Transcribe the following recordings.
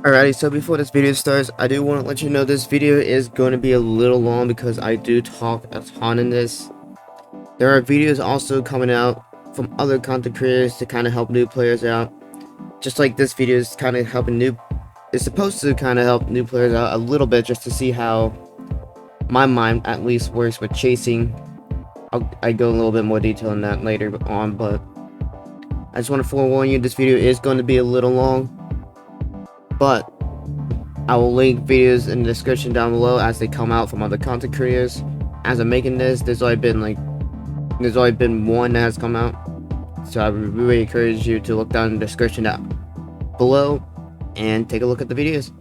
Alrighty, so before this video starts, I do want to let you know this video is going to be a little long because I do talk a ton in this. There are videos also coming out from other content creators to kind of help new players out. Just like this video is kind of it's supposed to kind of help new players out a little bit just to see how my mind at least works with chasing. I go a little bit more detail on that later on, but I just want to forewarn you, this video is going to be a little long. But I will link videos in the description down below as they come out from other content creators. As I'm making this, there's only been one that has come out, so I would really encourage you to look down in the description down below and take a look at the videos.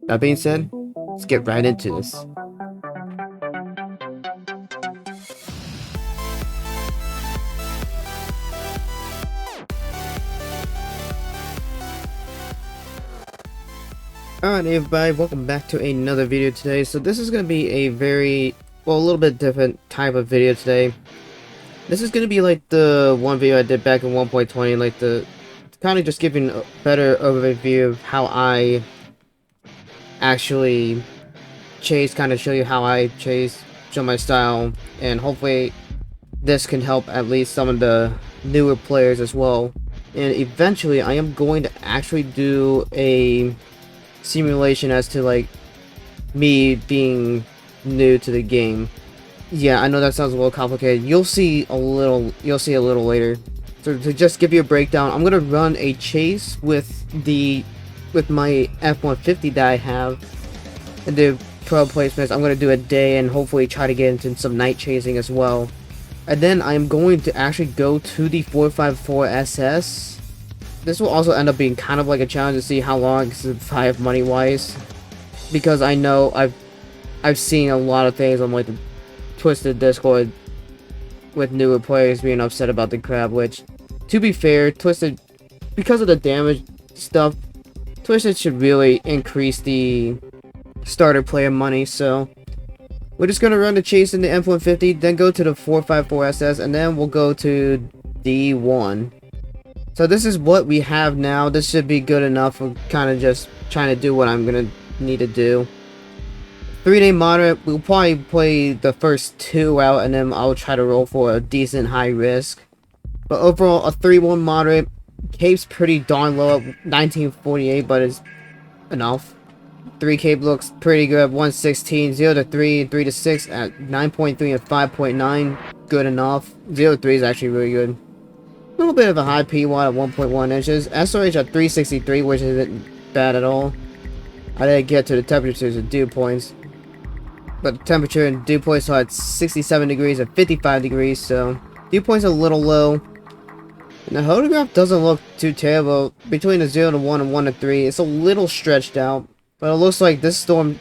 That being said, let's get right into this. Alright everybody, welcome back to another video today. So this is going to be a little bit different type of video today. This is going to be like the one video I did back in 1.20, like the kind of just giving a better overview of how I actually chase, kind of show you how I chase, show my style, and hopefully this can help at least some of the newer players as well. And eventually I am going to actually do a simulation as to like me being new to the game. Yeah, I know that sounds a little complicated. You'll see a little later. So to just give you a breakdown, I'm gonna run a chase with my F-150 that I have and do pro placements. I'm gonna do a day and hopefully try to get into some night chasing as well. And then I'm going to actually go to the 454 SS. This will also end up being kind of like a challenge to see how long I can survive money-wise, because I know I've seen a lot of things on like the Twisted Discord with newer players being upset about the crab, which, to be fair, Twisted, because of the damage stuff, Twisted should really increase the starter player money. So we're just gonna run the chase in the F-150, then go to the 454 SS, and then we'll go to D1. So this is what we have now. This should be good enough for kind of just trying to do what I'm gonna need to do. 3-day moderate, we'll probably play the first 2 out, and then I'll try to roll for a decent high risk. But overall, a 3-1 moderate. Cape's pretty darn low at 1948, but it's enough. 3 cape looks pretty good, 116, 0 to 3, 3 to 6 at 9.3 and 5.9, good enough. 0 to 3 is actually really good. A little bit of a high P-watt at 1.1 inches. SRH at 363, which isn't bad at all. I didn't get to the temperatures and dew points, but the temperature and dew points are at 67 degrees and 55 degrees, so dew points are a little low. And the photograph doesn't look too terrible. Between a 0 to 1 and 1 to 3, it's a little stretched out, but it looks like this storm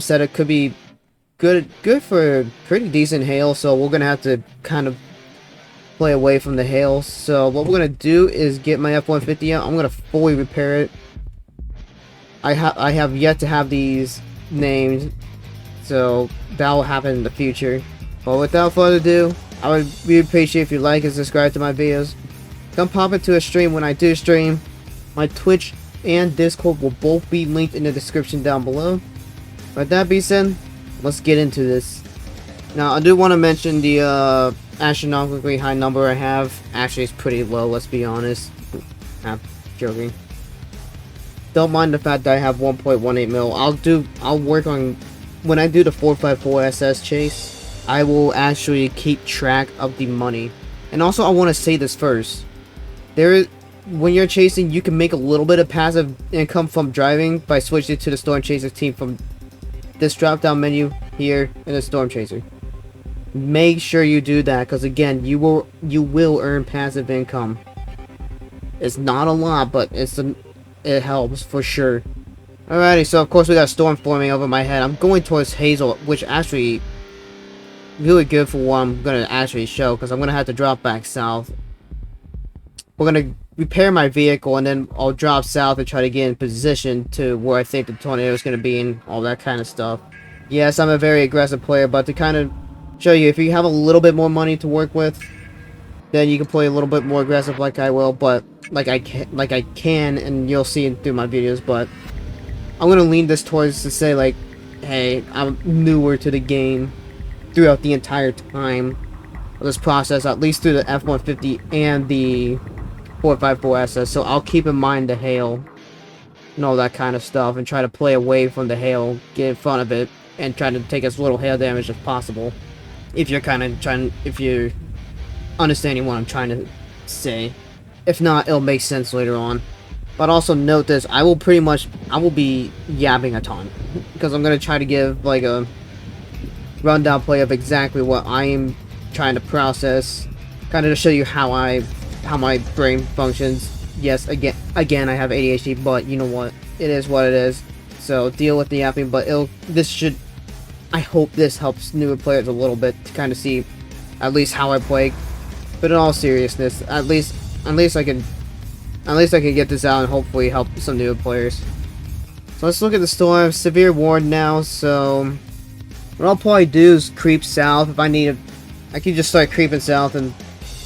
setup could be good for pretty decent hail. So we're gonna have to kind of play away from the hail. So what we're gonna do is get my F-150 out. I'm gonna fully repair it. I have yet to have these named, so that will happen in the future. But without further ado, I would really appreciate if you like and subscribe to my videos. Come pop into a stream when I do stream. My Twitch and Discord will both be linked in the description down below. With that being said, let's get into this. Now I do want to mention the astronomically high number I have. Actually, it's pretty low, let's be honest. I'm joking. Don't mind the fact that I have 1.18 mil. I'll work on, when I do the 454 SS chase, I will actually keep track of the money. And also, I want to say this first. When you're chasing, you can make a little bit of passive income from driving by switching to the Storm Chaser team from this drop down menu here in the Storm Chaser. Make sure you do that, because again, you will earn passive income. It's not a lot, but it helps for sure. Alrighty, so of course we got a storm forming over my head. I'm going towards Hazel, which actually really good for what I'm gonna actually show, because I'm gonna have to drop back south. We're gonna repair my vehicle, and then I'll drop south and try to get in position to where I think the tornado is gonna be and all that kind of stuff. Yes, I'm a very aggressive player, but to kind of show you, if you have a little bit more money to work with, then you can play a little bit more aggressive like I will. But like I can, and you'll see it through my videos. But I'm gonna lean this towards to say like, hey, I'm newer to the game throughout the entire time of this process, at least through the F-150 and the 454SS. So I'll keep in mind the hail and all that kind of stuff, and try to play away from the hail, get in front of it, and try to take as little hail damage as possible. If you're if you're understanding what I'm trying to say. If not, it'll make sense later on. But also note this, I will be yapping a ton, because I'm going to try to give like a rundown play of exactly what I am trying to process, kind of to show you how my brain functions. Yes, again, I have ADHD, but you know what? It is what it is. So deal with the yapping, but I hope this helps newer players a little bit to kind of see at least how I play. But in all seriousness, at least I can get this out and hopefully help some newer players. So let's look at the storm. Severe warning now, so what I'll probably do is creep south. If I need it, I can just start creeping south, and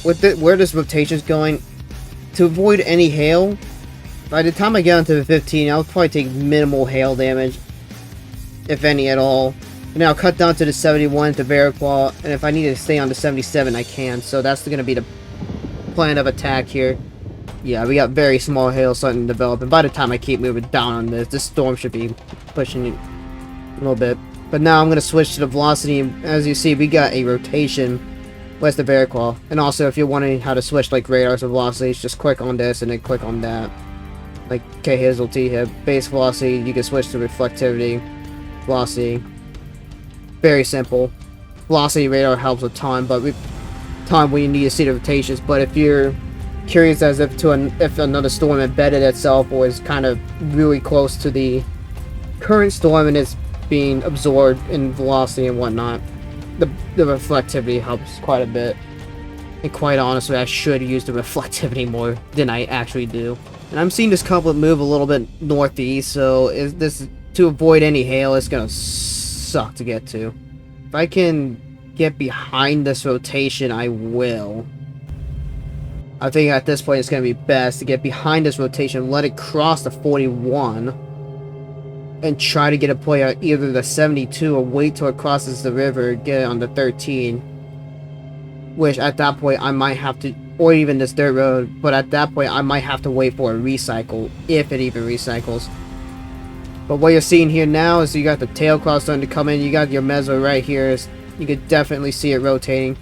with where this rotation is going, to avoid any hail, by the time I get onto the 15, I'll probably take minimal hail damage, if any at all. And I'll cut down to the 71 to Veraclaw, and if I need to stay on the 77, I can. So that's going to be the plan of attack here. Yeah, we got very small hail starting to develop, and by the time I keep moving down on this storm should be pushing it a little bit. But now I'm going to switch to the velocity, and as you see, we got a rotation west of Veraclaw. And also, if you're wondering how to switch like radars or velocities, just click on this and then click on that. Like K-Hizzle, T-Hib, base velocity, you can switch to reflectivity, velocity. Very simple. Velocity radar helps a ton, but when you need to see the rotations. But if you're curious as if another storm embedded itself or is kind of really close to the current storm and it's being absorbed in velocity and whatnot, the reflectivity helps quite a bit. And quite honestly, I should use the reflectivity more than I actually do. And I'm seeing this couplet move a little bit northeast, so to avoid any hail, it's gonna suck to get to. If I can get behind this rotation, I will. I think at this point it's going to be best to get behind this rotation, let it cross the 41, and try to get a play at either the 72 or wait till it crosses the river, get it on the 13. Which at that point I might have to, or even this dirt road, but at that point I might have to wait for a recycle, if it even recycles. But what you're seeing here now is you got the tail cross starting to come in, you got your mezzo right here, you could definitely see it rotating.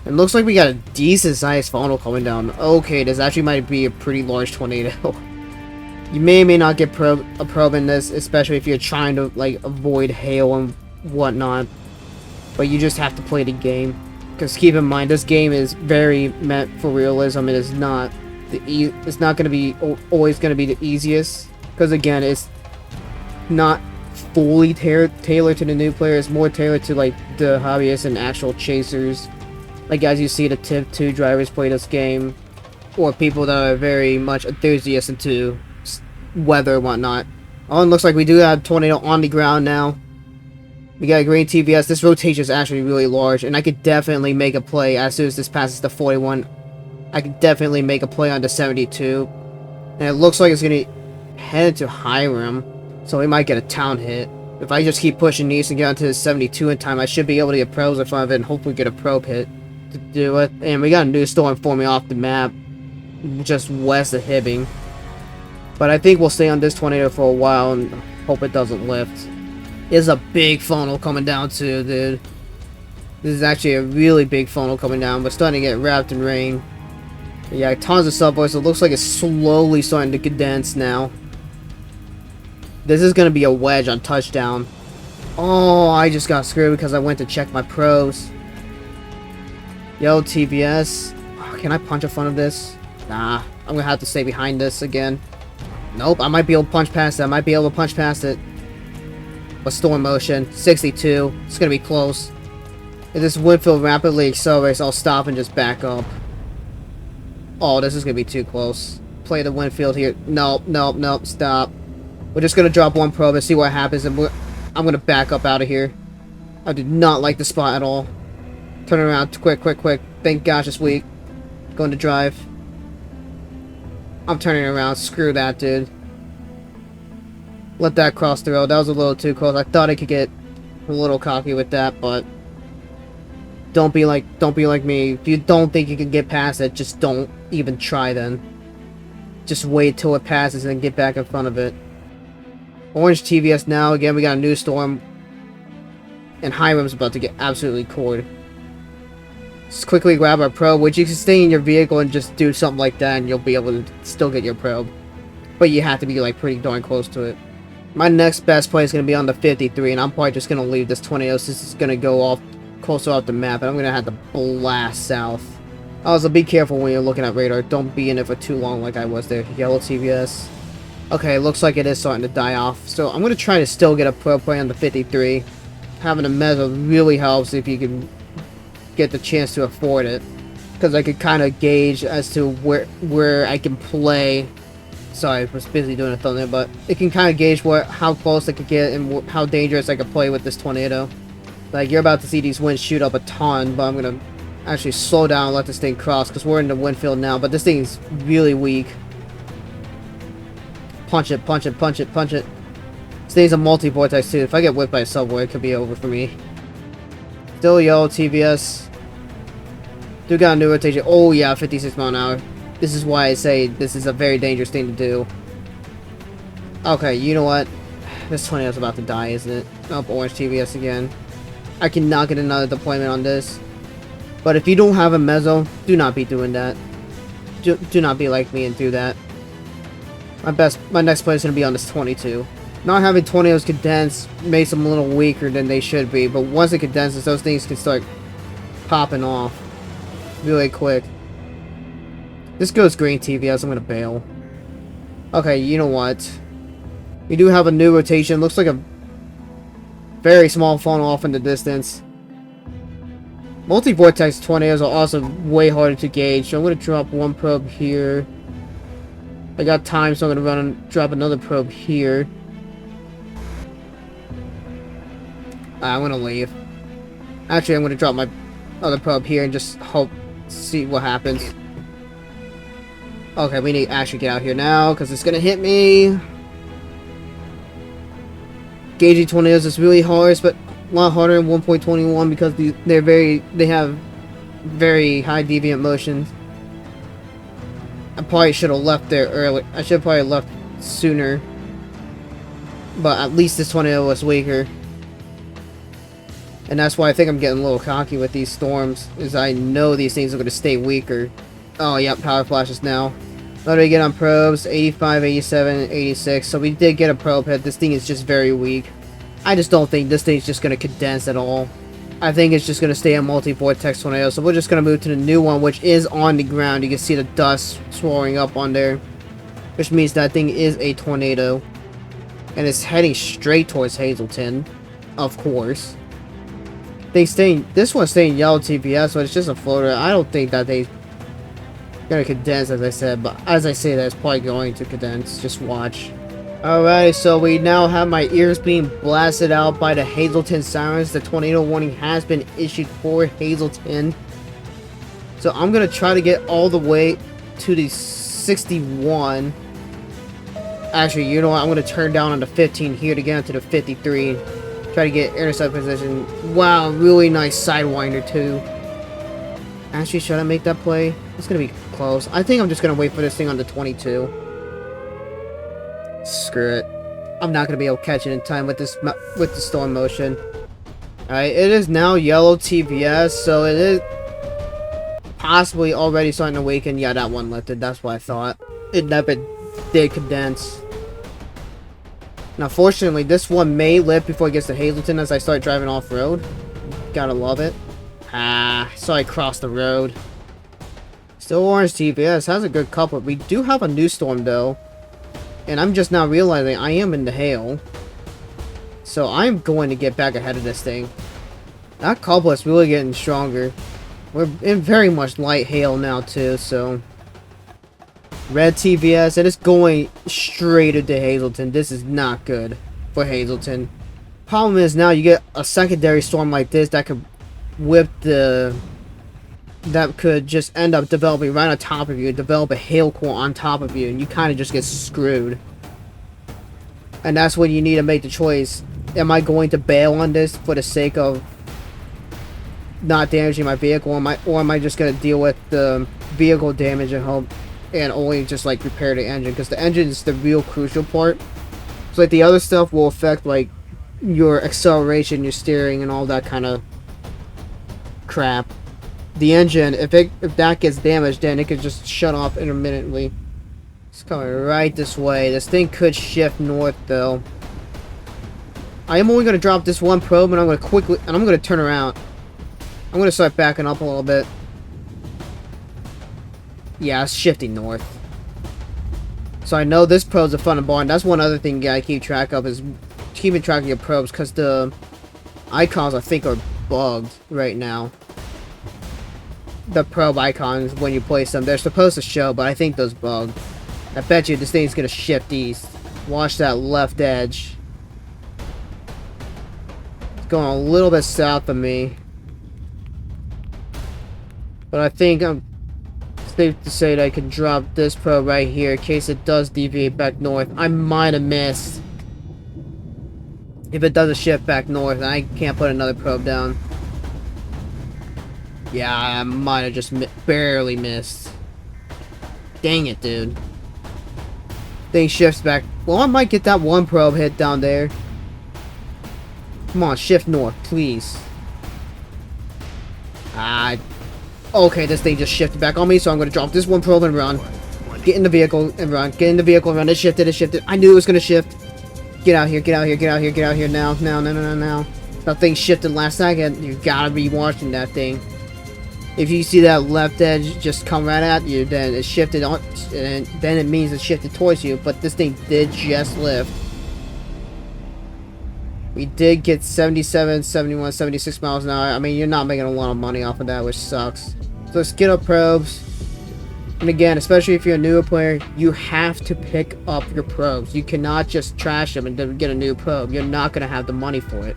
It looks like we got a decent sized funnel coming down. Okay, this actually might be a pretty large tornado. You may or may not get a probe in this, especially if you're trying to like avoid hail and whatnot. But you just have to play the game. Because keep in mind, this game is very meant for realism. It is not it's not going to be always going to be the easiest. Because again, it's not fully tailored to the new player. It's more tailored to like the hobbyists and actual chasers. Like as you see, the Tiv 2 drivers play this game, or people that are very much enthusiasts into weather and whatnot. Oh, and looks like we do have tornado on the ground now. We got a green TVS. This rotation is actually really large, and I could definitely make a play as soon as this passes the 41. I could definitely make a play on the 72, and it looks like it's gonna head into Hiram, so we might get a town hit. If I just keep pushing east and get onto the 72 in time, I should be able to get probes in front of it and hopefully get a probe hit to do it. And we got a new storm forming off the map just west of Hibbing. But I think we'll stay on this tornado for a while and hope it doesn't lift. There's a big funnel coming down too, dude. This is actually a really big funnel coming down. We're starting to get wrapped in rain. But yeah, tons of subways. It looks like it's slowly starting to condense now. This is going to be a wedge on touchdown. Oh, I just got screwed because I went to check my pros. Yo, TBS. Oh, can I punch in front of this? Nah, I'm going to have to stay behind this again. Nope, I might be able to punch past it. I might be able to punch past it. But storm motion, 62. It's going to be close. If this wind field rapidly accelerates, I'll stop and just back up. Oh, this is going to be too close. Play the wind field here. Nope, nope, nope, stop. We're just going to drop one probe and see what happens, and I'm going to back up out of here. I did not like the spot at all. Turn around, quick, quick, quick. Thank gosh it's weak. Going to drive. I'm turning around. Screw that, dude. Let that cross the road. That was a little too close. I thought I could get a little cocky with that, but don't be like me. If you don't think you can get past it, just don't even try then. Just wait till it passes and get back in front of it. Orange TVS now. Again, we got a new storm. And Hiram's about to get absolutely cored. Just quickly grab our probe, which you can stay in your vehicle and just do something like that, and you'll be able to still get your probe. But you have to be like pretty darn close to it. My next best play is going to be on the 53, and I'm probably just going to leave this tornado since it's going to go off closer off the map, and I'm going to have to blast south. Also, be careful when you're looking at radar. Don't be in it for too long like I was there. Yellow TVS. Okay, looks like it is starting to die off. So I'm going to try to still get a probe play on the 53. Having a mezzo really helps if you can get the chance to afford it, because I could kind of gauge as to where I can play. Sorry, I was busy doing a thumbnail, but it can kind of gauge how close I could get and how dangerous I could play with this tornado. Like, you're about to see these winds shoot up a ton, but I'm gonna actually slow down and let this thing cross, because we're in the wind field now, but this thing is really weak. Punch it, punch it, punch it, punch it. This thing's a multi-vortex too. If I get whipped by a subway, it could be over for me. Still yellow TVS. Do got a new rotation. Oh yeah, 56 mile an hour. This is why I say this is a very dangerous thing to do. Okay, you know what? This tornado's about to die, isn't it? Oh, orange TVS again. I cannot get another deployment on this. But if you don't have a mezzo, do not be doing that. Do not be like me and do that. My next play is going to be on this 22. Not having tornadoes condense makes them a little weaker than they should be, but once it condenses, those things can start popping off really quick. This goes green TVS, I'm going to bail. Okay, you know what? We do have a new rotation. Looks like a very small funnel off in the distance. Multi-vortex tornadoes are also way harder to gauge, so I'm going to drop one probe here. I got time, so I'm going to run and drop another probe here. I'm going to leave. Actually, I'm going to drop my other probe here and just see what happens. Okay, we need to actually get out here now, because it's going to hit me. Gauging tornadoes is really hard, but a lot harder in 1.21 because they have very high deviant motions. I probably should have left there early. I should have probably left sooner. But at least this tornado was weaker. And that's why I think I'm getting a little cocky with these storms, is I know these things are going to stay weaker. Oh, yep, power flashes now. What do we get on probes? 85, 87, 86. So we did get a probe hit. This thing is just very weak. I just don't think this thing's just going to condense at all. I think it's just going to stay a multi-vortex tornado. So we're just going to move to the new one, which is on the ground. You can see the dust swirling up on there, which means that thing is a tornado. And it's heading straight towards Hazleton, of course. This one's staying yellow TPS, so it's just a floater. I don't think that they're gonna condense, as I said, but as I say that, it's probably going to condense. Just watch. Alright, so we now have my ears being blasted out by the Hazleton sirens. The tornado warning has been issued for Hazleton. So I'm gonna try to get all the way to the 61. Actually, you know what? I'm gonna turn down on the 15 here to get into the 53. Try to get intercept position. Wow, really nice sidewinder too. Actually, should I make that play? It's gonna be close. I think I'm just gonna wait for this thing on the 22. Screw it. I'm not gonna be able to catch it in time with the storm motion. Alright, it is now yellow TVS, so it is possibly already starting to weaken. Yeah, that one lifted. That's what I thought. It never did condense. Now, fortunately, this one may lift before it gets to Hazleton as I start driving off-road. Gotta love it. So I crossed the road. Still orange TPS. Has a good couple. We do have a new storm, though. And I'm just now realizing I am in the hail. So I'm going to get back ahead of this thing. That couple is really getting stronger. We're in very much light hail now, too, so... Red TVS, it is going straight into Hazleton. This is not good for Hazleton. Problem is now you get a secondary storm like this that could whip the that could just end up developing right on top of you, develop a hail core on top of you, and you kind of just get screwed. And that's when you need to make the choice. Am I going to bail on this for the sake of not damaging my vehicle, or am I just going to deal with the vehicle damage and hope and only just like repair the engine? Because the engine is the real crucial part. So like the other stuff will affect like your acceleration, your steering, and all that kind of crap. The engine, if that gets damaged, then it could just shut off intermittently. It's coming right this way. This thing could shift north though. I am only going to drop this one probe, and I'm going to turn around. I'm going to start backing up a little bit. Yeah, it's shifting north. So I know this probe's a fun and barn. That's one other thing you gotta keep track of, is keeping track of your probes, because the icons I think are bugged right now. The probe icons, when you place them, they're supposed to show, but I think those bugged. I bet you this thing's gonna shift east. Watch that left edge. It's going a little bit south of me. But I think I'm safe to say that I can drop this probe right here in case it does deviate back north. I might have missed. If it doesn't shift back north, I can't put another probe down. Yeah, I might have just barely missed. Dang it, dude. Thing shifts back. Well, I might get that one probe hit down there. Come on, shift north, please. Okay, this thing just shifted back on me, so I'm going to drop this one probe and run. Get in the vehicle and run. Get in the vehicle and run. It shifted, it shifted. I knew it was going to shift. Get out here, get out here, get out here, get out here now. Now. That thing shifted last second. You gotta be watching that thing. If you see that left edge just come right at you, then it shifted on, and then it means it shifted towards you. But this thing did just lift. We did get 77, 71, 76 miles an hour. I mean, you're not making a lot of money off of that, which sucks. So let's get up probes. And again, especially if you're a newer player, you have to pick up your probes. You cannot just trash them and then get a new probe. You're not going to have the money for it.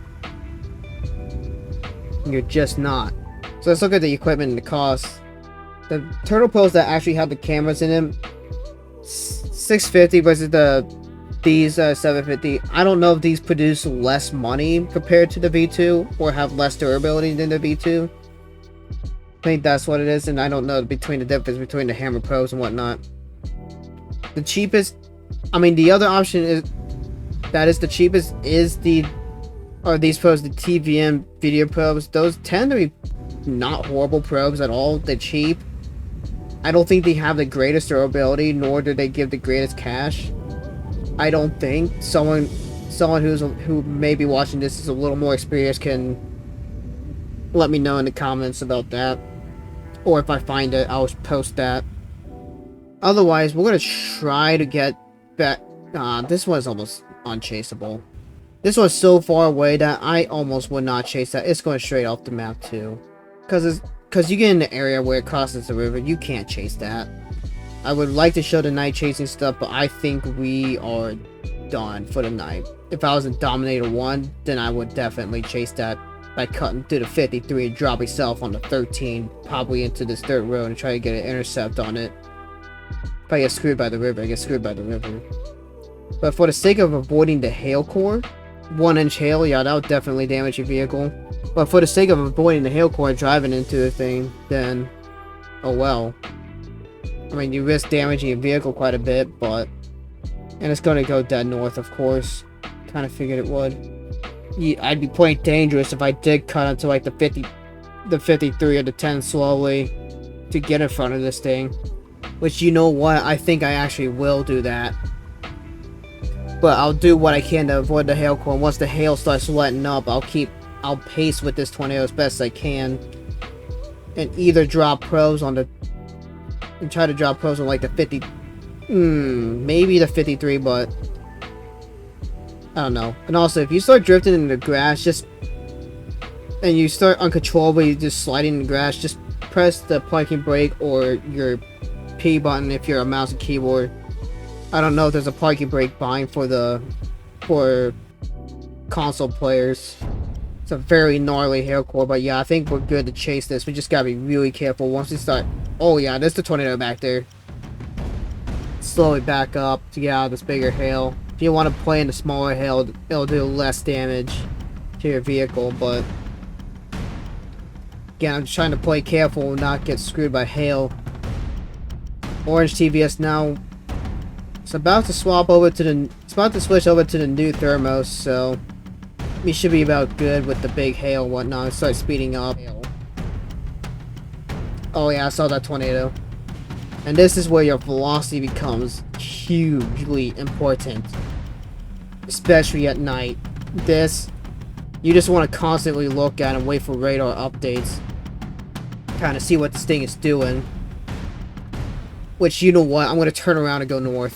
You're just not. So let's look at the equipment and the cost. The turtle probes that actually have the cameras in them, $650 versus these 750. I don't know if these produce less money compared to the V2 or have less durability than the V2. I think that's what it is, and I don't know between the difference between the hammer probes and whatnot. The cheapest, I mean, the other option is that is the cheapest is these probes, the TVM video probes. Those tend to be not horrible probes at all. They're cheap. I don't think they have the greatest durability, nor do they give the greatest cash. I don't think someone who may be watching this is a little more experienced can let me know in the comments about that. Or if I find it, I'll post that. Otherwise, we're going to try to get back. This one's almost unchaseable. This one's so far away that I almost would not chase that. It's going straight off the map too. Because you get in the area where it crosses the river, you can't chase that. I would like to show the night chasing stuff, but I think we are done for the night. If I was in Dominator 1, then I would definitely chase that by cutting through the 53 and dropping myself on the 13, probably into this dirt road and try to get an intercept on it. If I get screwed by the river, I get screwed by the river. But for the sake of avoiding the hail core, 1-inch hail, yeah, that would definitely damage your vehicle. But for the sake of avoiding the hail core driving into the thing, then, oh well. I mean, you risk damaging your vehicle quite a bit, but... And it's going to go dead north, of course. Kind of figured it would. I'd be playing dangerous if I did cut into like the 53 or the 10 slowly to get in front of this thing. Which, you know what, I think I actually will do that. But I'll do what I can to avoid the hail core. Once the hail starts letting up, I'll pace with this tornado as best I can. And either drop probes on the... And try to drop probes on like the 50... maybe the 53, but... I don't know. And also, if you start drifting in the grass, and you start uncontrollably just sliding in the grass, just press the parking brake or your P button if you're a mouse and keyboard. I don't know if there's a parking brake bind for console players. It's a very gnarly hail core, but yeah, I think we're good to chase this. We just gotta be really careful once we start. Oh yeah, there's the tornado back there. Slowly back up to get out of this bigger hail. If you want to play in the smaller hail, it'll do less damage to your vehicle, but again, I'm just trying to play careful and not get screwed by hail. Orange TVS now. It's about to swap over to the. It's about to switch over to the new thermos, so we should be about good with the big hail and whatnot. Start speeding up. Oh yeah, I saw that tornado. And this is where your velocity becomes hugely important, especially at night. This, you just want to constantly look at and wait for radar updates, kind of see what this thing is doing. Which, you know what, I'm going to turn around and go north.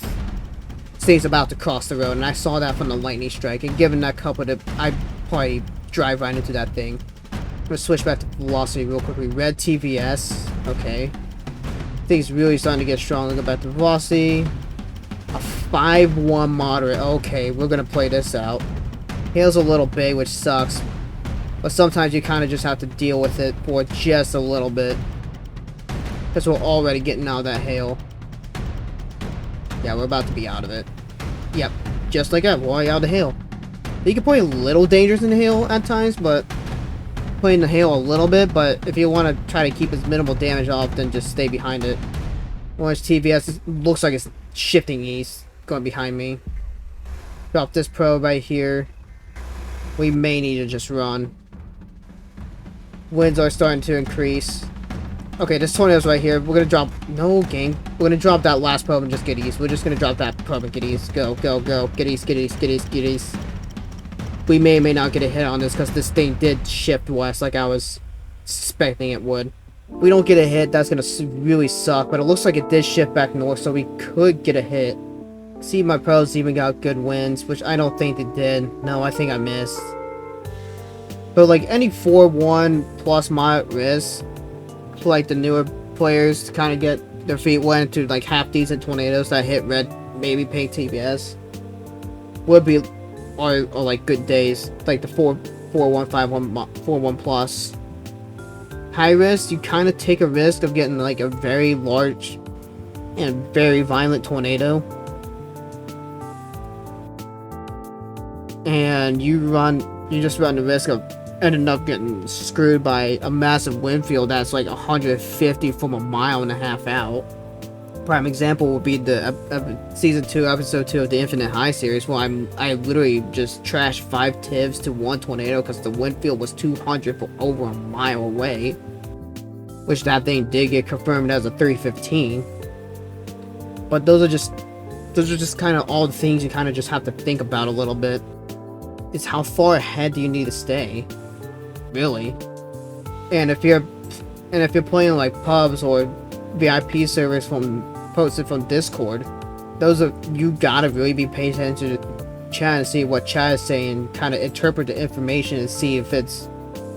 This thing's about to cross the road, and I saw that from the lightning strike, and given that couple, I'd probably drive right into that thing. I'm going to switch back to velocity real quickly. Red TVS, okay. Thing's really starting to get strong. Look back to velocity. A 5-1 moderate. Okay, we're gonna play this out. Hail's a little big, which sucks. But sometimes you kind of just have to deal with it for just a little bit. Because we're already getting out of that hail. Yeah, we're about to be out of it. Yep, just like that. We're already out of the hail. You can play a little dangerous in the hail at times, but playing the hail a little bit, but if you want to try to keep as minimal damage off, then just stay behind it. Orange TVS looks like it's shifting east, going behind me. Drop this probe right here. We may need to just run. Winds are starting to increase. Okay, this tornado's right here. We're gonna drop. No, gang. We're gonna drop that last probe and just get east. We're just gonna drop that probe and get east. Go, go, go. Get east, get east, get east, get east. We may or may not get a hit on this because this thing did shift west like I was suspecting it would. If we don't get a hit, that's going to really suck, but it looks like it did shift back north, so we could get a hit. See, my pros even got good wins, which I don't think they did. No, I think I missed. But like any 4-1 plus moderate risk, like the newer players to kind of get their feet wet into like half decent tornadoes that hit red, maybe pink TBS, would be or like good days, like the 4-1, 5-1, 4-1 plus. High risk, you kind of take a risk of getting like a very large and very violent tornado, and you just run the risk of ending up getting screwed by a massive wind field that's like 150 from a mile and a half out. Prime example would be the season 2, episode 2 of the Infinite High series, where I literally just trashed 5 TIVs to 1 tornado because the wind field was 200 for over a mile away, which that thing did get confirmed as a 315. But those are just kind of all the things you kind of just have to think about a little bit. It's how far ahead do you need to stay, really? And if you're playing like pubs or VIP servers posted from Discord, you gotta really be paying attention to chat and see what chat is saying, kind of interpret the information and see if it's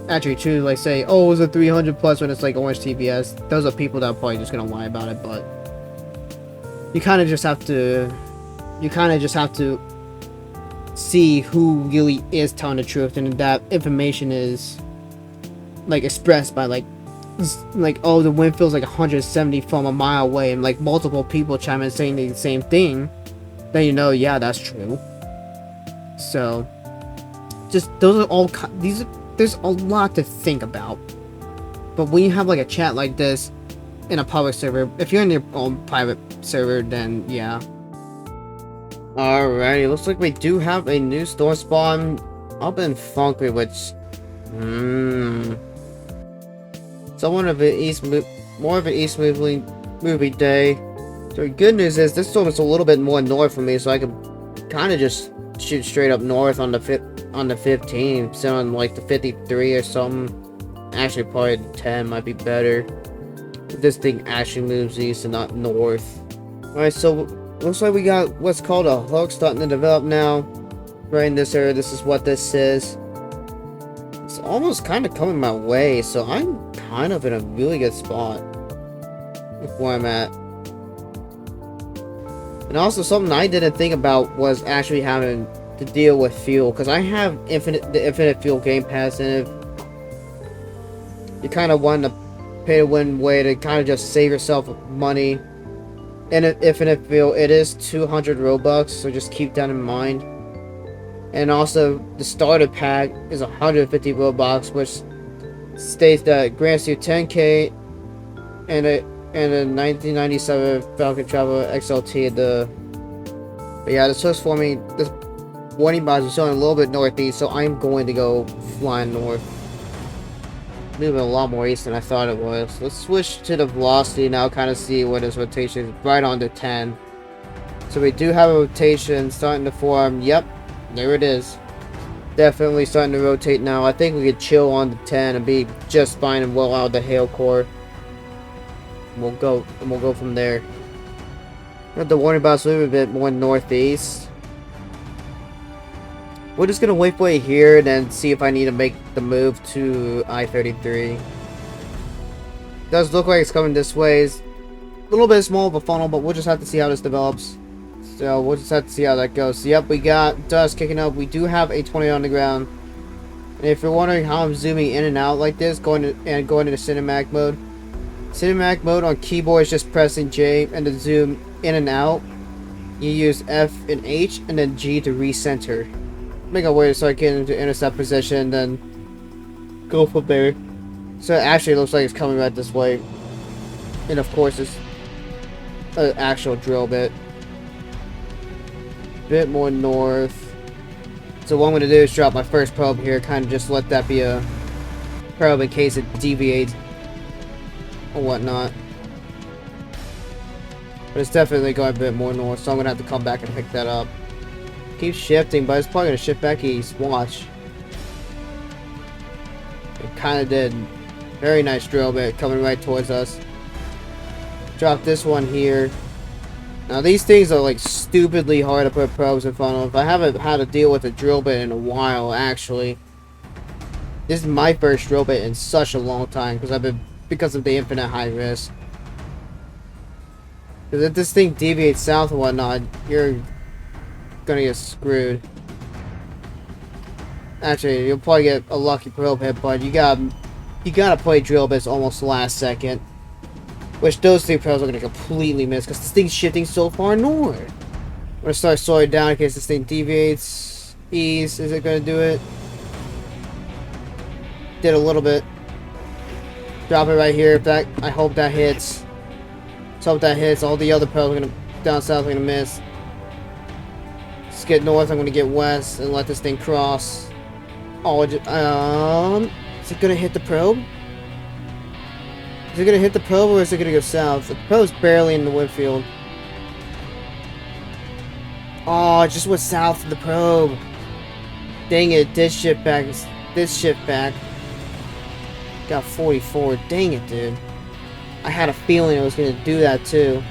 actually true. Like say, oh, it was a 300 plus when it's like Orange TBS. Those are people that are probably just gonna lie about it, but you kind of just have to see who really is telling the truth, and that information is like expressed by like oh, the wind feels like 170 from a mile away, and like multiple people chime in saying the same thing, then you know, yeah, that's true. So just those are all there's a lot to think about. But when you have like a chat like this in a public server, if you're in your own private server, then yeah. Alrighty, looks like we do have a new store spawn up in Funky, which somewhat of an more of an East movie day. So the good news is this storm is a little bit more north for me, so I can kind of just shoot straight up north on the 15, so on like the 53 or something. Actually, probably the 10 might be better. This thing actually moves east and not north. Alright, so looks like we got what's called a hook starting to develop now. Right in this area, this is what this is. It's almost kind of coming my way, so I'm kind of in a really good spot with where I'm at. And also something I didn't think about was actually having to deal with fuel, because I have the infinite fuel game pass, and if you kind of want to pay to win way to kind of just save yourself money and infinite fuel, it is 200 Robux, so just keep that in mind. And also the starter pack is 150 Robux, which states that grants you 10k and a 1997 Falcon Travel XLT. But yeah, this looks for me. This warning box is showing a little bit northeast, so I'm going to go flying north. Moving a lot more east than I thought it was. Let's switch to the velocity now, kind of see what his rotation is. Right on to 10. So we do have a rotation starting to form. Yep, there it is. Definitely starting to rotate now. I think we could chill on the 10 and be just fine and well out of the hail core. We'll go from there. Have to worry about a little bit more northeast. We're just gonna wait for it here and then see if I need to make the move to I-33. Does look like it's coming this way. It's a little bit small of a funnel, but we'll just have to see how this develops. So we'll just have to see how that goes. So, yep, we got dust kicking up. We do have a 20 on the ground. And if you're wondering how I'm zooming in and out like this, going into cinematic mode. Cinematic mode on keyboard is just pressing J, and to zoom in and out, you use F and H and then G to recenter. Make a way so I get into intercept position, then go from there. So it actually looks like it's coming right this way. And of course it's an actual drill bit. Bit more north. So what I'm going to do is drop my first probe here, kind of just let that be a probe in case it deviates or whatnot. But it's definitely going a bit more north, so I'm going to have to come back and pick that up. Keep shifting, but it's probably going to shift back east. Watch. It kind of did. Very nice drill bit coming right towards us. Drop this one here. Now these things are like stupidly hard to put probes in front of. I haven't had to deal with a drill bit in a while, actually. This is my first drill bit in such a long time because of the infinite high risk. Because if this thing deviates south or whatnot, you're gonna get screwed. Actually, you'll probably get a lucky probe hit, but you gotta play drill bits almost last second. Which those three probes are gonna completely miss because this thing's shifting so far north. I'm gonna start slowing down in case this thing deviates. East, is it gonna do it? Did a little bit. Drop it right here. If that, I hope that hits. Let's hope that hits. All the other probes are gonna down south are gonna miss. Let's get north. I'm gonna get west and let this thing cross. Oh, is it gonna hit the probe? Is it gonna hit the probe or is it gonna go south? The probe's barely in the wind field. Oh, it just went south of the probe. Dang it, this shift back. Got 44. Dang it, dude. I had a feeling it was gonna do that too.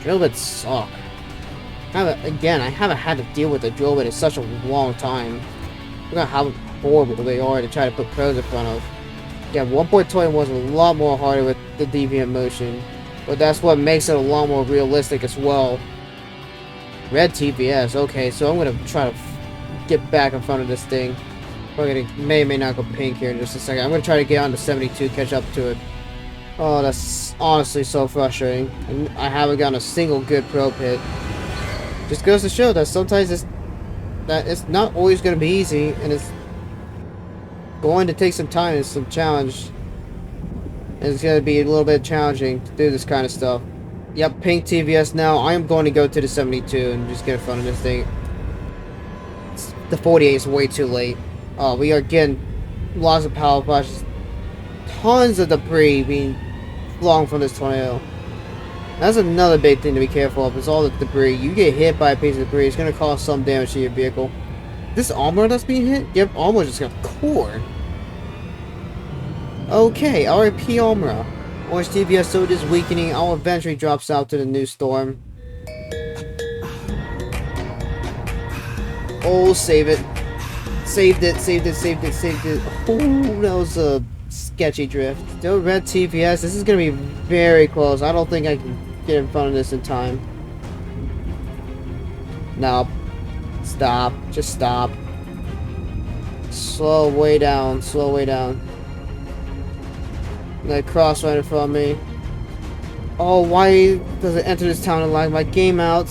Drill bits suck. Again, I haven't had to deal with a drill bit in such a long time. Look at how horrible they are to try to put probes in front of. Yeah, 1.20 was a lot more harder with the deviant motion, but that's what makes it a lot more realistic as well. Red TPS, okay, so I'm gonna try to get back in front of this thing. Probably gonna may or may not go pink here in just a second. I'm gonna try to get on to 72, catch up to it. Oh, that's honestly so frustrating. And I haven't gotten a single good probe hit. Just goes to show that sometimes it's not always gonna be easy, and it's going to take some time and some challenge. And it's going to be a little bit challenging to do this kind of stuff. Yep, pink TVS now. I am going to go to the 72 and just get in front of this thing. The 48 is way too late. We are getting lots of power flashes. Tons of debris being flung from this tornado. That's another big thing to be careful of, is all the debris. You get hit by a piece of debris, it's going to cause some damage to your vehicle. This armor that's being hit? Yep, armor just got core. Okay, RIP armor. Orange TVS soldiers weakening. I'll eventually drop south to the new storm. Oh, save it. Saved it. Oh, that was a sketchy drift. Still red TVS. This is going to be very close. I don't think I can get in front of this in time. No. Stop. Just stop. Slow way down. Slow way down. That cross right in front of me. Oh, why does it enter this town alive? My game out.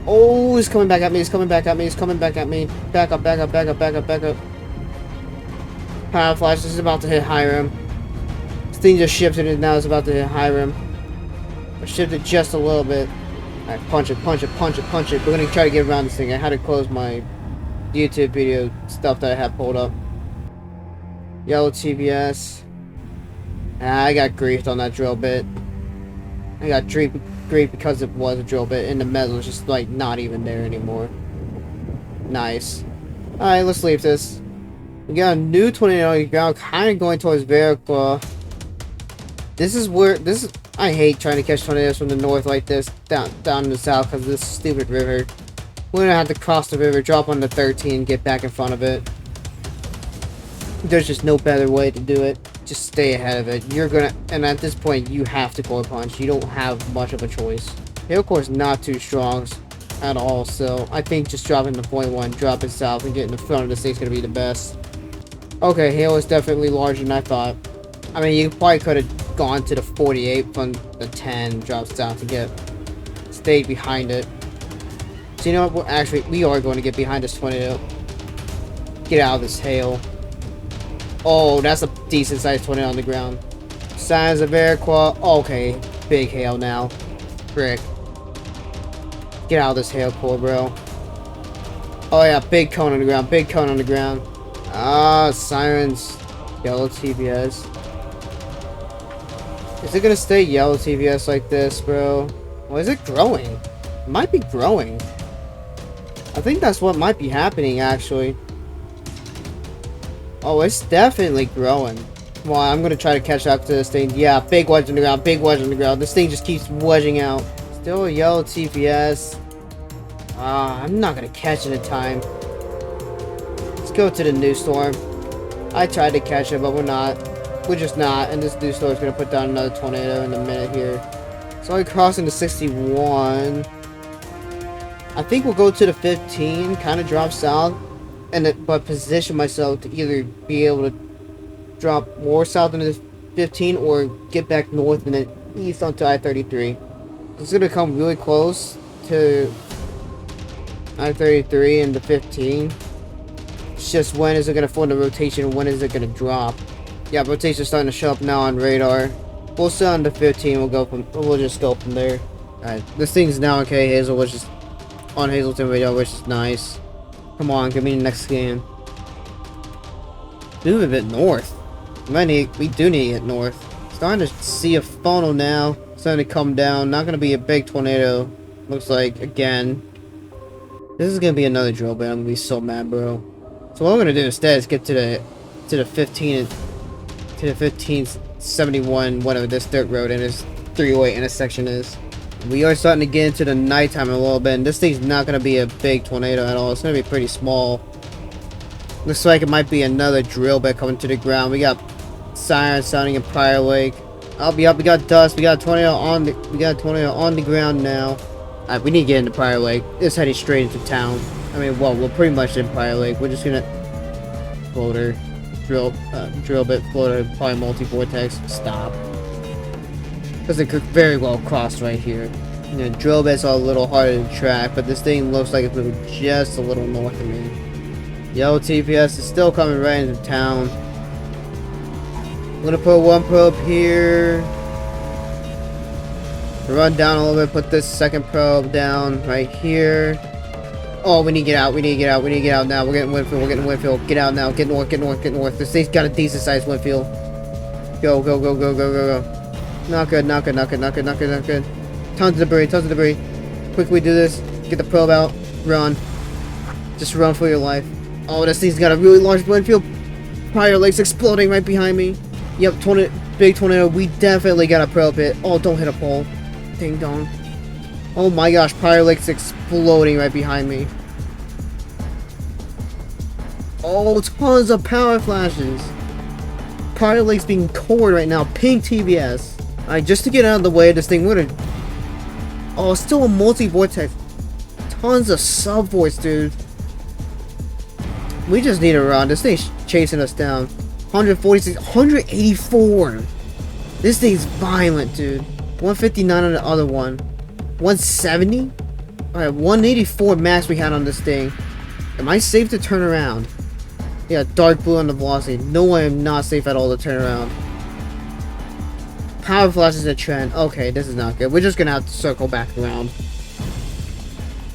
Oh, he's coming back at me. He's coming back at me. He's coming back at me. Back up, back up, back up, back up, back up. Power flash. This is about to hit Hiram. This thing just shifted and now it's about to hit Hiram. I shifted just a little bit. Alright, punch it, punch it, punch it, punch it. We're gonna try to get around this thing. I had to close my YouTube video stuff that I had pulled up. Yellow TBS. I got griefed on that drill bit. I got griefed because it was a drill bit and the metal is just like not even there anymore. Nice. Alright, let's leave this. We got a new tornado ground kind of going towards Veracruz. This is where I hate trying to catch tornadoes from the north like this down in the south because of this stupid river. We're gonna have to cross the river, drop on the 13, get back in front of it. There's just no better way to do it. Just stay ahead of it. And at this point, you have to core punch. You don't have much of a choice. Hail core is not too strong at all, so I think just dropping the .1, drop it south, and getting in front of this thing's gonna be the best. Okay, hail is definitely larger than I thought. I mean, you probably could have gone to the 48 from the 10, drops south to get stayed behind it. So you know what? Actually, we are going to get behind this tornado. Get out of this hail. Oh, that's a decent sized tornado on the ground. Signs of Veracruz. Okay, big hail now. Frick. Get out of this hail core, bro. Oh yeah, big cone on the ground. Big cone on the ground. Ah, sirens. Yellow TBS. Is it gonna stay yellow TBS like this, bro? Or is it growing? It might be growing. I think that's what might be happening, actually. Oh, it's definitely growing. Well, I'm gonna try to catch up to this thing. Yeah, big wedge on the ground, big wedge on the ground. This thing just keeps wedging out. Still a yellow TPS. I'm not gonna catch it in time. Let's go to the new storm. I tried to catch it, but we're not. We're just not. And this new storm is gonna put down another tornado in a minute here. So I'm crossing the 61. I think we'll go to the 15, kind of drop south, but position myself to either be able to drop more south into the 15 or get back north and then east onto I-33. It's going to come really close to I-33 and the 15. It's just when is it going to form the rotation and when is it going to drop. Yeah, rotation's starting to show up now on radar. We'll stay on the 15, we'll just go from there. Alright, this thing's now okay, Hazel, which is on Hazleton radar, which is nice. Come on, give me the next game. Move a bit north. We do need to get north. Starting to see a funnel now. Starting to come down. Not gonna be a big tornado. Looks like again. This is gonna be another drill bit. I'm gonna be so mad, bro. So what I'm gonna do instead is get to the 1571, whatever this dirt road and this three-way intersection is. We are starting to get into the nighttime a little bit, and this thing's not going to be a big tornado at all. It's going to be pretty small. Looks like it might be another drill bit coming to the ground. We got sirens sounding in Prior Lake. Oh, we got dust. We got a tornado on the ground now. Alright, we need to get into Prior Lake. It's heading straight into town. I mean, well, we're pretty much in Prior Lake. We're just gonna floater, drill bit floater, probably multi-vortex. Stop. Because it could very well cross right here. You know, drill bits are a little harder to track, but this thing looks like it's moving just a little north of me. Yellow TPS is still coming right into town. I'm gonna put one probe here. Run down a little bit, put this second probe down right here. Oh, we need to get out, we need to get out, we need to get out now. We're getting wind field, Get out now, get north, get north, get north. This thing's got a decent sized wind field. Go, go, go, go, go, go, go. Not good, not good, not good, not good, not good, not good. Tons of debris, tons of debris. Quickly do this. Get the probe out. Run. Just run for your life. Oh, this thing's got a really large wind field. Prior Lake's exploding right behind me. Yep, big tornado. We definitely got a probe hit. Oh, don't hit a pole. Ding dong. Oh my gosh, Prior Lake's exploding right behind me. Oh, tons of power flashes. Prior Lake's being cored right now. Pink TBS. Alright, just to get out of the way of this thing, we're gonna... Oh, still a multi-vortex. tons of subvoids, dude. We just need to run. This thing's chasing us down. 146, 184. This thing's violent, dude. 159 on the other one. 170? Alright, 184 max we had on this thing. Am I safe to turn around? Yeah, dark blue on the velocity. No, I am not safe at all to turn around. Power flash is a trend. Okay, this is not good. We're just gonna have to circle back around.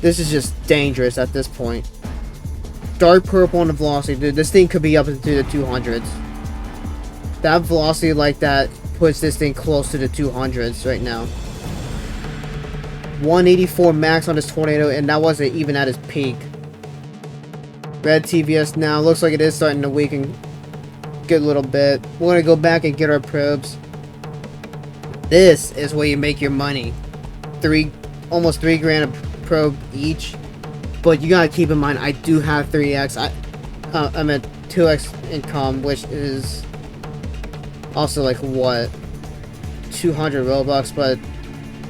This is just dangerous at this point. Dark purple on the velocity. Dude, this thing could be up into the 200s. That velocity like that puts this thing close to the 200s right now. 184 max on this tornado, and that wasn't even at its peak. Red TVS now. Looks like it is starting to weaken a good little bit. We're gonna go back and get our probes. This is where you make your money. Almost 3 grand a probe each. But you gotta keep in mind, I do have 3x. I'm at 2x income, which is also like what, 200 Robux, but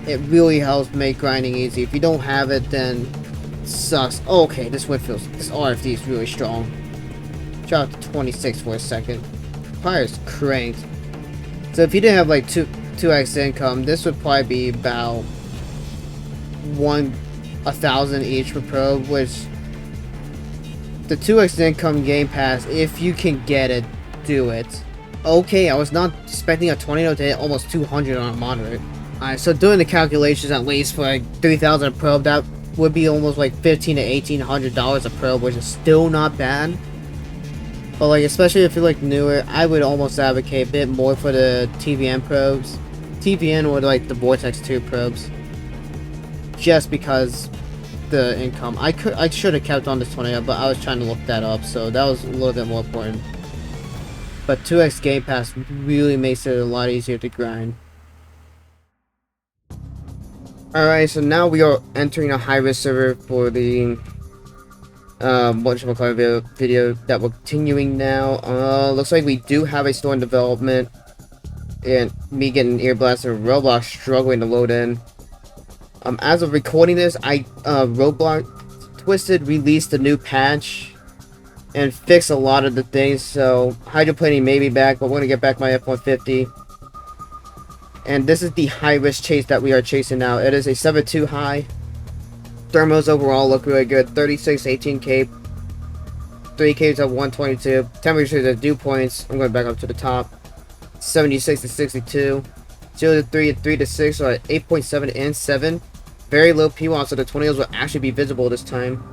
it really helps make grinding easy. If you don't have it, then it sucks. Oh, okay, this RFD is really strong. Drop to 26 for a second. Fire is cranked. So if you didn't have like 2x income, this would probably be about 1,000 each per probe, which the 2x income Game Pass, if you can get it, do it. Okay, I was not expecting a tornado to hit almost 200 on a moderate. Alright, so doing the calculations at least for like 3,000 a probe, that would be almost like $1,500 to $1,800 a probe, which is still not bad. But like, especially if you're like newer, I would almost advocate a bit more for the TVN probes. TVN or like the Vortex 2 probes. Just because the income. I should have kept on this tornado, but I was trying to look that up, so that was a little bit more important. But 2x Game Pass really makes it a lot easier to grind. Alright, so now we are entering a high-risk server for the whatchamacallit video that we're continuing now. Looks like we do have a store in development, and me getting ear blasted and Roblox struggling to load in. As of recording this, Roblox Twisted released a new patch and fixed a lot of the things, so hydroplaning may be back, but we're gonna get back my F-150. And this is the high-risk chase that we are chasing now. It is a 7.2 high. Thermals overall look really good. 36, 18K. 3Ks at 122. Temperatures at dew points. I'm going back up to the top. 76 to 62. 0 to 3 and 3 to 6 are at 8.7 and 7. Very low P1, so the tornadoes will actually be visible this time.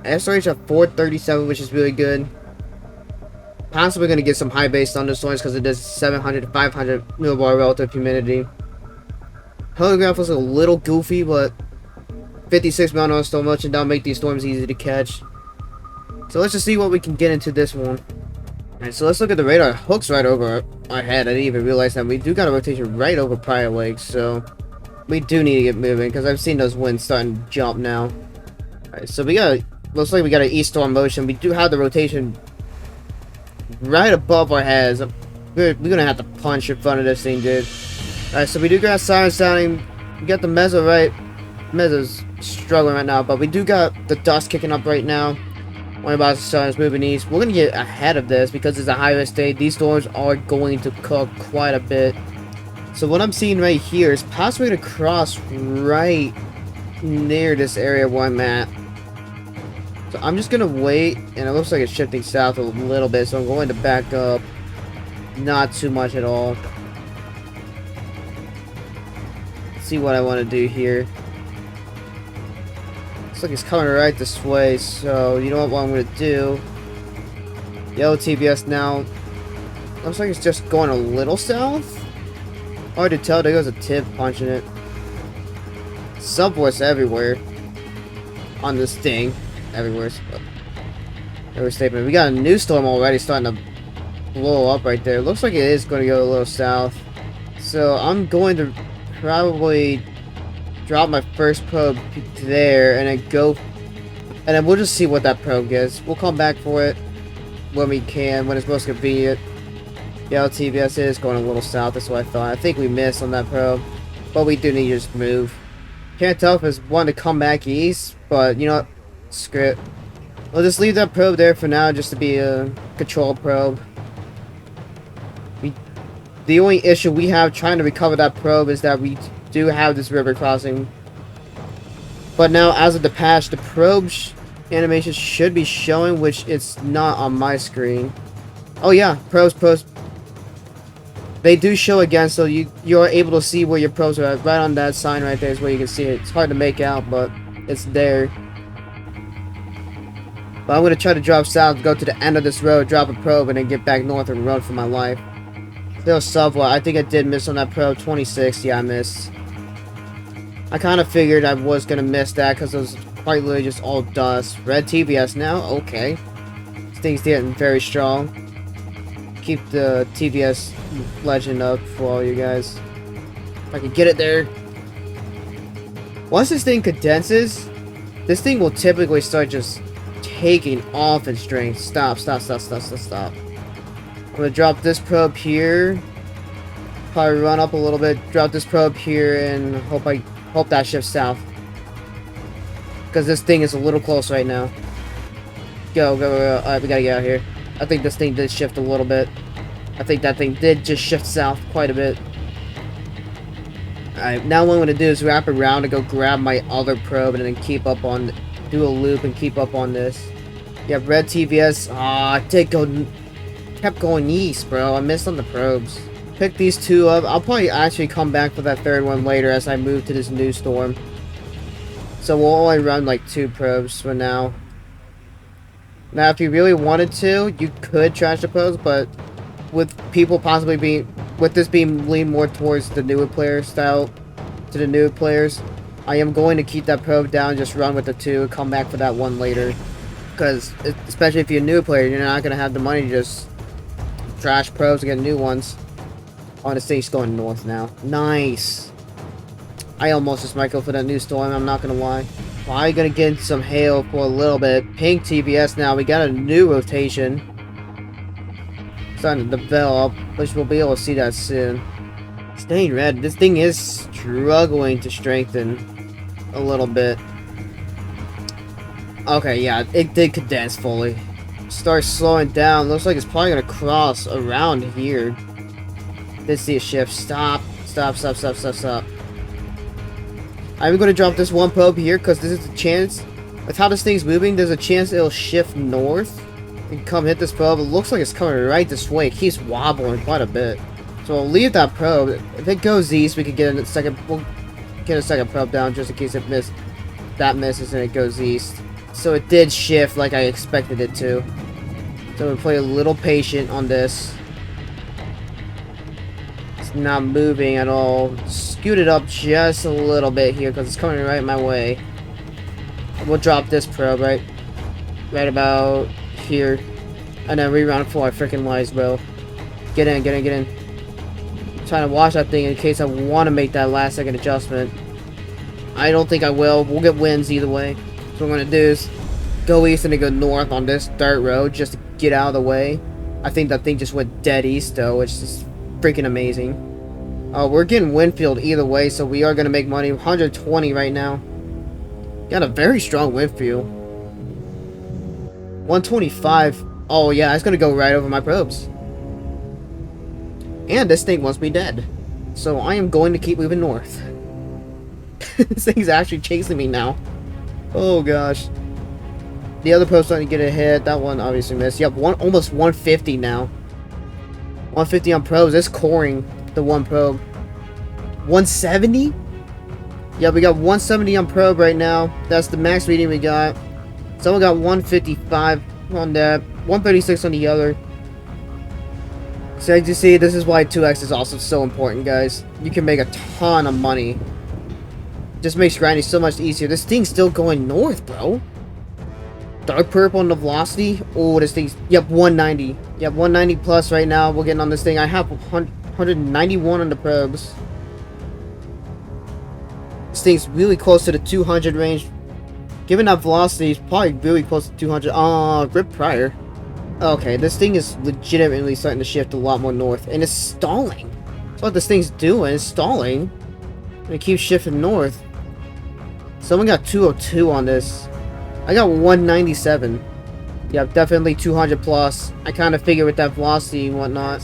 SRH at 437, which is really good. Possibly going to get some high base thunderstorms because it does 700 to 500 millibar relative humidity. Holograph was a little goofy, but 56 mile storm motion down make these storms easy to catch. So let's just see what we can get into this one. Alright, so let's look at the radar. Hook's right over our head. I didn't even realize that. We do got a rotation right over Prior Lake, so we do need to get moving because I've seen those winds starting to jump now. Alright, so we got, looks like we got an east storm motion. We do have the rotation right above our heads. We're gonna have to punch in front of this thing, dude. Alright, so we do got siren sounding. We got the Mezzo right. Mezzo's struggling right now, but we do got the dust kicking up right now. One about the sun is moving east. We're gonna get ahead of this because it's a high risk day. These storms are going to cook quite a bit. So what I'm seeing right here is possibly gonna cross right near this area where I'm at. So I'm just gonna wait, and it looks like it's shifting south a little bit, so I'm going to back up. Not too much at all. Let's see what I want to do here. Looks like it's coming right this way, so you know what I'm gonna do. Yellow TBS now. Looks like it's just going a little south. Hard to tell, there goes a tip punching it. Subvoice everywhere on this thing. Everywhere. Every statement. We got a new storm already starting to blow up right there. Looks like it is going to go a little south. So I'm going to probably drop my first probe there and then go, and then we'll just see what that probe gets. We'll come back for it when we can, when it's most convenient. Yeah, TBS is going a little south. That's what I thought. I think we missed on that probe, but we do need to just move. Can't tell if it's one to come back east, but you know what? Screw it. We'll just leave that probe there for now, just to be a control probe. The only issue we have trying to recover that probe is that we do have this river crossing. But now, as of the patch, the probe animation should be showing, which it's not on my screen. Oh yeah, probes. They do show again, so you're able to see where your probes are at. Right on that sign right there is where you can see it. It's hard to make out, but it's there. But I'm going to try to drop south, go to the end of this road, drop a probe, and then get back north and run for my life. Still subway. I think I did miss on that probe. 26, yeah, I missed. I kind of figured I was going to miss that because it was quite literally just all dust. Red TVS now? Okay. This thing's getting very strong. Keep the TVS legend up for all you guys. If I can get it there. Once this thing condenses, this thing will typically start just taking off in strength. Stop. I'm gonna drop this probe here. Probably run up a little bit, drop this probe here, and hope that shifts south. Because this thing is a little close right now. Go. Alright, we gotta get out of here. I think this thing did shift a little bit. I think that thing did just shift south quite a bit. Alright, now what I'm gonna do is wrap around and go grab my other probe and then keep up on, do a loop and keep up on this. Yeah, red TVS. Kept going east, bro. I missed on the probes. Pick these two up. I'll probably actually come back for that third one later as I move to this new storm. So we'll only run like 2 probes for now. Now, if you really wanted to, you could trash the probes, but with people possibly being, with this being leaned more towards the newer player style, to the newer players, I am going to keep that probe down, just run with the 2, come back for that one later. Because, especially if you're a new player, you're not going to have the money to just trash probes and get new ones. Oh, this thing's going north now. Nice. I almost just might go for that new storm, I'm not going to lie. Probably going to get some hail for a little bit. Pink TVS now. We got a new rotation. Starting to develop, which we'll be able to see that soon. Staying red. This thing is struggling to strengthen a little bit. Okay, yeah, it did condense fully. Starts slowing down. Looks like it's probably going to cross around here. Did see a shift. Stop. I'm going to drop this one probe here because this is a chance. With how this thing's moving, there's a chance it'll shift north and come hit this probe. It looks like it's coming right this way. It keeps wobbling quite a bit. So I'll leave that probe. If it goes east, we could get a second. We'll get a second probe down just in case it misses and it goes east. So it did shift like I expected it to. So we'll play a little patient on this. It's not moving at all. Scoot it up just a little bit here because it's coming right my way. We'll drop this probe right about here. And then reroute for our freaking lives, bro. Get in. Trying to watch that thing in case I want to make that last second adjustment. I don't think I will. We'll get wins either way. So what I'm going to do is go east and then go north on this dirt road just to get out of the way. I think that thing just went dead east though, which is freaking amazing. We're getting Winfield either way, so we are going to make money. 120 right now. Got a very strong Winfield. 125. Oh yeah, it's going to go right over my probes. And this thing must be dead. So I am going to keep moving north. This thing's actually chasing me now. Oh gosh. The other probe's starting to get a hit. That one obviously missed. Yep, almost 150 now. 150 on probes. It's coring the one probe. 170? Yeah, we got 170 on probe right now. That's the max reading we got. Someone got 155 on that. 136 on the other. So as you see, this is why 2x is also so important, guys. You can make a ton of money. Just makes grinding so much easier. This thing's still going north, bro. Dark purple on the velocity. Oh, this thing's... Yep, 190. Yep, 190 plus right now. We're getting on this thing. I have 191 on the probes. This thing's really close to the 200 range. Given that velocity, it's probably really close to 200. Rip prior. Okay, this thing is legitimately starting to shift a lot more north. And it's stalling. That's what this thing's doing. It's stalling. And it keeps shifting north. Someone got 202 on this. I got 197. Yeah, definitely 200 plus. I kind of figured with that velocity and whatnot.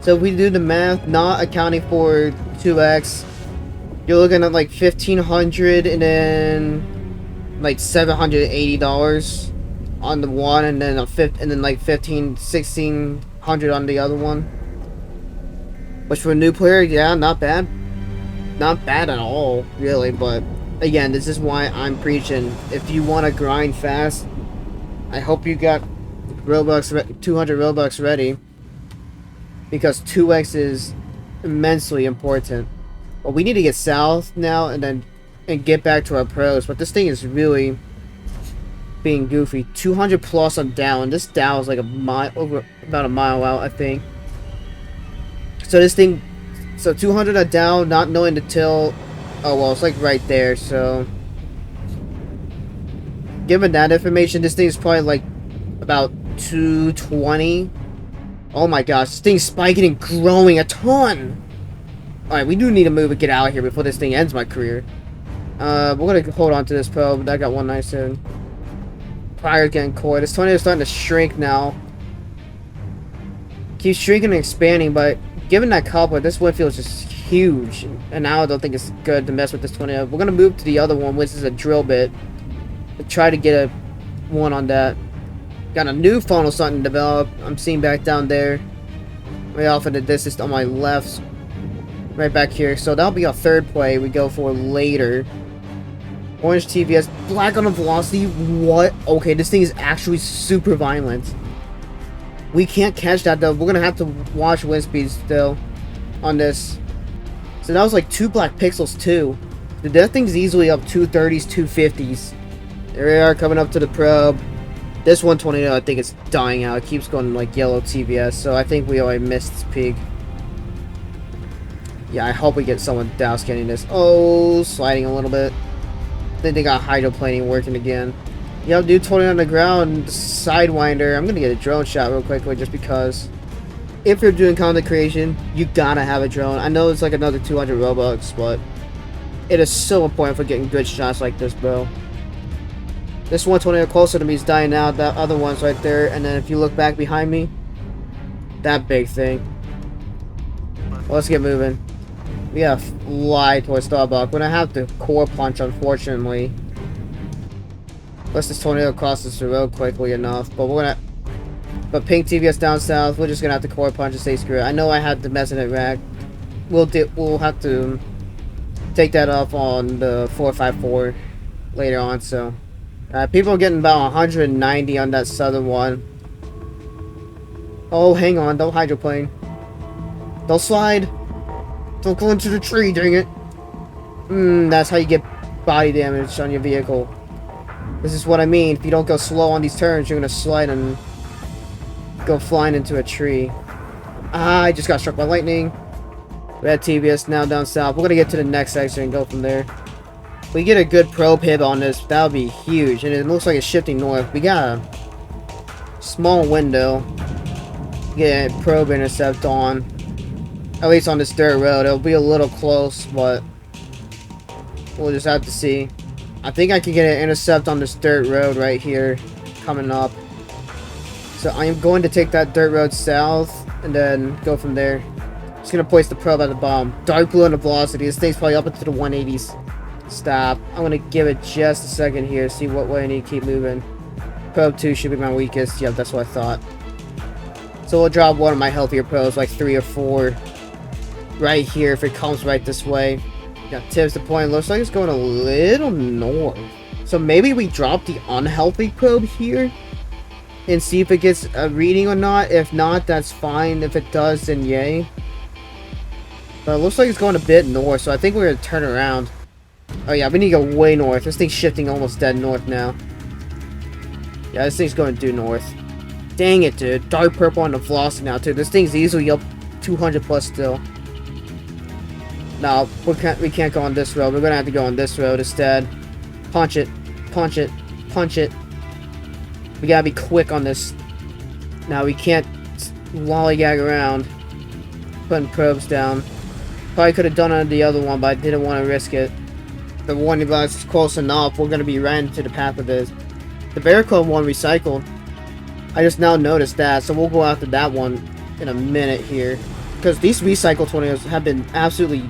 So if we do the math, not accounting for 2x, you're looking at like 1,500 and then like $780 on the one, and then like 1,600 on the other one. Which for a new player, yeah, not bad. Not bad at all, really. But again, this is why I'm preaching. If you want to grind fast, I hope you got Robux 200 Robux ready, because 2x is immensely important. Well, we need to get south now and get back to our pros. But this thing is really being goofy. 200 plus on down. This down is like about a mile out, I think. So this thing, so 200 on down, not knowing the tilt. Oh well, it's like right there. So given that information, this thing is probably like about 220. Oh my gosh, this thing's spiking and growing a ton. Alright, we do need to move and get out of here before this thing ends my career. We're gonna hold on to this probe. That got 197. Prior's getting core. This tornado is starting to shrink now. Keeps shrinking and expanding, but given that coupler, this wind field is just huge. And now I don't think it's good to mess with this tornado. We're gonna move to the other one, which is a drill bit. Try to get a one on that. Got a new funnel starting to develop. I'm seeing back down there. Way off in the distance on my left. Right back here. So that'll be our third play we go for later. Orange TVS. Black on the velocity. What? Okay, this thing is actually super violent. We can't catch that though. We're gonna have to watch wind speeds still on this. So that was like 2 black pixels too. That thing's easily up 230s, 250s. There we are coming up to the probe. This 120, I think it's dying out. It keeps going like yellow TVS, so I think we already missed this peak. Yeah, I hope we get someone douse getting this. Oh, sliding a little bit. I think they got hydroplaning working again. Yep, dude, 20 on the ground, sidewinder. I'm gonna get a drone shot real quickly just because. If you're doing content creation, you gotta have a drone. I know it's like another 200 Robux, but it is so important for getting good shots like this, bro. This 120 closer to me is dying out. That other one's right there. And then if you look back behind me, that big thing. Well, let's get moving. We gotta fly towards Starbuck. We're gonna have to core punch, unfortunately. Unless this tornado crosses the road quickly enough. But we're gonna. But pink TVS down south. We're just gonna have to core punch and stay screwed. I know I had the Messenet rack. We'll have to take that off on the 454 later on. So. People are getting about 190 on that southern one. Oh, hang on. Don't hydroplane. Don't slide. Don't go into the tree, dang it. That's how you get body damage on your vehicle. This is what I mean. If you don't go slow on these turns, you're going to slide and go flying into a tree. I just got struck by lightning. Red TVS now down south. We're going to get to the next section and go from there. If we get a good probe hit on this, that would be huge. And it looks like it's shifting north. We got a small window. Get a probe intercept on. At least on this dirt road. It'll be a little close, but we'll just have to see. I think I can get an intercept on this dirt road right here coming up. So I am going to take that dirt road south and then go from there. Just going to place the probe at the bottom. Dark blue on the velocity. This thing's probably up into the 180s. Stop. I'm gonna give it just a second here, see what way I need to keep moving. Probe 2 should be my weakest. Yep, that's what I thought. So we'll drop one of my healthier probes, like 3 or 4, right here if it comes right this way. Got tips to point. Looks like it's going a little north. So maybe we drop the unhealthy probe here and see if it gets a reading or not. If not, that's fine. If it does, then yay. But it looks like it's going a bit north, so I think we're gonna turn around. Oh yeah, we need to go way north. This thing's shifting almost dead north now. Yeah, this thing's going due north. Dang it, dude. Dark purple on the velocity now, too. This thing's easily up 200 plus still. No, we can't go on this road. We're gonna have to go on this road instead. Punch it. Punch it. Punch it. We gotta be quick on this. Now, we can't lollygag around. Putting probes down. Probably could have done it on the other one, but I didn't want to risk it. the warning box is close enough, we're gonna be right into the path of this. The Veracode one recycled. I just now noticed that, so we'll go after that one in a minute here. Because these recycle tornadoes have been absolutely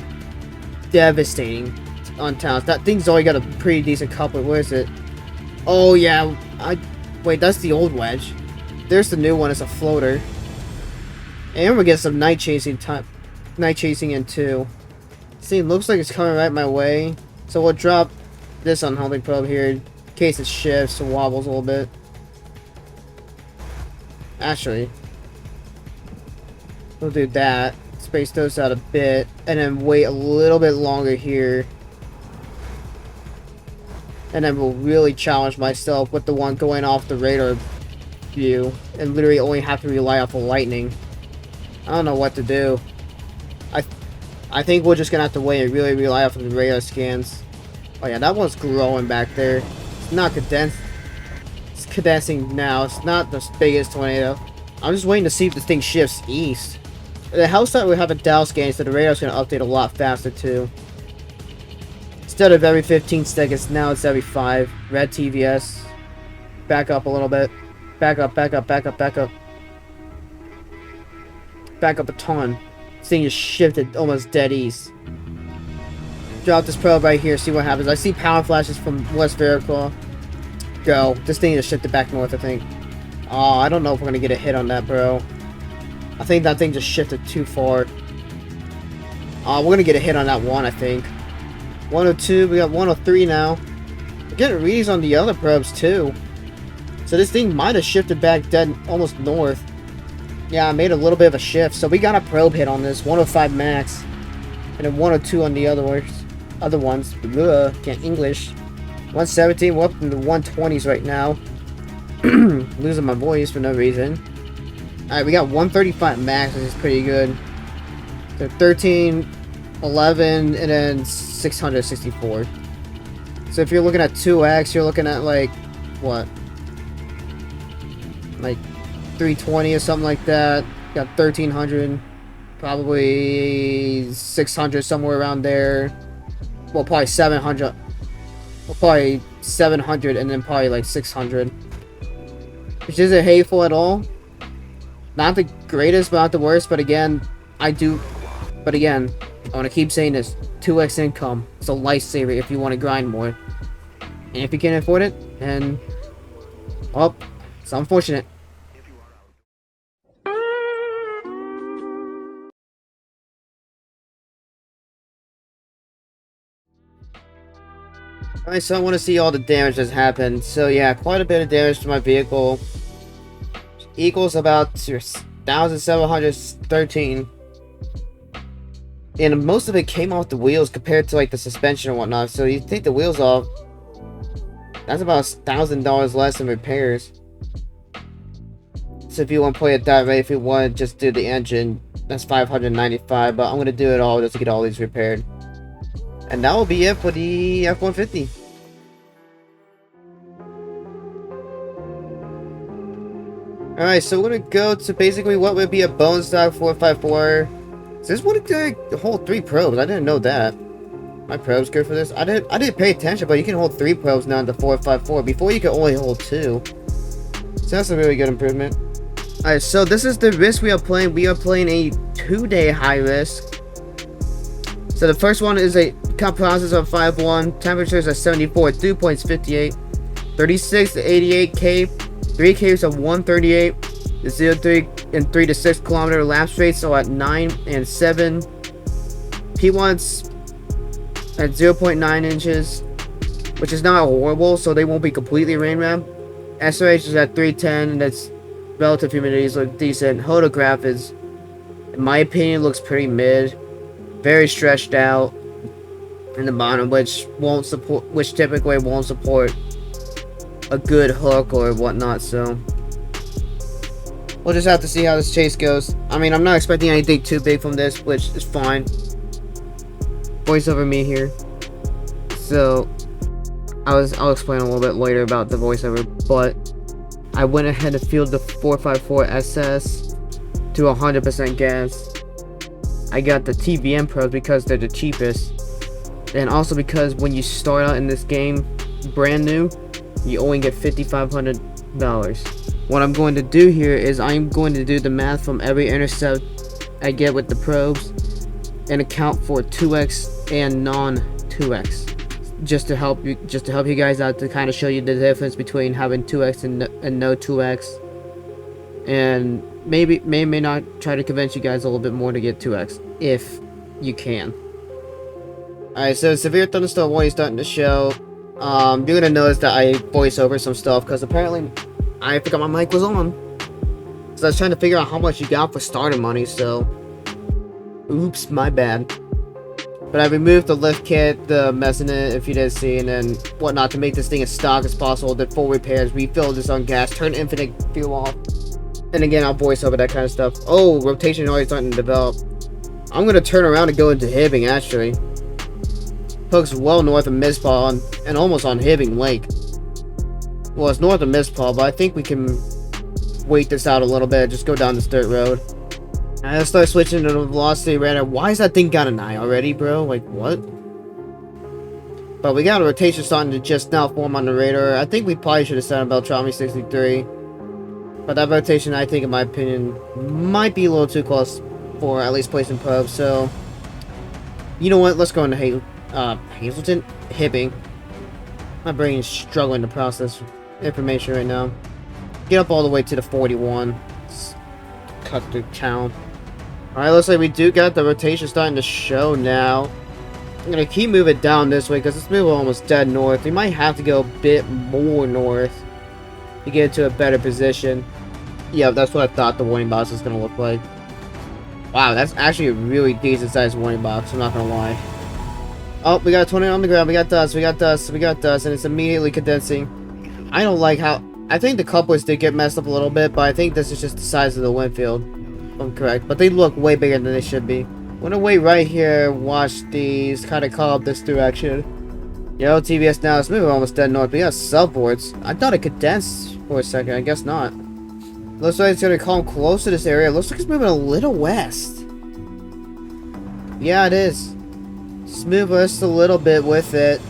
devastating on towns. That thing's already got a pretty decent coupler. Where is it? Oh yeah, wait, that's the old wedge. There's the new one, it's a floater. And we're getting some night chasing in too. See, it looks like it's coming right my way. So we'll drop this unholding probe here in case it shifts or wobbles a little bit. Actually, we'll do that. Space those out a bit, and then wait a little bit longer here. And then we'll really challenge myself with the one going off the radar view, and literally only have to rely off of lightning. I don't know what to do. I think we're just gonna have to wait and really rely off of the radar scans. Oh yeah, that one's growing back there. It's not condensed. It's condensing now. It's not the biggest tornado. I'm just waiting to see if this thing shifts east. It helps that we have a dial scan, so the radar's gonna update a lot faster too. Instead of every 15 seconds, now it's every 5. Red TVS. Back up a little bit. Back up, back up, back up, back up. Back up a ton. This thing just shifted almost dead east. Drop this probe right here, see what happens. I see power flashes from West Veracode. Go. This thing just shifted back north, I think. Oh, I don't know if we're gonna get a hit on that, bro. I think that thing just shifted too far. We're gonna get a hit on that one, I think. 102, we got 103 now. We're getting readings on the other probes too. So this thing might have shifted back dead almost north. Yeah, I made a little bit of a shift. So we got a probe hit on this, 105 max. And then 102 on the other ones. Ugh, can't English. 117, we're up in the 120s right now. Losing my voice for no reason. Alright, we got 135 max, which is pretty good. So 13, 11, and then 664. So if you're looking at 2x, you're looking at like, what? Like 320 or something like that. Got 1300, probably 600, somewhere around there. Well, probably 700. Well, probably 700 and then probably like 600. Which isn't hateful at all. Not the greatest, but not the worst. But again, I want to keep saying this. 2x income. It's a lifesaver if you want to grind more. And if you can't afford it, then, well, it's unfortunate. Alright, so I want to see all the damage that's happened. So yeah, quite a bit of damage to my vehicle. Equals about 1,713. And most of it came off the wheels compared to like the suspension and whatnot. So you take the wheels off, that's about $1,000 less in repairs. So if you want to play it that way, if you want to just do the engine, that's $595. But I'm going to do it all just to get all these repaired. And that will be it for the F-150. Alright, so we're going to go to basically what would be a bone stock 454. So this would hold 3 probes. I didn't know that. My probe's good for this. I didn't pay attention, but you can hold 3 probes now in the 454. Before you could only hold 2. So that's a really good improvement. Alright, so this is the risk we are playing. We are playing a 2-day high risk. So the first one is a comp processor of 5.1, temperatures at 74, dew points 58, 36 to 88 K, 3 Ks of 138, the 0 and 3 to 6 kilometer lapse rates are at 9 and 7, P1s at 0.9 inches, which is not horrible, so they won't be completely rain wrapped. SRH is at 310, and that's relative humidities look decent. Hodograph is, in my opinion, looks pretty mid. Very stretched out in the bottom, which typically won't support a good hook or whatnot. So we'll just have to see how this chase goes. I mean, I'm not expecting anything too big from this, which is fine. Voiceover me here. So I'll explain a little bit later about the voiceover, but I went ahead and filled the 454 SS to 100% gas. I got the TBM probes because they're the cheapest. And also because when you start out in this game brand new, you only get $5,500. What I'm going to do here is I'm going to do the math from every intercept I get with the probes and account for 2x and non 2x, just to help you guys out, to kind of show you the difference between having 2x and no 2x, and may not try to convince you guys a little bit more to get 2x if you can. Alright, so severe thunderstorm warning starting to show. You're gonna notice that I voice over some stuff because apparently I forgot my mic was on. So I was trying to figure out how much you got for starter money, so oops, my bad. But I removed the lift kit, the mezzanine, if you didn't see, and then whatnot to make this thing as stock as possible. Did full repairs, refilled this on gas, turn infinite fuel off. And again, I'll voice over that kind of stuff. Oh, rotation already starting to develop. I'm gonna turn around and go into Hibbing actually. Hook's well north of Mizpah and almost on Hibbing Lake. Well, it's north of Mizpah, but I think we can wait this out a little bit. Just go down this dirt road. And let's start switching to the velocity radar. Why is that thing got an eye already, bro? Like, what? But we got a rotation starting to just now form on the radar. I think we probably should have set on Beltrami 63. But that rotation, I think, in my opinion, might be a little too close for at least placing probes. So, you know what? Let's go into Hazleton? Hibbing. My brain is struggling to process information right now. Get up all the way to the 41. Let's cut through town. Alright, looks like we do got the rotation starting to show now. I'm gonna keep moving down this way because it's moving almost dead north. We might have to go a bit more north to get into a better position. Yeah, that's what I thought the warning box was gonna look like. Wow, that's actually a really decent sized warning box, I'm not gonna lie. Oh, we got a tornado on the ground, we got dust, and it's immediately condensing. I don't like how... I think the couplers did get messed up a little bit, but I think this is just the size of the wind field. If I'm correct. But they look way bigger than they should be. I'm gonna wait right here, watch these, kind of call up this direction. Yo, TBS now, it's moving almost dead north, but we got subboards. I thought it condensed for a second, I guess not. Looks like it's gonna come close to this area. Looks like it's moving a little west. Yeah, it is. Just move us a little bit with it.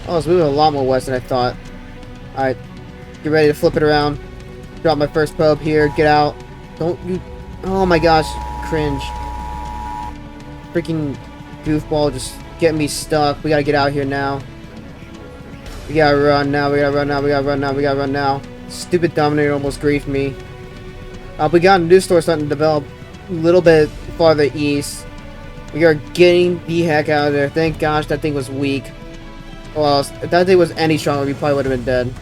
Oh, it's moving a lot more west than I thought. Alright. Get ready to flip it around. Drop my first probe here. Get out. Don't you... Oh my gosh. Cringe. Freaking goofball just getting me stuck. We gotta get out here now. We gotta run now. We gotta run now. We gotta run now. We gotta run now. Stupid Dominator almost griefed me. We got a new store starting to develop a little bit farther east. We are getting the heck out of there. Thank gosh that thing was weak. Well, if that thing was any stronger, we probably would have been dead.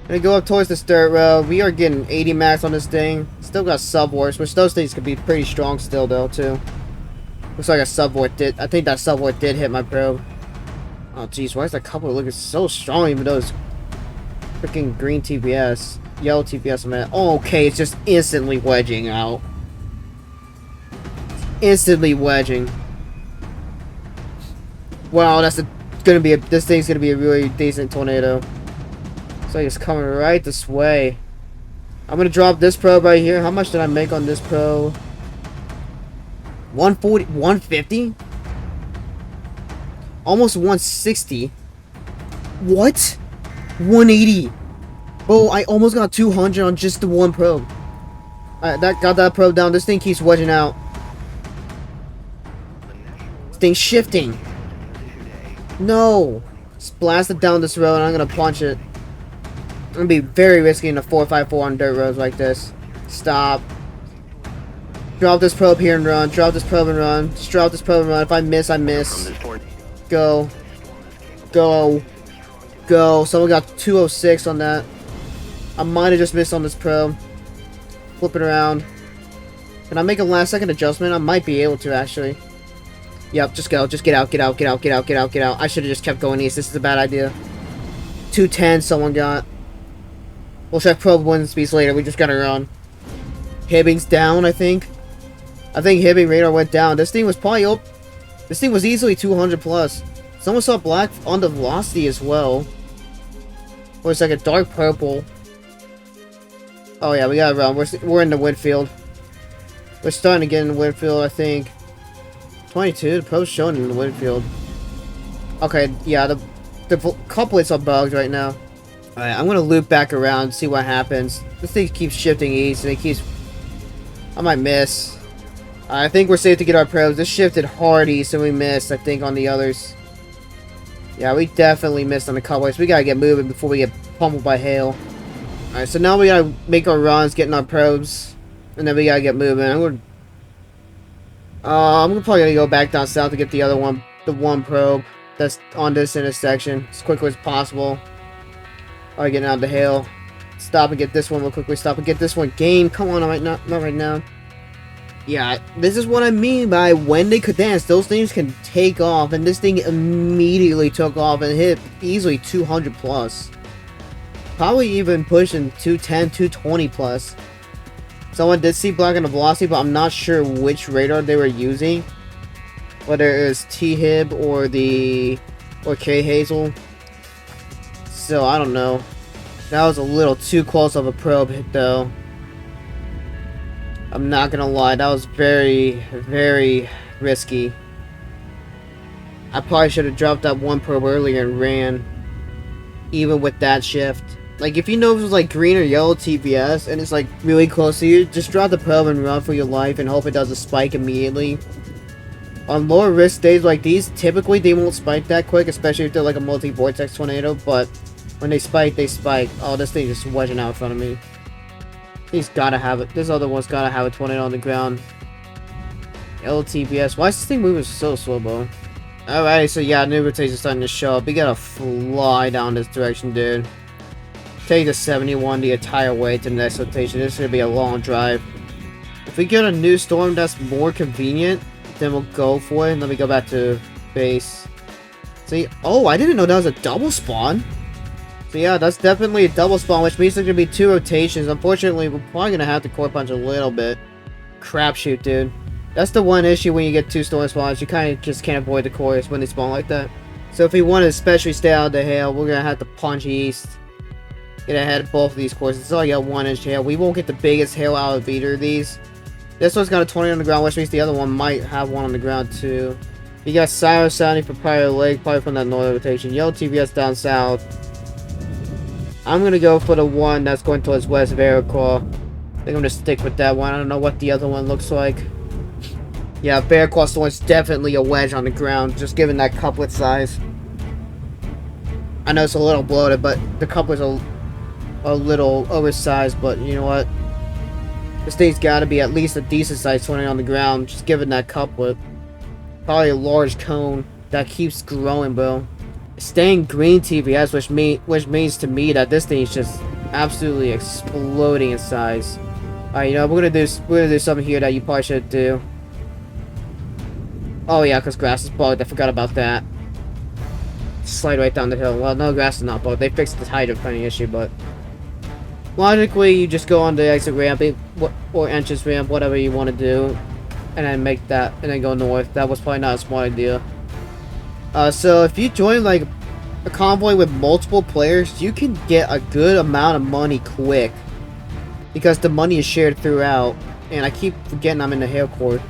Gonna go up towards this dirt road. We are getting 80 max on this thing. Still got subwarps, which those things could be pretty strong still though too. Looks like a subwarp did. I think that subwarp did hit my probe. Oh jeez, why is that coupler looking so strong even though it's freaking green TPS, yellow TPS? Man, oh, okay, it's just instantly wedging out. Instantly wedging. Wow, this thing's gonna be a really decent tornado. Looks like it's coming right this way. I'm gonna drop this probe right here. How much did I make on this probe? 140, 150? Almost 160. What? 180. Oh, I almost got 200 on just the one probe. That got that probe down. This thing keeps wedging out. This thing's shifting. No. Just blast it down this road and I'm gonna punch it. It's gonna be very risky in a 454 on dirt roads like this. Stop. Drop this probe here and run. Drop this probe and run. Just drop this probe and run. If I miss, I miss. Go. Go. Go. Someone got 206 on that. I might have just missed on this probe. Flip it around. Can I make a last second adjustment? I might be able to actually. Yep, just go. Just get out, get out, get out, get out, get out, get out. I should have just kept going east. This is a bad idea. 210 someone got. We'll check probe wind speeds later. We just gotta run. Hibbing's down, I think. I think Hibbing radar went down. This thing was probably up. This thing was easily 200 plus. Someone saw black on the velocity as well. Or it's like a dark purple. Oh yeah, we gotta run. We're in the wind field. We're starting to get in the wind field, I think. 22. The probe's showing in the wind field. Okay, yeah, the couplets are bugged right now. Alright, I'm gonna loop back around, see what happens. This thing keeps shifting east, and it keeps... I might miss. I think we're safe to get our probes. This shifted hard east, and we missed, I think, on the others. Yeah, we definitely missed on the couplets. We gotta get moving before we get pummeled by hail. Alright, so now we gotta make our runs, getting our probes, and then we gotta get moving. I'm probably gonna go back down south to get the other one, the one probe that's on this intersection as quickly as possible. Alright, getting out of the hail. Stop and get this one real quickly. Stop and get this one. Game, come on, not right now. Yeah, this is what I mean by when they could dance. Those things can take off, and this thing immediately took off and hit easily 200 plus. Probably even pushing 210, 220 plus. Someone did see black on the velocity, but I'm not sure which radar they were using. Whether it was T-Hib or K-Hazel. So, I don't know. That was a little too close of a probe hit, though. I'm not gonna lie, that was very, very risky. I probably should have dropped that one probe earlier and ran. Even with that shift. Like, if you know if it was like green or yellow TVS and it's like really close to you, just drop the probe and run for your life and hope it does a spike immediately. On lower risk days like these, typically they won't spike that quick, especially if they're like a multi-vortex tornado, but when they spike, they spike. Oh, this thing just wedging out in front of me. He's gotta have it. This other one's gotta have a tornado on the ground. LTVS. Why is this thing moving so slow, bro? Alrighty, so yeah, new rotation's starting to show up. We gotta fly down this direction, dude. Take the 71 the entire way to the next rotation. This is gonna be a long drive. If we get a new storm that's more convenient, then we'll go for it. Let me go back to base. See, oh, I didn't know that was a double spawn. So yeah, that's definitely a double spawn, which means there's gonna be 2 rotations. Unfortunately, we're probably gonna have to core punch a little bit. Crapshoot, dude. That's the one issue when you get 2 storm spawns. You kind of just can't avoid the cores when they spawn like that. So if we want to especially stay out of the hail, we're gonna have to punch east. Get ahead of both of these cores. It's only got 1-inch hail. We won't get the biggest hail out of either of these. This one's got a 20 on the ground, which means the other one might have one on the ground too. You got Siren sounding for Prior Lake, probably from that northern rotation. Yellow TVS down south. I'm gonna go for the one that's going towards West Veracruz. I think I'm gonna stick with that one. I don't know what the other one looks like. Yeah, Veracruz one's definitely a wedge on the ground, just given that couplet size. I know it's a little bloated, but the couplets are a little oversized, but you know what? This thing's gotta be at least a decent size 20 on the ground, just given that couplet. Probably a large cone that keeps growing, bro. Staying green TVS, which means to me that this thing is just absolutely exploding in size. Alright, you know, we're gonna do something here that you probably should do. Oh yeah, because grass is bugged. I forgot about that. Slide right down the hill. Well, no, grass is not bugged. They fixed the hydroponic issue, but logically, you just go on the exit ramp or entrance ramp, whatever you want to do, and then make that, and then go north. That was probably not a smart idea. So if you join like a convoy with multiple players, you can get a good amount of money quick because the money is shared throughout. And I keep forgetting I'm in the hail core.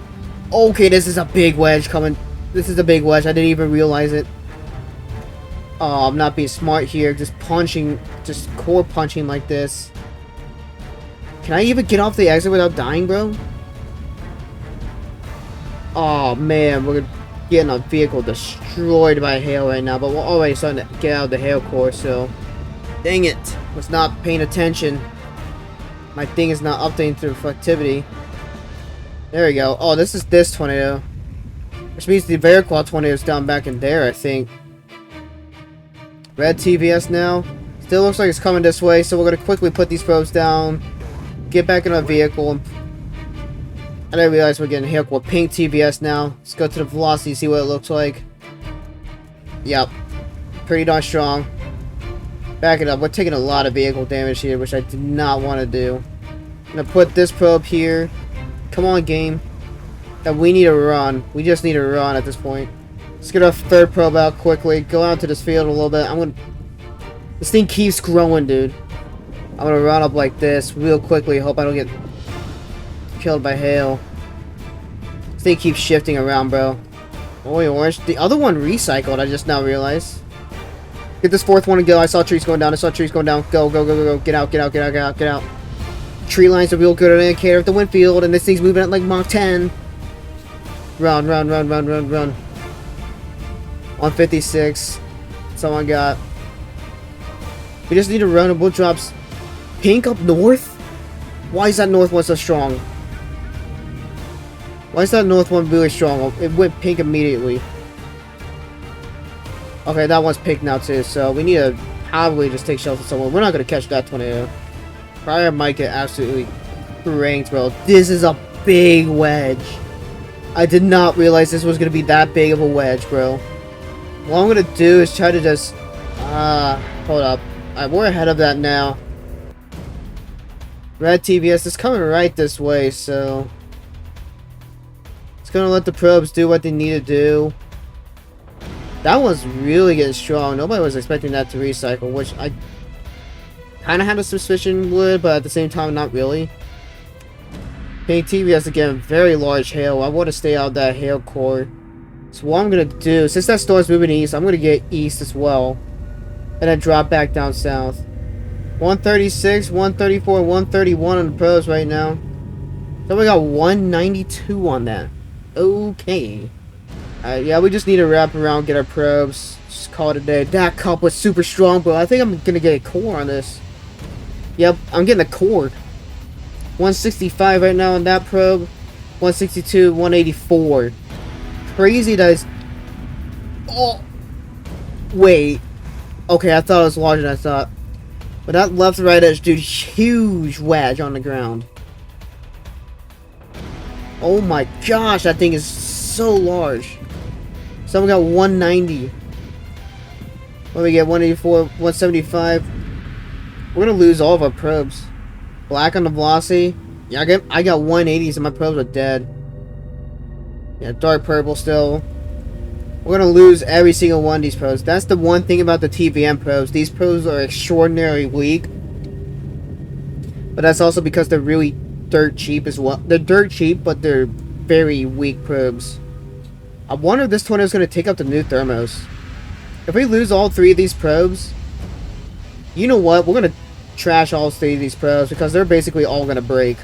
Okay, this is a big wedge coming. This is a big wedge. I didn't even realize it. Oh, I'm not being smart here. Just punching, just core punching like this. Can I even get off the exit without dying, bro? Oh man, we're getting a vehicle destroyed by hail right now, but we're already starting to get out of the hail core, so dang it, was not paying attention. My thing is not updating to reflectivity. There we go. Oh, this is this tornado, which means the Veracruz tornado is down back in there, I think. Red TVS now. Still looks like it's coming this way, so we're gonna quickly put these probes down, get back in our vehicle, and I didn't realize we're getting hit with pink TVS now. Let's go to the velocity, see what it looks like. Yep. Pretty darn strong. Back it up. We're taking a lot of vehicle damage here, which I did not want to do. I'm going to put this probe here. Come on, game. And we need to run. We just need to run at this point. Let's get our third probe out quickly. Go out to this field a little bit. This thing keeps growing, dude. I'm going to run up like this real quickly. Hope I don't get killed by hail. This thing keeps shifting around, bro. Oh, orange. The other one recycled, I just now realized. Get this fourth one and go. I saw trees going down. I saw trees going down. Go, go, go, go, go. Get out, get out, get out, get out, get out. Tree lines are real good at an indicator of the wind field, and this thing's moving at like Mach 10. Run, run, run, run, run, run. 156. Someone got. We just need to run and we'll drop pink up north? Why is that north one so strong? Why is that north one really strong? It went pink immediately. Okay, that one's pink now too, so we need to probably just take shelter somewhere. We're not going to catch that tornado. Probably might get absolutely pranked, bro. This is a big wedge. I did not realize this was going to be that big of a wedge, bro. What I'm going to do is try to just... hold up. Alright, we're ahead of that now. Red TVS is coming right this way, so... It's going to let the probes do what they need to do. That one's really getting strong. Nobody was expecting that to recycle, which I kind of had a suspicion would, but at the same time, not really. Pink TVS again, very large hail. I want to stay out of that hail core. So what I'm going to do, since that storm's moving east, I'm going to get east as well. And then drop back down south. 136, 134, 131 on the pros right now. So we got 192 on that. Okay. Yeah, we just need to wrap around, get our probes. Just call it a day. That cup was super strong, bro. I think I'm going to get a core on this. Yep, I'm getting a core. 165 right now on that probe. 162, 184. Crazy that is... Oh! Wait. Okay, I thought it was larger than I thought. But that left right edge, dude, huge wedge on the ground. Oh my gosh, that thing is so large. So we got 190. What do we get? 184, 175. We're gonna lose all of our probes. Black on the velocity. Yeah, I got 180s and my probes are dead. Yeah, dark purple still. We're gonna lose every single one of these probes. That's the one thing about the TVM probes. These probes are extraordinarily weak. But that's also because they're really dirt cheap as well. They're dirt cheap, but they're very weak probes. I wonder if this tornado is gonna take up the new thermos. If we lose all three of these probes, you know what? We're gonna trash all three of these probes because they're basically all gonna break.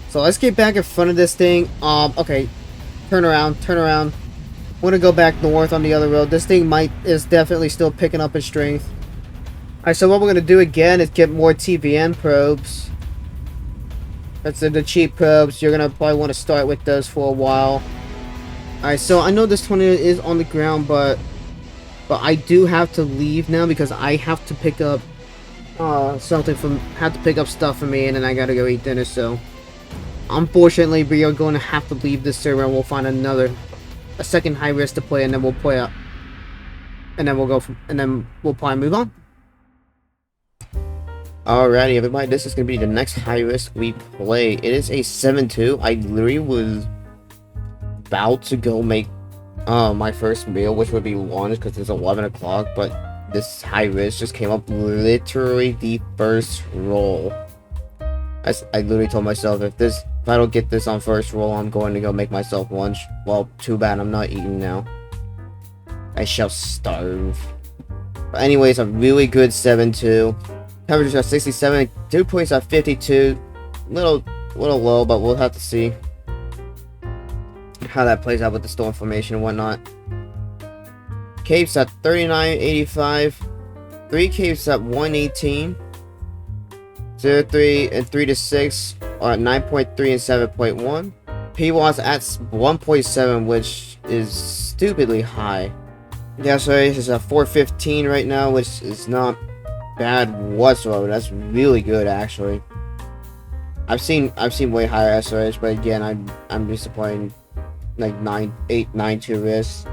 So let's get back in front of this thing. Okay. Turn around, turn around. We're gonna go back north on the other road. This thing is definitely still picking up in strength. Alright, so what we're gonna do again is get more TVN probes. That's the cheap probes. You're gonna probably want to start with those for a while. Alright, so I know this tornado is on the ground, but I do have to leave now because I have to pick up have to pick up stuff for me, and then I gotta go eat dinner. So unfortunately, we are going to have to leave this server, and we'll find a second high risk to play, and then we'll play up, and then we'll probably move on. Alrighty, everybody, this is gonna be the next high risk we play. It is a 7-2. I literally was about to go make my first meal, which would be lunch because it's 11 o'clock, but this high risk just came up literally the first roll. I literally told myself if I don't get this on first roll, I'm going to go make myself lunch. Well, too bad I'm not eating now. I shall starve. But anyways, a really good 7-2. Coverage is at 67. Dew points at 52. Little low, but we'll have to see how that plays out with the storm formation and whatnot. Capes at 39.85. 3 capes at 118. 0, 3, and 3 to 6 are at 9.3 and 7.1. P-Watts at 1.7, which is stupidly high. Gas rate is at 415 right now, which is not bad whatsoever. That's really good, actually. I've seen way higher SRH, but again, I'm disappointed. Like 892 risks.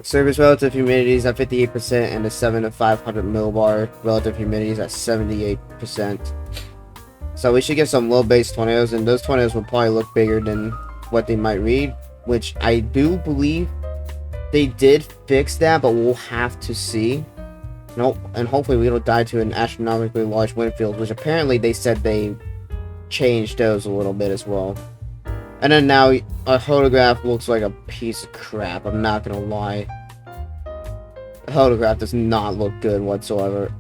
Surface relative humidity is at 58%, and the 7 to 500 millibar relative humidity is at 78%. So we should get some low base tornadoes, and those tornadoes will probably look bigger than what they might read, which I do believe they did fix that, but we'll have to see. Nope, and hopefully we don't die to an astronomically large wind field, which apparently they said they changed those a little bit as well. And then now our photograph looks like a piece of crap. I'm not gonna lie. The photograph does not look good whatsoever.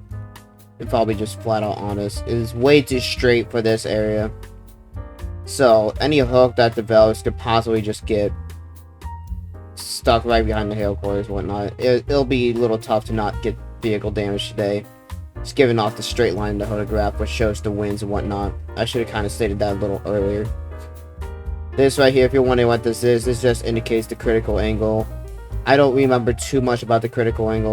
If I'll be just flat out honest, it is way too straight for this area. So any hook that develops could possibly just get stuck right behind the hail cores and whatnot. It'll be a little tough to not get vehicle damage today. It's giving off the straight line in the photograph, which shows the winds and whatnot. I should have kind of stated that a little earlier. This right here, if you're wondering what this just indicates the critical angle. I don't remember too much about the critical angle,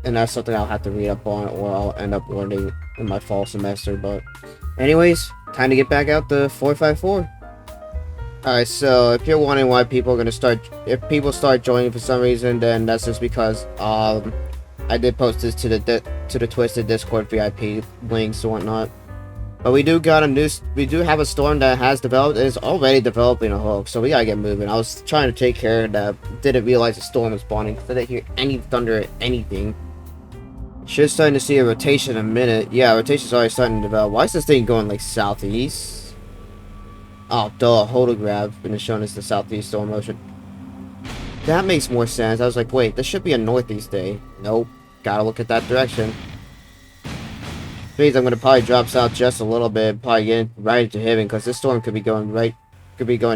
and that's something I'll have to read up on, or I'll end up learning in my fall semester. But anyways, time to get back out the 454. Alright, so if you're wondering why people are gonna if people start joining for some reason, then that's just because I did post this to the Twisted Discord VIP links and whatnot. But we do have a storm that has developed. It's already developing a hook, so we gotta get moving. I was trying to take care of that, didn't realize the storm was spawning because I didn't hear any thunder or anything. Should starting to see a rotation in a minute. Yeah, rotation's already starting to develop. Why is this thing going like southeast? Oh, duh, holograph, and it's showing us the southeast storm motion. That makes more sense. I was like, wait, this should be a northeast day. Nope, gotta look at that direction. Please, I'm gonna probably drop south just a little bit, probably get right into Hibbing, because this storm could be going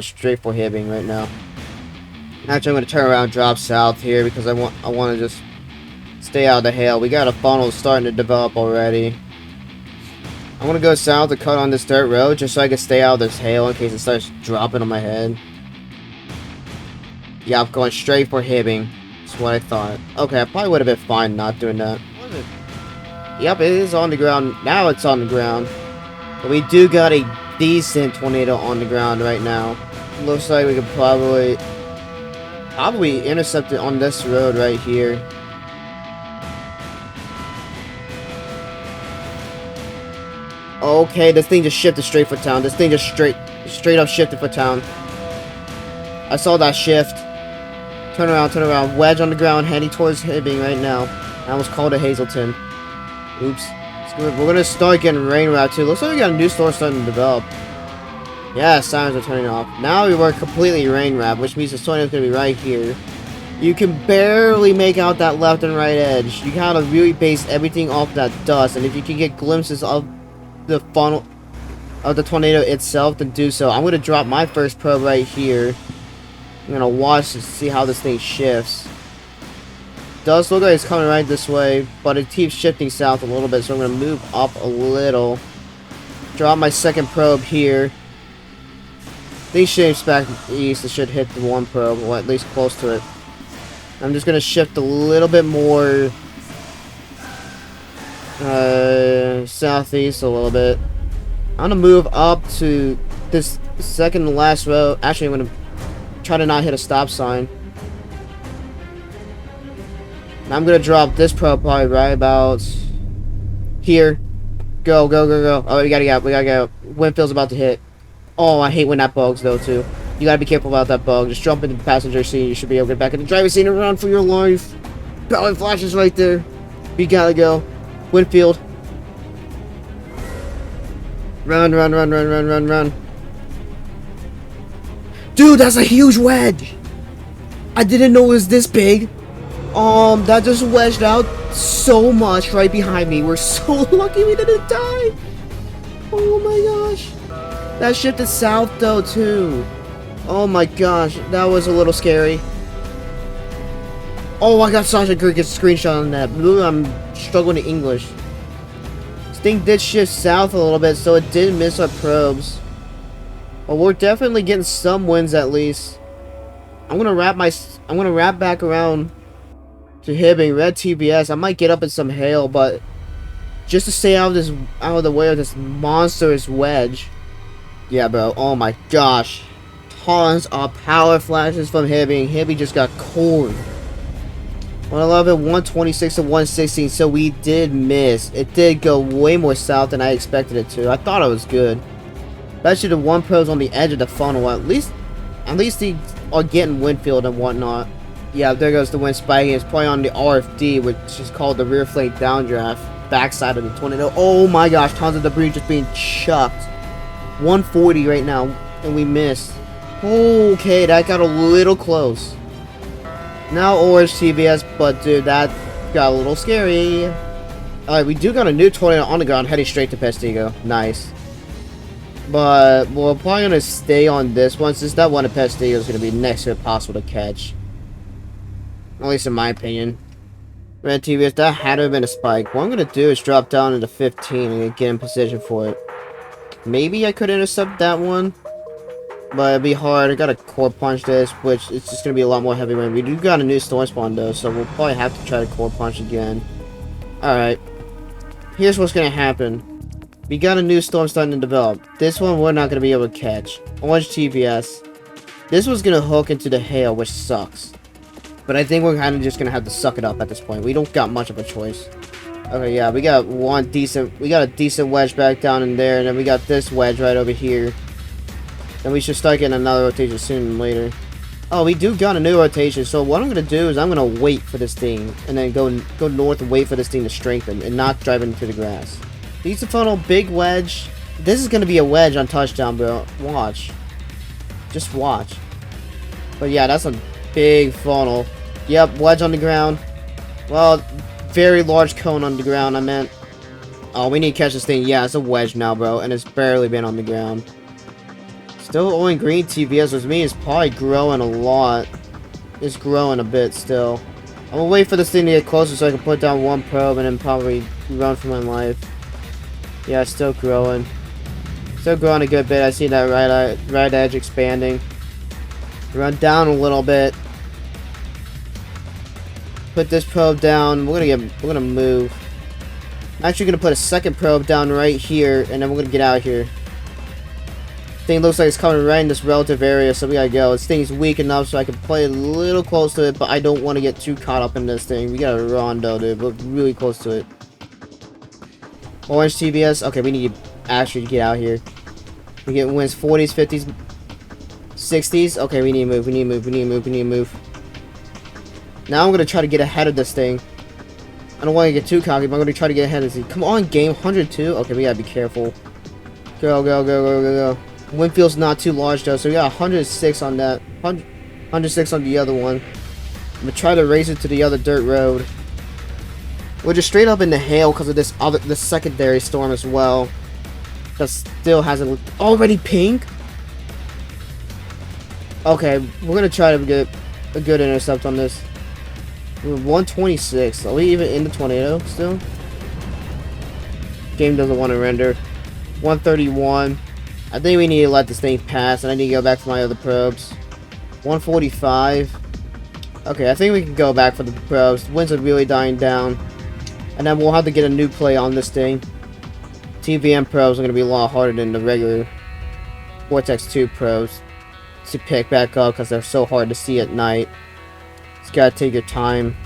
straight for Hibbing right now. Actually, I'm gonna turn around, drop south here because I want to just stay out of the hail. We got a funnel starting to develop already. I want to go south to cut on this dirt road just so I can stay out of this hail in case it starts dropping on my head. Yeah, I'm going straight for Hibbing. That's what I thought. Okay, I probably would have been fine not doing that. Yep, it is on the ground. Now it's on the ground. But we do got a decent tornado on the ground right now. Looks like we could probably intercept it on this road right here. Okay, this thing just shifted straight for town. This thing just straight up shifted for town. I saw that shift. Turn around. Wedge on the ground, heading towards Hibbing right now. I almost called it Hazleton. Oops. We're gonna start getting rain route too. Looks like we got a new storm starting to develop. Yeah, sirens are turning off. Now we were completely rain wrapped, which means the tornado is gonna be right here. You can barely make out that left and right edge. You gotta really base everything off that dust, and if you can get glimpses of the funnel of the tornado itself, then do so. I'm gonna drop my first probe right here. I'm gonna watch to see how this thing shifts. Does look like it's coming right this way, but it keeps shifting south a little bit, so I'm gonna move up a little. Drop my second probe here. These shapes back east, it should hit the one probe, or at least close to it. I'm just gonna shift a little bit more southeast a little bit. I'm gonna move up to this second to last row. Actually, I'm gonna try to not hit a stop sign. And I'm gonna drop this probe probably right about here. Go. Oh, we gotta go. Windfield's about to hit. Oh, I hate when that bugs though too. You gotta be careful about that bug. Just jump into the passenger seat. You should be able to get back in the driver's seat and run for your life. Power flashes right there. We gotta go. Winfield. Run. Dude, that's a huge wedge. I didn't know it was this big. That just wedged out so much right behind me. We're so lucky we didn't die. Oh my gosh. That shifted south though too. Oh my gosh, that was a little scary. Oh, I got such a good screenshot on that. I'm struggling in English. This thing did shift south a little bit, so it did miss our probes. But we're definitely getting some winds at least. I'm gonna wrap back around to Hibbing, red TBS. I might get up in some hail, but just to stay out of the way of this monstrous wedge. Yeah, bro. Oh my gosh. Tons of power flashes from Hibbing. Hibbing just got corn. 111, 126 to 116, so we did miss. It did go way more south than I expected it to. I thought it was good. Especially the one probes on the edge of the funnel. At least they are getting Winfield and whatnot. Yeah, there goes the wind spiking. It's probably on the RFD, which is called the rear flank downdraft. Backside of the tornado. Oh my gosh, tons of debris just being chucked. 140 right now, and we missed. Okay, that got a little close. Now orange TBS, but dude, that got a little scary. Alright, we do got a new tornado on the ground heading straight to Pestigo. Nice. But we're probably going to stay on this one since that one at Pestigo is going to be next to impossible to catch. At least in my opinion. Red TBS, that had to have been a spike. What I'm going to do is drop down into 15 and get in position for it. Maybe I could intercept that one. But it'd be hard. I gotta core punch this, which it's just gonna be a lot more heavy rain. We do got a new storm spawn though, so we'll probably have to try to core punch again. Alright. Here's what's gonna happen. We got a new storm starting to develop. This one we're not gonna be able to catch. Orange TBS. This one's gonna hook into the hail, which sucks. But I think we're kind of just gonna have to suck it up at this point. We don't got much of a choice. Okay, yeah, we got a decent wedge back down in there, and then we got this wedge right over here. And we should start getting another rotation sooner than later. Oh, we do got a new rotation, so what I'm going to do is I'm going to wait for this thing. And then go north and wait for this thing to strengthen and not drive into the grass. These funnel big wedge. This is going to be a wedge on touchdown, bro. Watch. Just watch. But yeah, that's a big funnel. Yep, wedge on the ground. Well, very large cone on the ground, I meant. Oh, we need to catch this thing. Yeah, it's a wedge now, bro. And it's barely been on the ground. Still only green TBS, which means it's probably growing a lot. It's growing a bit still. I'm gonna wait for this thing to get closer so I can put down one probe and then probably run for my life. Yeah, it's still growing. Still growing a good bit. I see that right edge expanding. Run down a little bit. Put this probe down. We're gonna move. I'm actually gonna put a second probe down right here, and then we're gonna get out of here. Thing looks like it's coming right in this relative area, so we gotta go. This thing's weak enough so I can play a little close to it, but I don't want to get too caught up in this thing. We gotta run though, dude. We're really close to it. Orange TBS. Okay, we need to actually get out here. We get winds 40s, 50s, 60s. Okay, we need to move. We need to move. We need to move. We need to move. Now I'm gonna try to get ahead of this thing. I don't want to get too cocky, but I'm gonna try to get ahead of this thing. Come on, game 102. Okay, we gotta be careful. Go, go, go, go, go, go. Wind field's not too large though, so we got 106 on that. 106 on the other one. I'm gonna try to race it to the other dirt road. We're just straight up in the hail because of this secondary storm as well. That still hasn't already pink. Okay, we're gonna try to get a good intercept on this. We're 126. Are we even in the tornado still? Game doesn't want to render. 131. I think we need to let this thing pass, and I need to go back for my other probes. 145. Okay, I think we can go back for the probes. Winds are really dying down. And then we'll have to get a new play on this thing. TVM probes are going to be a lot harder than the regular Vortex 2 probes to pick back up because they're so hard to see at night. Just gotta take your time.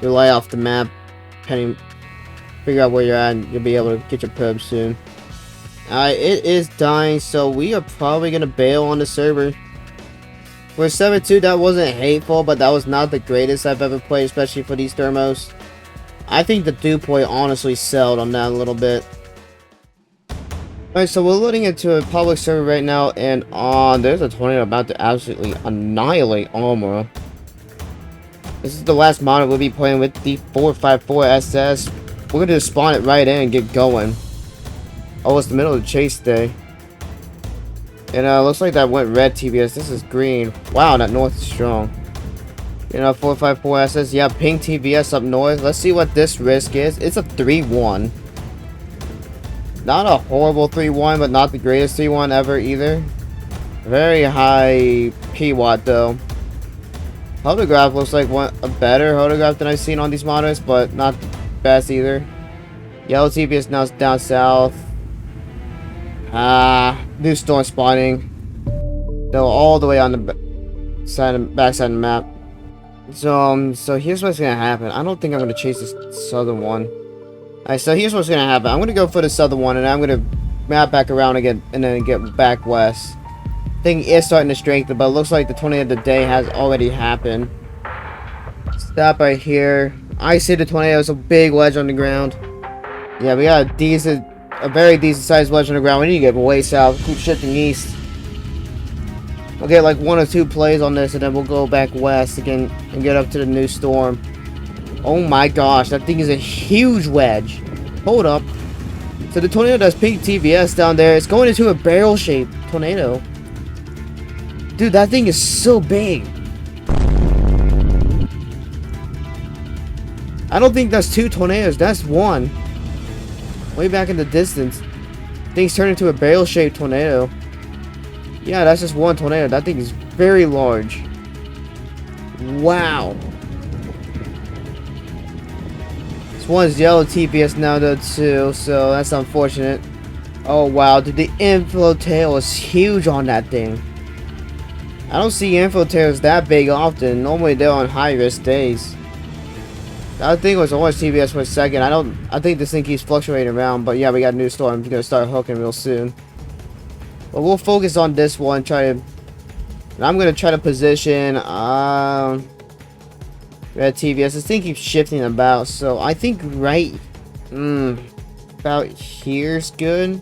Rely off the map. Figure out where you're at, and you'll be able to get your probes soon. Alright, it is dying, so we are probably going to bail on the server. For 7-2, that wasn't hateful, but that was not the greatest I've ever played, especially for these thermos. I think the dew point honestly sold on that a little bit. Alright, so we're loading into a public server right now, and there's a tornado about to absolutely annihilate Armor. This is the last model we'll be playing with, the 454 SS. We're going to just spawn it right in and get going. Oh, it's the middle of the chase day. And looks like that went red TBS. This is green. Wow, that north is strong. You know, 454 SS. Yeah, pink TBS up north. Let's see what this risk is. It's a 3-1. Not a horrible 3-1, but not the greatest 3-1 ever either. Very high P-Watt though. Photograph looks like a better photograph than I've seen on these monitors, but not the best either. Yellow TBS now down south. New storm spawning. They're all the way on the backside of the map. So here's what's gonna happen. I don't think I'm gonna chase this southern one. Alright, so here's what's gonna happen. I'm gonna go for the southern one, and I'm gonna map back around again, and then get back west. Thing is starting to strengthen, but it looks like the tornado of the day has already happened. Stop right here. I see the tornado is a big wedge on the ground. Yeah, we got a very decent sized wedge on the ground. We need to get way south. Keep shifting east. We'll get like 1 or 2 plays on this, and then we'll go back west again and get up to the new storm. Oh my gosh, that thing is a huge wedge. Hold up. So the tornado does pink TVS down there. It's going into a barrel-shaped tornado. Dude, that thing is so big. I don't think that's 2 tornadoes. That's 1. Way back in the distance. Things turn into a barrel-shaped tornado. Yeah, that's just 1 tornado. That thing is very large. Wow. This one's yellow TPS now though too, so that's unfortunate. Oh wow, dude, the inflow tail is huge on that thing. I don't see inflow tails that big often. Normally they're on high risk days. I think it was orange TPS for a second. I think this thing keeps fluctuating around, but yeah, we got a new storm. I'm gonna start hooking real soon. But we'll focus on this one. I'm gonna try to position red TVS. This thing keeps shifting about, so I think right about here's good.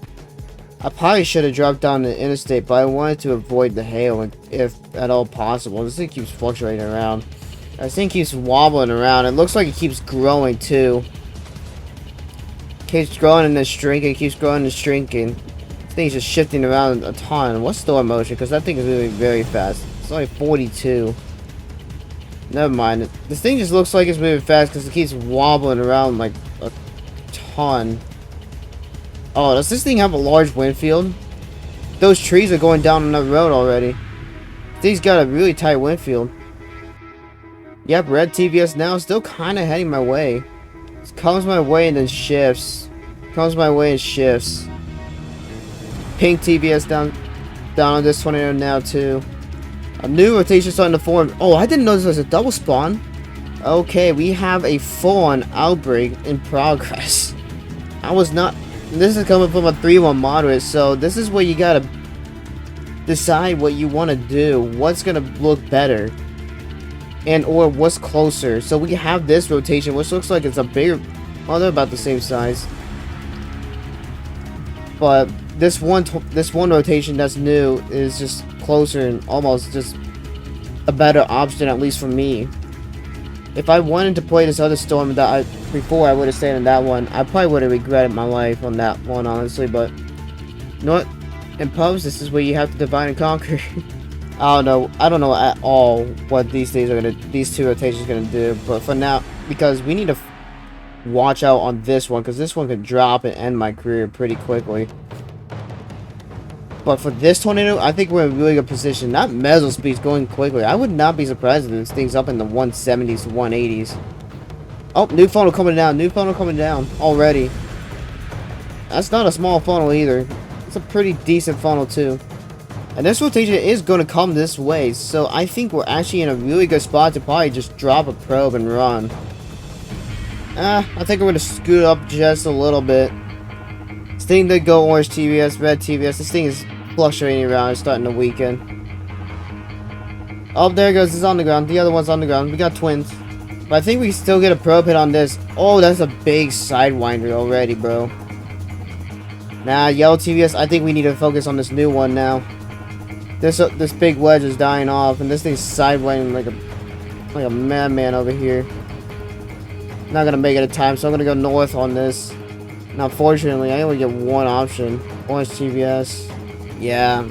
I probably should have dropped down the interstate, but I wanted to avoid the hail if at all possible. This thing keeps fluctuating around. This thing keeps wobbling around. It looks like it keeps growing too. It keeps growing and then shrinking. It keeps growing and shrinking. This thing's just shifting around a ton. What's storm motion? Because that thing is moving very fast. It's only 42. Never mind. This thing just looks like it's moving fast because it keeps wobbling around like a ton. Oh, does this thing have a large wind field? Those trees are going down on the road already. This thing's got a really tight wind field. Yep, red TVS now still kind of heading my way. It comes my way and then shifts. Comes my way and shifts. Pink TVS down on this tornado now too. A new rotation starting to form. Oh, I didn't know this was a double spawn. Okay, we have a full-on outbreak in progress. I was not... This is coming from a 3-1 moderate, so this is where you gotta decide what you want to do. What's gonna look better. And or what's closer. So we have this rotation, which looks like it's a bigger... Well, they're about the same size. But this one rotation that's new is just closer and almost just a better option, at least for me. If I wanted to play this other storm that before I would have stayed in that one, I probably would have regretted my life on that one, honestly. But you know what? In pubs, this is where you have to divide and conquer. I don't know at all what these two rotations are gonna do. But for now, because we need to watch out on this one, because this one could drop and end my career pretty quickly. But for this tornado, I think we're in a really good position. That meso speed's going quickly. I would not be surprised if this thing's up in the 170s to 180s. Oh, new funnel coming down. New funnel coming down already. That's not a small funnel either. It's a pretty decent funnel too. And this rotation is going to come this way. So I think we're actually in a really good spot to probably just drop a probe and run. I think we're going to scoot up just a little bit. This thing did go orange TVS, red TVS. This thing is fluctuating around. It's starting to weaken. Oh, there it goes. It's on the ground. The other one's on the ground. We got twins. But I think we can still get a probe hit on this. Oh, that's a big sidewinder already, bro. Nah, yellow TVS. I think we need to focus on this new one now. This big wedge is dying off, and this thing's sidewinding like a madman over here. Not gonna make it a time, so I'm gonna go north on this. Now, fortunately, I only get one option. Orange TVS. Yeah.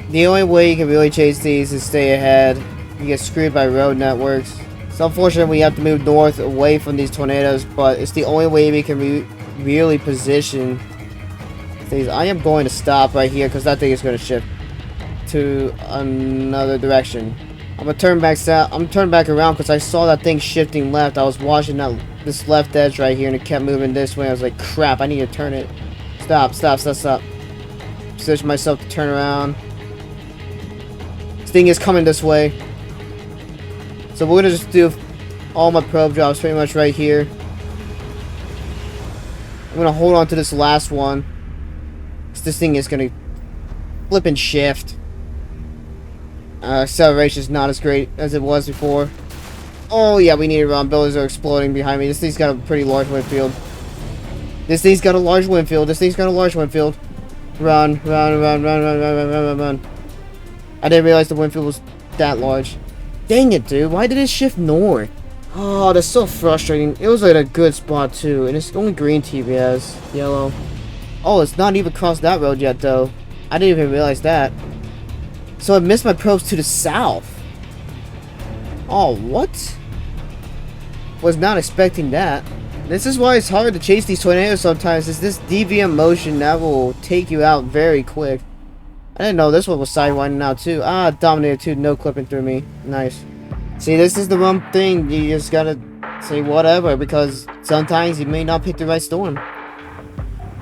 The only way you can really chase these is stay ahead. You get screwed by road networks. So unfortunately, we have to move north away from these tornadoes, but it's the only way we can really position things. I am going to stop right here because that thing is going to shift to another direction. I'm gonna turn back south. I'm turning back around because I saw that thing shifting left. I was watching this left edge right here, and it kept moving this way. I was like, crap, I need to turn it. Stop. Position myself to turn around. This thing is coming this way. So we're gonna just do all my probe drops pretty much right here. I'm gonna hold on to this last one. This thing is gonna flip and shift. Acceleration is not as great as it was before. Oh yeah, we need to run. Buildings are exploding behind me. This thing's got a pretty large wind field. Run. I didn't realize the wind field was that large. Dang it, dude. Why did it shift north? Oh, that's so frustrating. It was at a good spot, too. And it's only green TBS. Yellow. Oh, it's not even crossed that road yet, though. I didn't even realize that. So I missed my probes to the south. Oh, what? Was not expecting that. This is why it's hard to chase these tornadoes sometimes. It's this deviant motion that will take you out very quick. I didn't know this one was sidewinding out too. Ah, Dominator 2, no clipping through me. Nice. See, this is the one thing. You just gotta say whatever, because sometimes you may not pick the right storm.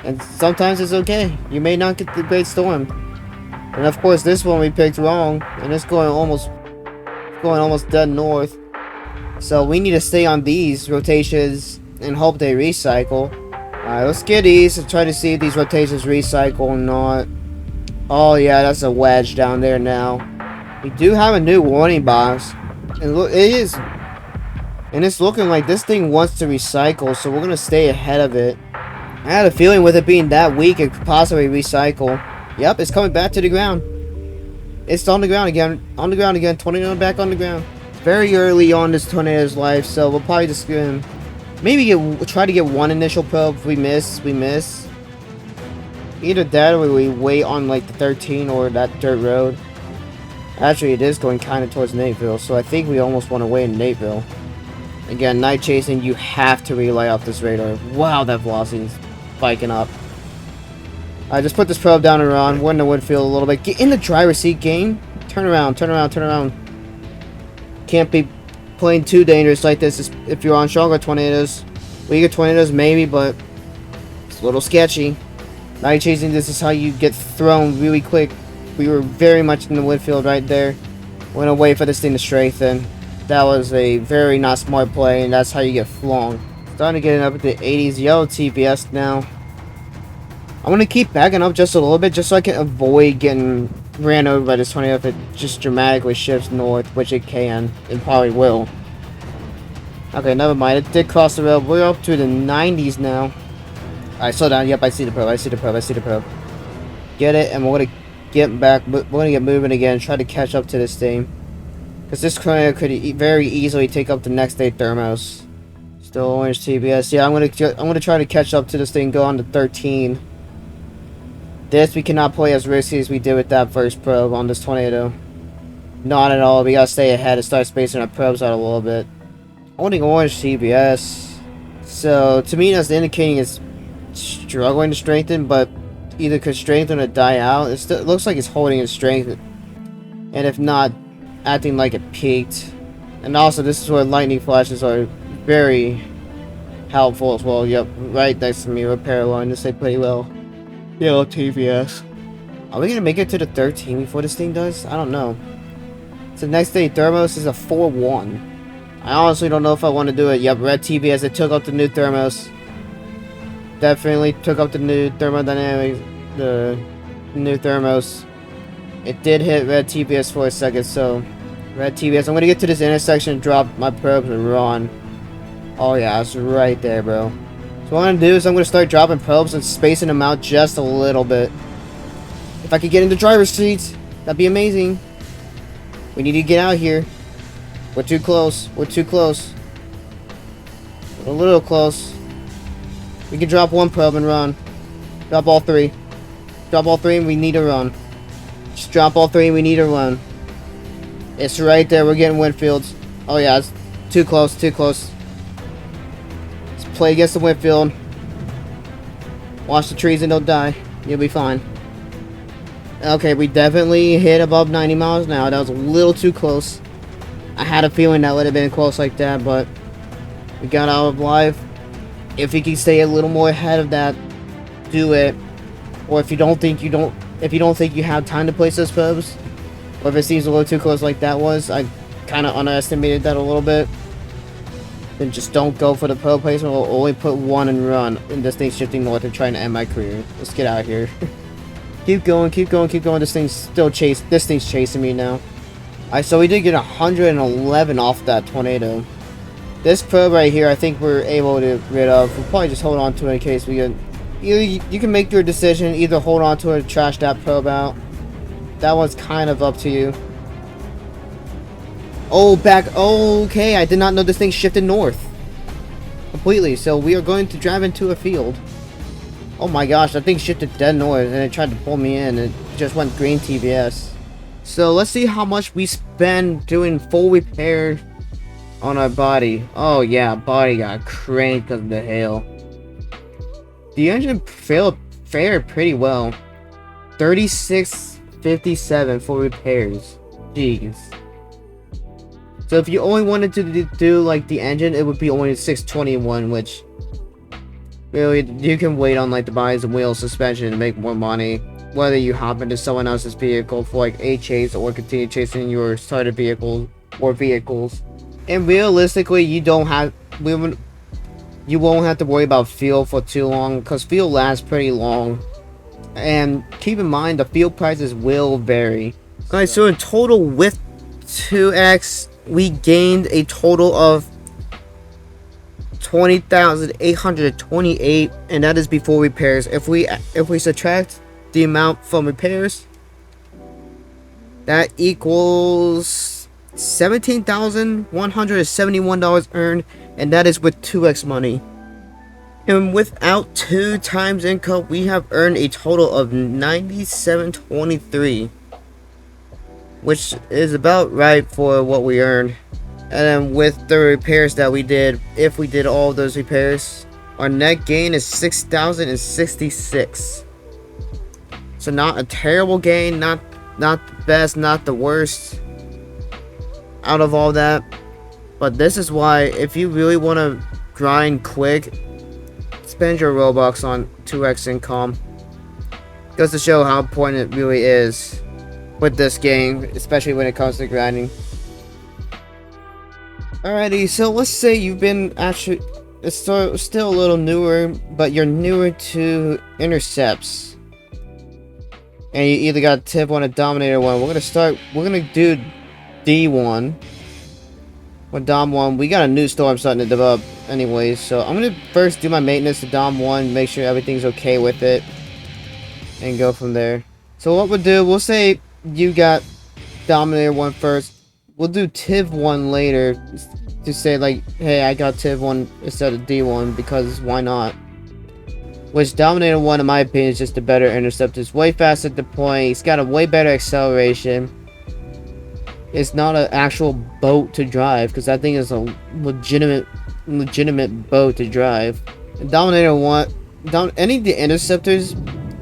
And sometimes it's okay. You may not get the great storm. And of course, this one we picked wrong. And it's going almost dead north. So we need to stay on these rotations and hope they recycle. Alright, let's get these and try to see if these rotations recycle or not. Oh yeah, that's a wedge down there now. We do have a new warning box. And look, and it's looking like this thing wants to recycle, so we're gonna stay ahead of it. I had a feeling with it being that weak, it could possibly recycle. Yep, it's coming back to the ground. It's on the ground again. On the ground again. Tornado back on the ground. It's very early on this tornado's life, so we'll probably just maybe try to get one initial probe. If we miss, we miss. Either that or we wait on like the 13 or that dirt road. Actually, it is going kind of towards Nateville, so I think we almost want to wait in Nateville. Again, night chasing, you have to rely off this radar. Wow, that velocity is spiking up. I just put this probe down and run. We're in the wood field a little bit. Get in the driver's seat, game. Turn around, turn around, turn around. Can't be playing too dangerous like this if you're on stronger tornadoes. Weaker tornadoes, maybe, but it's a little sketchy. Night chasing, this is how you get thrown really quick. We were very much in the wood field right there. We're gonna wait for this thing to strengthen. That was a very not smart play, and that's how you get flung. Starting to get it up at the 80s. Yellow TPS now. I'm gonna keep backing up just a little bit, just so I can avoid getting ran over by this tornado if it just dramatically shifts north, which it can. It probably will. Okay, never mind. It did cross the road. We're up to the 90s now. Alright, slow down. Yep, I see the probe. I see the probe. I see the probe. Get it, and we're gonna get back. We're gonna get moving again. Try to catch up to this thing. Because this tornado could very easily take up the next day thermos. Still orange TBS. Yeah, I'm gonna try to catch up to this thing. Go on to 13. This we cannot play as risky as we did with that first probe on this tornado. Not at all. We gotta stay ahead and start spacing our probes out a little bit. Holding orange TBS. So to me, that's indicating it's struggling to strengthen, but either could strengthen or die out. It looks like it's holding its strength, and if not, acting like it peaked. And also, this is where lightning flashes are very helpful as well. Yep, right next to me, repair line. This did pretty well. Yellow TVS. Are we gonna make it to the 13 before this thing does? I don't know. So next day thermos is a 4-1. I honestly don't know if I want to do it. Yep, red TVS. It took up the new thermos. Definitely took up the new thermodynamics. The new thermos. It did hit red TBS for a second, so red TBS. I'm gonna get to this intersection and drop my probes and run. Oh yeah, it's right there, bro. So what I'm gonna do is I'm gonna start dropping probes and spacing them out just a little bit. If I could get into driver's seats, that'd be amazing. We need to get out here. We're too close. We're too close. We're a little close. We can drop one probe and run. Drop all three. Drop all three and we need to run. Just drop all three and we need to run. It's right there. We're getting wind fields. Oh yeah, it's too close, too close. Let's play against the wind field. Watch the trees and don't die. You'll be fine. Okay, we definitely hit above 90 miles an hour. That was a little too close. I had a feeling that would have been close like that, but we got out of life. If you can stay a little more ahead of that, do it. Or if you don't think you have time to place those probes, or if it seems a little too close like that was, I kind of underestimated that a little bit. Then just don't go for the probe placement. We'll only put one and run. And this thing's shifting north and trying to end my career. Let's get out of here. Keep going, keep going, keep going. This thing's chasing me now. Alright, so we did get 111 off that tornado. This probe right here, I think we're able to get rid of. We'll probably just hold on to it in case we get. You can make your decision. Either hold on to it or trash that probe out. that one's kind of up to you. Oh, back. Oh, okay, I did not know this thing shifted north completely. So we are going to drive into a field. Oh my gosh, that thing shifted dead north and it tried to pull me in. It just went green TBS. So let's see how much we spend doing full repair on our body. Oh yeah, body got cranked because of the hail. The engine fared pretty well. 3657 for repairs. Jeez. So if you only wanted to do like the engine, it would be only 621, which really you can wait on like the bodies and wheels, suspension to make more money. Whether you hop into someone else's vehicle for like a chase or continue chasing your started vehicle or vehicles. And realistically, you won't have to worry about fuel for too long because fuel lasts pretty long. And keep in mind the fuel prices will vary. Alright, so in total with 2x, we gained a total of 20,828, and that is before repairs. If we subtract the amount from repairs, that equals $17,171 earned, and that is with 2x money. And without 2 times income, we have earned a total of 9723, which is about right for what we earned. And then with the repairs that we did, if we did all those repairs, our net gain is 6,066. So not a terrible gain, not the best, not the worst out of all that. But this is why, if you really want to grind quick, spend your Robux on 2x income. Goes to show how important it really is with this game, especially when it comes to grinding. Alrighty, so let's say you've been actually still a little newer, but you're newer to intercepts. And you either got Tip 1 or Dominator 1. We're gonna do D1. With Dom 1, we got a new storm starting to develop anyways, so I'm gonna first do my maintenance to Dom 1, make sure everything's okay with it, and go from there. So what we'll do, we'll say you got Dominator 1 first. We'll do Tiv 1 later to say like, hey, I got Tiv 1 instead of D1 because why not? Which Dominator 1, in my opinion, is just a better interceptor. It's way faster at deploying. It's got a way better acceleration. It's not an actual boat to drive because that thing is a legitimate boat to drive. And Dominator 1, any of the interceptors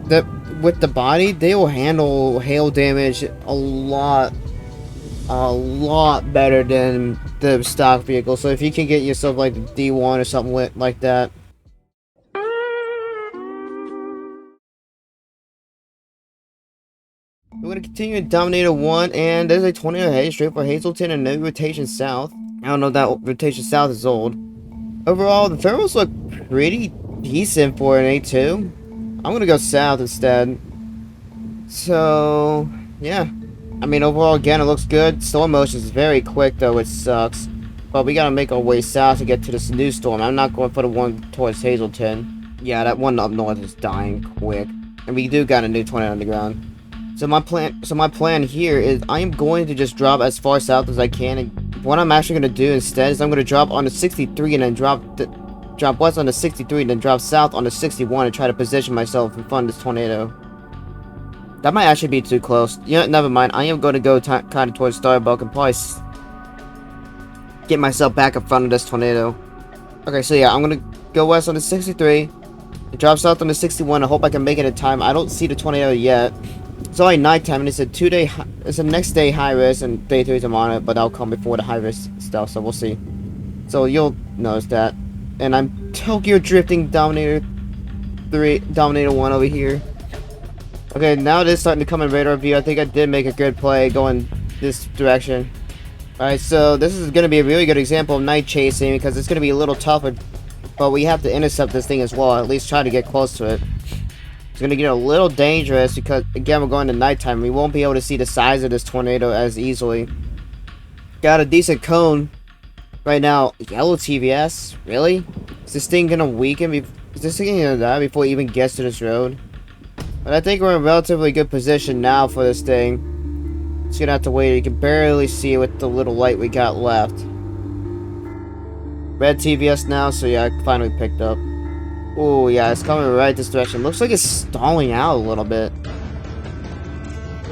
that with the body, they will handle hail damage a lot better than the stock vehicle. So if you can get yourself like the D1 or something like that. We're going to continue in Dominator 1, and there's a tornado heading straight for Hazleton and no rotation south. I don't know if that rotation south is old. Overall, the thermals look pretty decent for an A2. I'm going to go south instead. So, yeah. I mean, overall, again, it looks good. Storm motion is very quick, though. It sucks. But we got to make our way south to get to this new storm. I'm not going for the one towards Hazleton. Yeah, that one up north is dying quick. And we do got a new tornado on the ground. So my plan here is I am going to just drop as far south as I can, and what I'm actually going to do instead is I'm going to drop on the 63 and then drop west on the 63 and then drop south on the 61 and try to position myself in front of this tornado. That might actually be too close. You know, never mind. I am going to go kind of towards Starbuck and probably get myself back in front of this tornado. Okay, so yeah, I'm going to go west on the 63 and drop south on the 61. I hope I can make it in time. I don't see the tornado yet. It's only nighttime and it's a it's a next day high risk and day 3 I'm on it, but I'll come before the high risk stuff, so we'll see. So you'll notice that. And I'm Tokyo drifting Dominator 1 over here. Okay, now it is starting to come in radar view. I think I did make a good play going this direction. Alright, so this is going to be a really good example of night chasing because it's going to be a little tougher, but we have to intercept this thing as well, at least try to get close to it. It's going to get a little dangerous because, again, we're going to nighttime. We won't be able to see the size of this tornado as easily. Got a decent cone right now. Yellow TVS? Really? Is this thing going to weaken? Is this thing going to die before it even gets to this road? But I think we're in relatively good position now for this thing. Just gonna have to wait. You can barely see it with the little light we got left. Red TVS now, so yeah, I finally picked up. Oh yeah, it's coming right this direction. Looks like it's stalling out a little bit.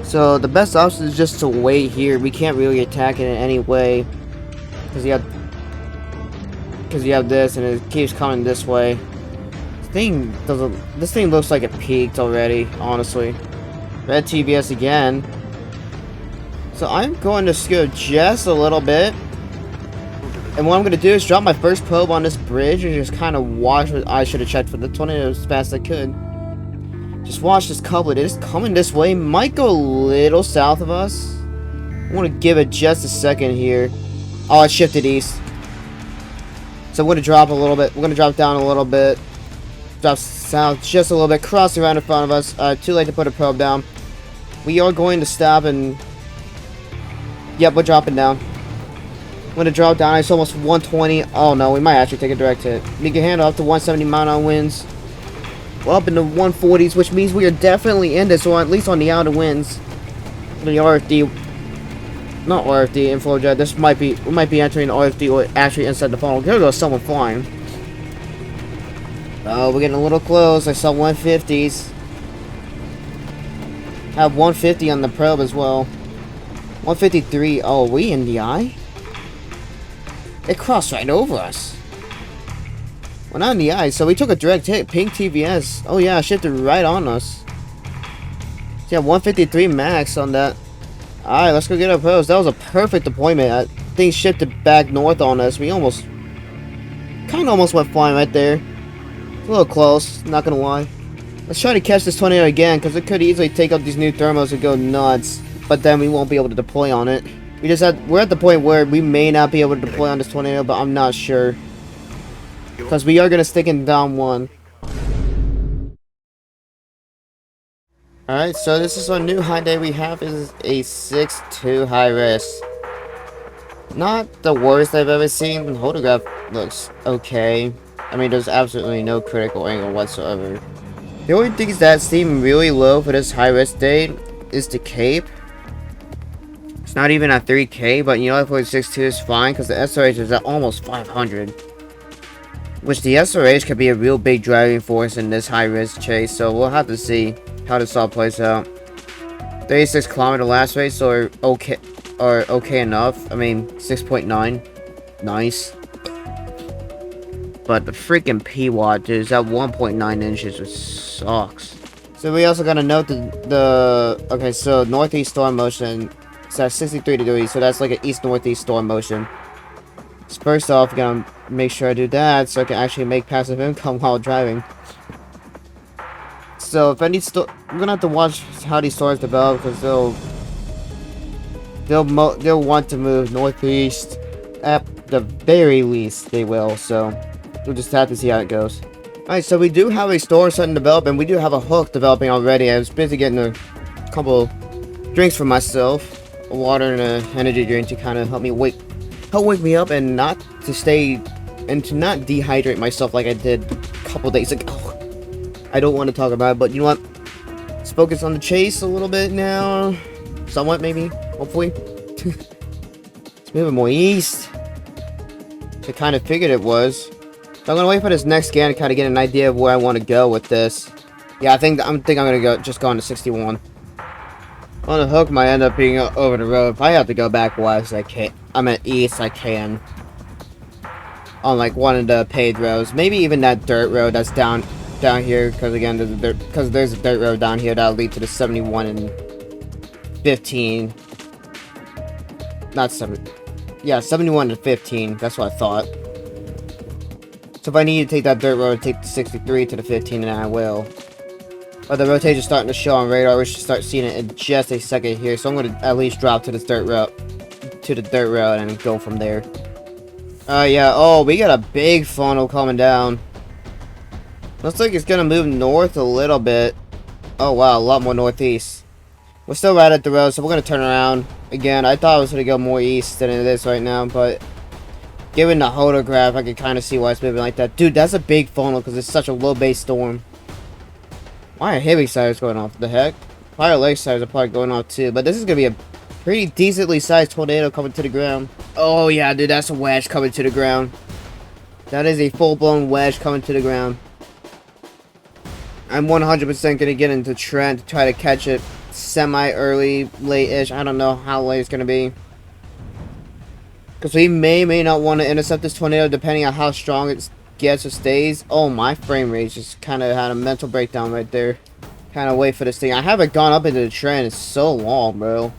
So the best option is just to wait here. We can't really attack it in any way. Because you have this and it keeps coming this way. This thing looks like it peaked already, honestly. Red TVS again. So I'm going to scoot just a little bit. And what I'm going to do is drop my first probe on this bridge and just kind of watch what I should have checked for the tornado as fast as I could. Just watch this couplet. It is coming this way. Might go a little south of us. I want to give it just a second here. Oh, it shifted east. So I'm going to drop a little bit. We're going to drop down a little bit. Drop south just a little bit. Crossing around in front of us. Too late to put a probe down. We are going to stop and... Yep, we're dropping down. I'm going to drop down. It's almost 120. Oh no, we might actually take a direct hit. We can handle up to 170 mile-an-hour winds. Well, up in the 140s, which means we are definitely in this, or at least on the outer winds. The RFD, not RFD, inflow jet. This might be, we might be entering RFD or actually inside the funnel. There goes someone flying. Oh, we're getting a little close. I saw 150s. Have 150 on the probe as well. 153. Oh, are we in the eye? It crossed right over us. We're not in the eye, so we took a direct hit. Pink TVS. Oh yeah, shifted right on us. Yeah, 153 max on that. Alright, let's go get our probes. That was a perfect deployment. Things shifted back north on us. We almost... kind of almost went flying right there. A little close, not gonna lie. Let's try to catch this tornado again, because it could easily take up these new thermals and go nuts. But then we won't be able to deploy on it. We're at the point where we may not be able to deploy on this tornado, but I'm not sure. Because we are going to stick in down one. Alright, so this is our new high day. We have is a 6-2 high risk. Not the worst I've ever seen. The photograph looks okay. I mean, there's absolutely no critical angle whatsoever. The only things that seem really low for this high risk day is the cape. It's not even at 3K, but you know, I thought 6.2 is fine because the SRH is at almost 500. Which the SRH could be a real big driving force in this high risk chase, so we'll have to see how this all plays out. 36 kilometer last race or okay enough. I mean 6.9. Nice. But the freaking P watt is at 1.9 inches, which sucks. So we also gotta note okay, so northeast storm motion. It's at 63 degrees, so that's like an east-northeast storm motion. So first off, I'm gonna make sure I do that so I can actually make passive income while driving. So if any we're gonna have to watch how these storms develop because they'll want to move northeast at the very least. They will. So we'll just have to see how it goes. Alright, so we do have a storm starting to develop, and we do have a hook developing already. I was busy getting a couple drinks for myself. Water and an energy drink to kind of help wake me up and not to dehydrate myself like I did a couple days ago. I don't want to talk about it, but you know what? Let's focus on the chase a little bit now. Somewhat, maybe. Hopefully. It's moving more east. I kind of figured it was. So I'm gonna wait for this next scan to kind of get an idea of where I want to go with this. Yeah, I think I'm gonna just go on to 61. On the hook might end up being over the road. If I have to go back west, I can't. I'm at east, I can. On like one of the paved roads, maybe even that dirt road that's down here. Because again, there's a dirt road down here that'll lead to the 71 and 15. Not 7. Yeah, 71 and 15. That's what I thought. So if I need to take that dirt road, take the 63 to the 15, and I will. But the rotation's starting to show on radar. We should start seeing it in just a second here. So I'm going to at least drop to this dirt road, and go from there. Yeah. Oh, we got a big funnel coming down. Looks like it's going to move north a little bit. Oh, wow. A lot more northeast. We're still right at the road, so we're going to turn around. Again, I thought it was going to go more east than it is right now, but given the photograph, I can kind of see why it's moving like that. Dude, that's a big funnel because it's such a low base storm. Why are heavy sirens going off? The heck? Fire leg sirens are probably going off too. But this is gonna be a pretty decently sized tornado coming to the ground. Oh yeah, dude, that's a wedge coming to the ground. That is a full-blown wedge coming to the ground. I'm 100% gonna get into trend to try to catch it semi-early, late-ish. I don't know how late it's gonna be. Because we may not want to intercept this tornado depending on how strong it gets or stays. Oh, my frame rate just kind of had a mental breakdown right there. Kind of wait for this thing. I haven't gone up into the trend in so long, bro.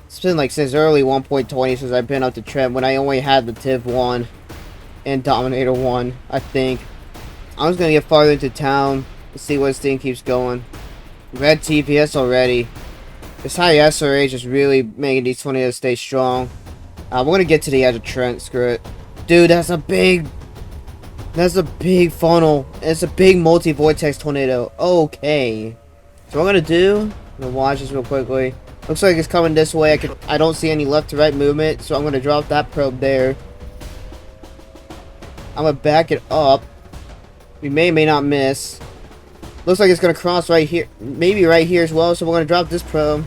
It's been like since early 1.20 since I've been up the trend when I only had the Tiv 1 and Dominator 1, I think. I'm just going to get farther into town to see where this thing keeps going. Red TPS already. This high SRA is just really making these tornadoes stay strong. We're going to get to the edge of Trent, screw it. Dude, that's a big funnel. It's a big multi-vortex tornado. Okay. So what I'm going to do, I'm going to watch this real quickly. Looks like it's coming this way. I don't see any left to right movement, so I'm going to drop that probe there. I'm going to back it up. We may not miss. Looks like it's going to cross right here. Maybe right here as well, so we're going to drop this probe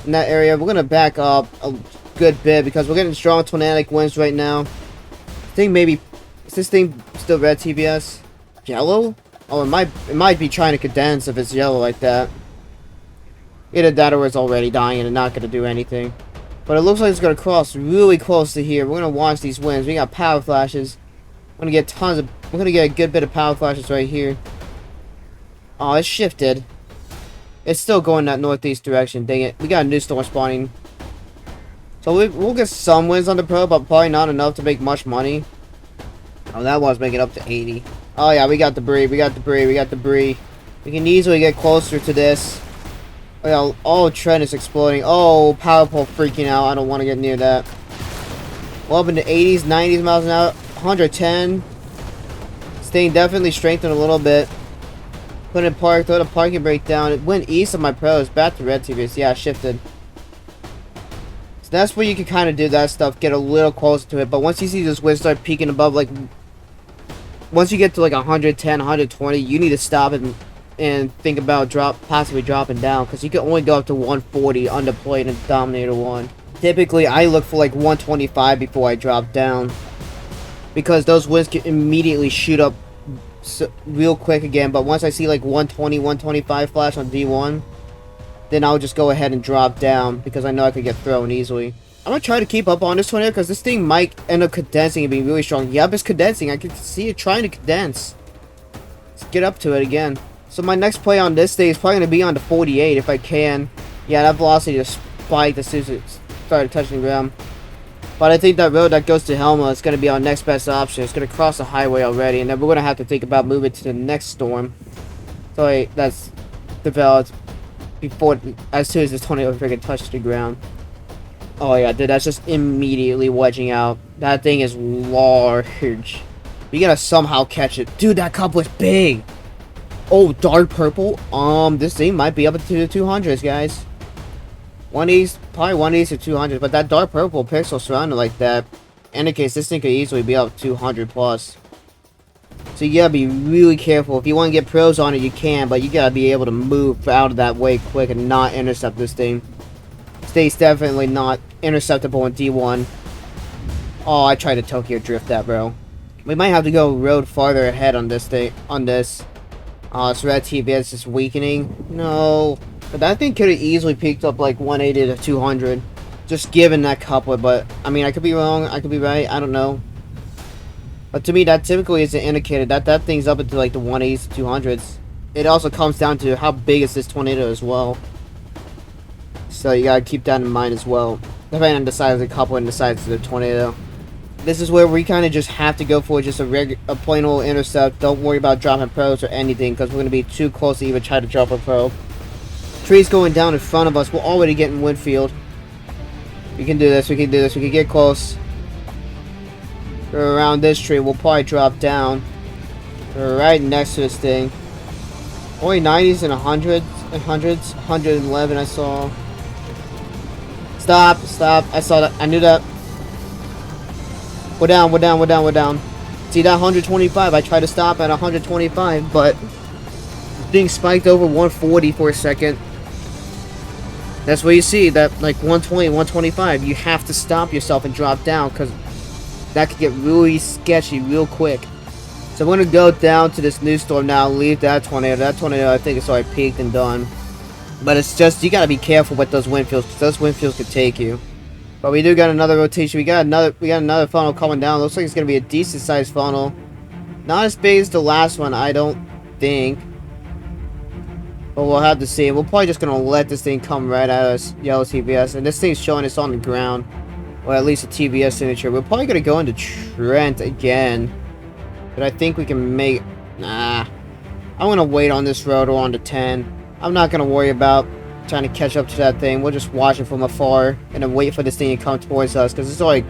in that area. We're going to back up a good bit because we're getting strong tornadic winds right now. I think maybe is this thing still red TBS? Yellow? Oh, it might be trying to condense if it's yellow like that. Either that or it's already dying and not gonna do anything. But it looks like it's gonna cross really close to here. We're gonna watch these winds. We got power flashes. We're gonna get a good bit of power flashes right here. Oh, it shifted. It's still going that northeast direction. Dang it. We got a new storm spawning. So we'll get some wins on the probe, but probably not enough to make much money. Oh, that one's making up to 80. Oh yeah, we got debris. We got debris. We can easily get closer to this. Oh yeah, all trend is exploding. Oh, power pole freaking out. I don't want to get near that. Well, up in the 80s, 90s miles an hour. 110. Staying definitely strengthened a little bit. Put in park, throw the parking brake down. It went east of my pros. Back to red TVs. Yeah, shifted. So that's where you can kind of do that stuff, get a little closer to it. But once you see this wind start peaking above, like, once you get to like 110, 120, you need to stop and think about possibly dropping down, because you can only go up to 140 undeployed in Dominator 1. Typically, I look for like 125 before I drop down, because those winds can immediately shoot up real quick again. But once I see like 120, 125 flash on D1, then I'll just go ahead and drop down, because I know I could get thrown easily. I'm going to try to keep up on this tornado, because this thing might end up condensing and being really strong. Yep, it's condensing. I can see it trying to condense. Let's get up to it again. So my next play on this thing is probably going to be on the 48 if I can. Yeah, that velocity just spiked as soon as it started touching the ground. But I think that road that goes to Helma is going to be our next best option. It's going to cross the highway already, and then we're going to have to think about moving to the next storm. So that's developed before, as soon as this tornado freaking touched the ground. Oh yeah, dude, that's just immediately wedging out. That thing is large. We gotta somehow catch it. Dude, that cup was big. Oh, dark purple. This thing might be up into the 200s, guys. 180s, probably 180s to 200, but that dark purple pixel surrounded like that indicates this thing could easily be up 200 plus. So you gotta be really careful. If you want to get pros on it, you can, but you gotta be able to move out of that way quick and not intercept this thing. State's definitely not interceptable in D1. Oh, I tried to Tokyo drift that, bro. We might have to go road farther ahead on this thing. So red TBS is weakening. No. But that thing could have easily peaked up like 180 to 200. Just given that couplet, but I mean, I could be wrong, I could be right, I don't know. But to me, that typically is an indicator that that thing's up into like the 180s to 200s. It also comes down to how big is this tornado as well. So you gotta keep that in mind as well, depending on the size of the couplet and the size of the tornado. This is where we kind of just have to go for just a plain old intercept. Don't worry about dropping probes or anything, because we're going to be too close to even try to drop a probe. Trees going down in front of us. We're already getting wind field. We can do this. We can do this. We can get close. We're around this tree. We'll probably drop down. We're right next to this thing. Only 90s and 100s. 111 I saw. Stop. Stop. I saw that. I knew that. We're down, we're down, we're down, we're down. See that 125? I tried to stop at 125, but Thing spiked over 140 for a second. That's what you see, that like 120, 125. You have to stop yourself and drop down because that could get really sketchy real quick. So I'm going to go down to this new storm now, leave that tornado. That tornado I think is already peaked and done. But it's just, you got to be careful with those wind fields because those wind fields could take you. But we do got another rotation. We got another funnel coming down. Looks like it's going to be a decent sized funnel. Not as big as the last one, I don't think. But we'll have to see. We're probably just going to let this thing come right at us, yellow TVS. And this thing's showing us on the ground. Or at least a TVS signature. We're probably going to go into Trent again. But I think we can make... Nah. I'm going to wait on this road or on the 10. I'm not going to worry about trying to catch up to that thing. We'll just watch it from afar. And then wait for this thing to come towards us. Because it's like...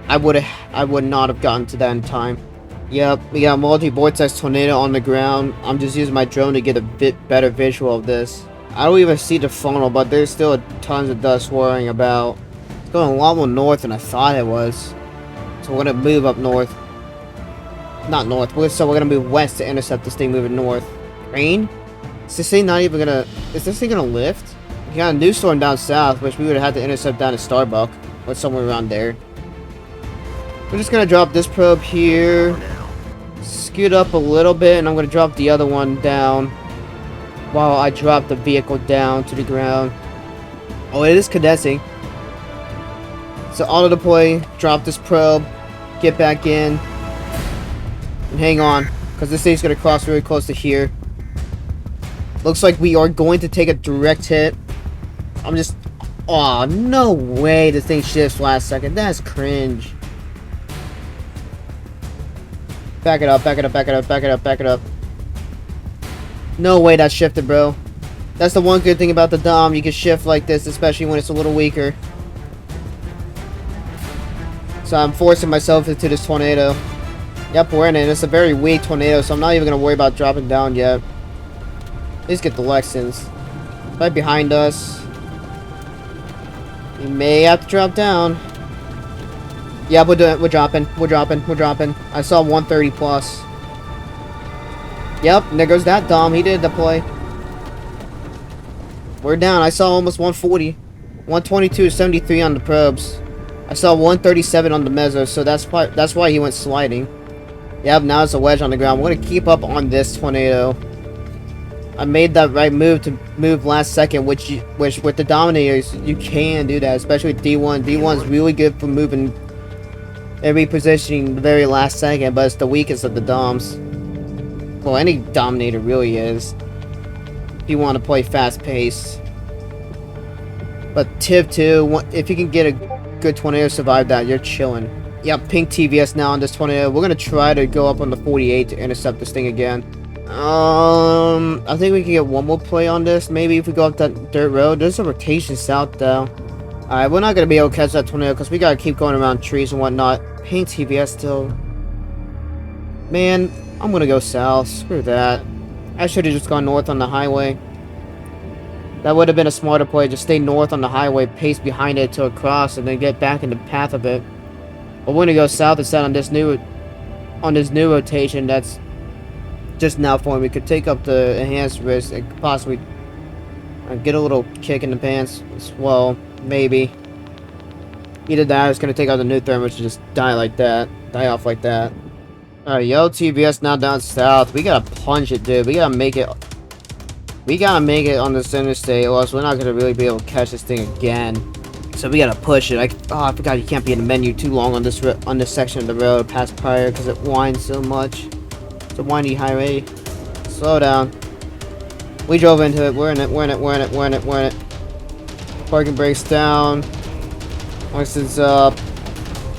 I would not have gotten to that in time. Yep, we got a multi-vortex tornado on the ground. I'm just using my drone to get a bit better visual of this. I don't even see the funnel, but there's still tons of dust swirling about. It's going a lot more north than I thought it was. So we're going to move up north. Not north, so we're going to move west to intercept this thing moving north. Rain? Is this thing not even going to... Is this thing going to lift? We got a new storm down south, which we would have had to intercept down at Starbuck. Or somewhere around there. We're just going to drop this probe here. Scoot up a little bit, and I'm going to drop the other one down while I drop the vehicle down to the ground. Oh, it is condensing. So auto deploy, drop this probe, get back in, and hang on, because this thing's going to cross really close to here. Looks like we are going to take a direct hit. I'm just... Aw, no way this thing shifts last second. That's cringe. Back it up, back it up, back it up, back it up, back it up. No way that shifted, bro. That's the one good thing about the Dom. You can shift like this, especially when it's a little weaker. So I'm forcing myself into this tornado. Yep, we're in it. It's a very weak tornado, so I'm not even going to worry about dropping down yet. Let's get the Lexans. Right behind us. We may have to drop down. Yeah, we're doing it. We're dropping. We're dropping. We're dropping. I saw 130 plus. Yep, and there goes that Dom. He did deploy. We're down. I saw almost 140. 122, 73 on the probes. I saw 137 on the mezzo, so that's why he went sliding. Yep, now it's a wedge on the ground. We're gonna keep up on this tornado. I made that right move to move last second, which with the Dominators you can do that, especially with D1. D1's really good for moving and repositioning the very last second, but it's the weakest of the Doms. Well, any Dominator really is, if you want to play fast paced. But Tiv 2, if you can get a good tornado survive that, you're chilling. Yep, pink TVS now on this tornado. We're gonna try to go up on the 48 to intercept this thing again. I think we can get one more play on this. Maybe if we go up that dirt road. There's a rotation south though. Alright, we're not gonna be able to catch that tornado because we gotta keep going around trees and whatnot. Pink TVS still. Man, I'm gonna go south. Screw that. I should have just gone north on the highway. That would have been a smarter play. Just stay north on the highway, pace behind it to a cross, and then get back in the path of it. But we're gonna go south instead on this new rotation that's just now formed. We could take up the enhanced risk and possibly get a little kick in the pants as well. Maybe. Either that or it's gonna take out the new thermos to just die like that. Die off like that. Alright, yo, TVS now down south. We gotta punch it, dude. We gotta make it. We gotta make it on this interstate, or else we're not gonna really be able to catch this thing again. So we gotta push it. I forgot you can't be in the menu too long on this section of the road past prior because it winds so much. It's a windy highway. Slow down. We drove into it. We're in it. We're in it. We're in it. We're in it. We're in it. Parking brakes down. License up.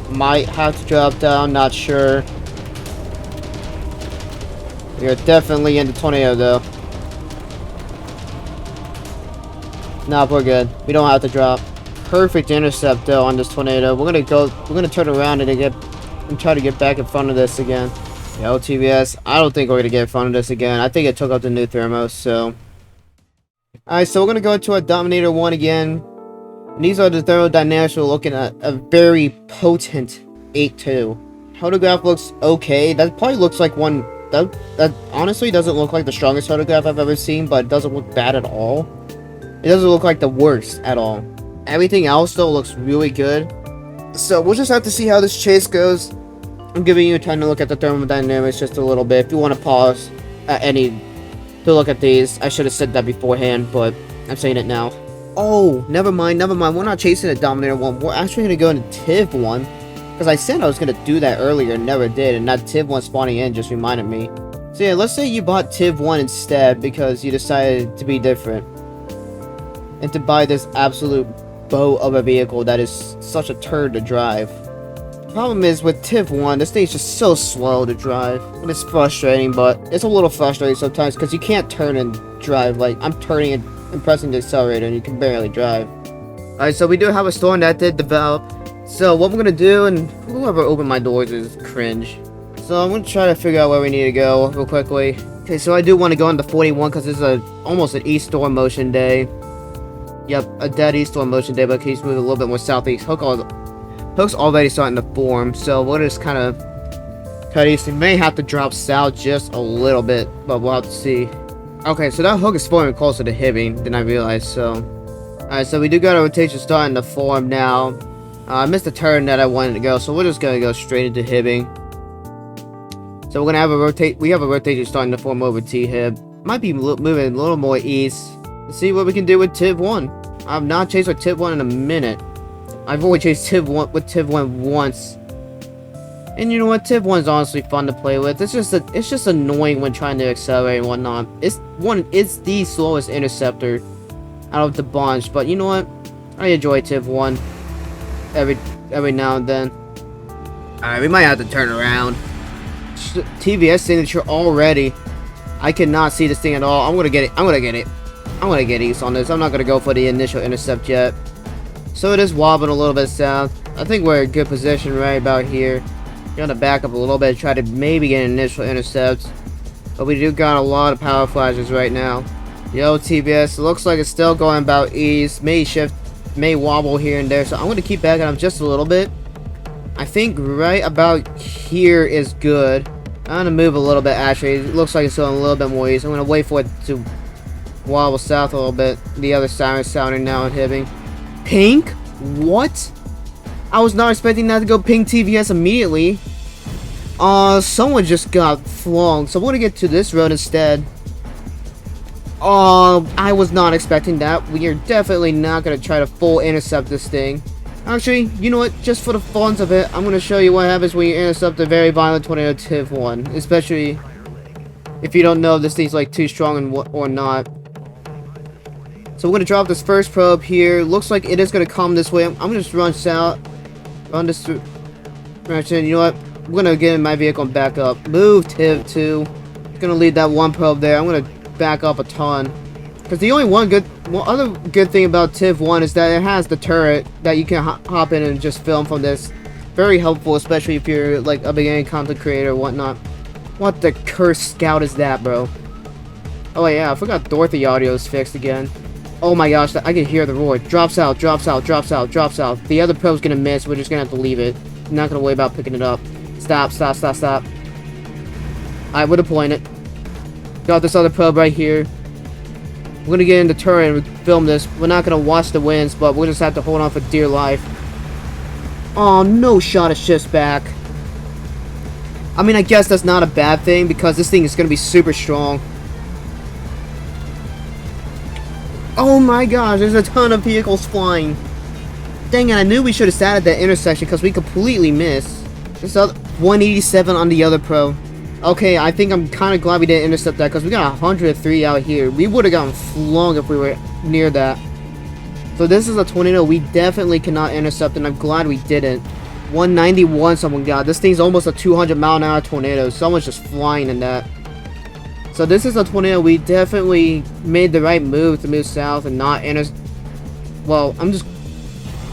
Might have to drop down. Not sure. We are definitely in the tornado though. Nah, we're good. We don't have to drop. Perfect intercept though on this tornado. We're gonna turn around and try to get back in front of this again. Yo, TVS. I don't think we're gonna get in front of this again. I think it took out the new thermos, so. Alright, so we're gonna go into a Dominator 1 again. And these are the thermodynamics. We're looking at a very potent 8.2. Photograph looks okay. That probably looks like one That honestly doesn't look like the strongest photograph I've ever seen, but it doesn't look bad at all. It doesn't look like the worst at all. Everything else though looks really good. So we'll just have to see how this chase goes. I'm giving you time to look at the thermodynamics just a little bit. If you want to pause at any to look at these, I should have said that beforehand, but I'm saying it now. Oh, never mind. We're not chasing a Dominator 1. We're actually going to go into Tiv 1. Because I said I was going to do that earlier and never did. And that Tiv 1 spawning in just reminded me. So yeah, let's say you bought Tiv 1 instead because you decided to be different. And to buy this absolute boat of a vehicle that is such a turd to drive. Problem is with Tiv 1, this thing's just so slow to drive. And it's frustrating, but it's a little frustrating sometimes because you can't turn and drive. Like, I'm turning and pressing the accelerator and you can barely drive. Alright, so we do have a storm that did develop. So what we're gonna do, and whoever opened my doors is cringe. So I'm gonna try to figure out where we need to go real quickly. Okay, so I do want to go into 41 because this is almost an east storm motion day. Yep, a dead east storm motion day, but he's moving a little bit more southeast. Hook's already starting to form, so we'll just kind of cut east. We may have to drop south just a little bit, but we'll have to see. Okay, so that hook is forming closer to Hibbing than I realized, so. Alright, so we do got a rotation starting to form now. I missed the turn that I wanted to go, so we're just gonna go straight into Hibbing. So we're gonna have we have a rotation starting to form over T-Hib. Might be moving a little more east. Let's see what we can do with Tiv 1. I've not chased with Tiv 1 in a minute. I've only chased Tiv 1 with Tiv 1 once. And you know what? Tiv 1 is honestly fun to play with. It's just annoying when trying to accelerate and whatnot. It's the slowest interceptor out of the bunch, but you know what? I enjoy Tiv 1 every now and then. Alright, we might have to turn around. TVS signature already. I cannot see this thing at all. I'm gonna get east on this. I'm not gonna go for the initial intercept yet. So it is wobbling a little bit south. I think we're in good position right about here. We're gonna back up a little bit, try to maybe get an initial intercept. But we do got a lot of power flashes right now. Yo, TBS, looks like it's still going about east. May shift, may wobble here and there. So I'm gonna keep backing up just a little bit. I think right about here is good. I'm gonna move a little bit actually. It looks like it's going a little bit more east. I'm gonna wait for it to wobble south a little bit. The other side is sounding now and Hibbing. Pink? What? I was not expecting that to go pink TVS immediately. Someone just got flung. So we're gonna get to this road instead. I was not expecting that. We are definitely not gonna try to full intercept this thing. Actually, you know what? Just for the funs of it, I'm gonna show you what happens when you intercept a very violent tornado Tiv 1. Especially if you don't know if this thing's like too strong or not. So we're gonna drop this first probe here. Looks like it is gonna come this way. I'm gonna just run south. Run this through. You know what? I'm gonna get in my vehicle and back up. Move Tiv 2. Gonna leave that one probe there. I'm gonna back up a ton. Because the only other good thing about Tiv 1 is that it has the turret that you can hop in and just film from this. Very helpful, especially if you're like a beginning content creator or whatnot. What the cursed scout is that, bro? Oh yeah, I forgot Dorothy audio is fixed again. Oh my gosh, I can hear the roar. Drops out, drops out, drops out, drops out. The other probe's gonna miss. We're just gonna have to leave it. I'm not gonna worry about picking it up. Stop, stop, stop, stop. Alright, we're deploying it. Got this other probe right here. We're gonna get in the turret and film this. We're not gonna watch the winds, but we'll just have to hold on for dear life. Oh, no shot of shifts back. I mean, I guess that's not a bad thing because this thing is gonna be super strong. Oh my gosh, there's a ton of vehicles flying. Dang it, I knew we should have sat at that intersection because we completely missed. There's 187 on the other pro. Okay, I think I'm kind of glad we didn't intercept that because we got 103 out here. We would have gotten flung if we were near that. So this is a tornado we definitely cannot intercept, and I'm glad we didn't. 191 someone got. This thing's almost a 200-mile-an-hour tornado. Someone's just flying in that. So this is a tornado we definitely made the right move to move south and not well,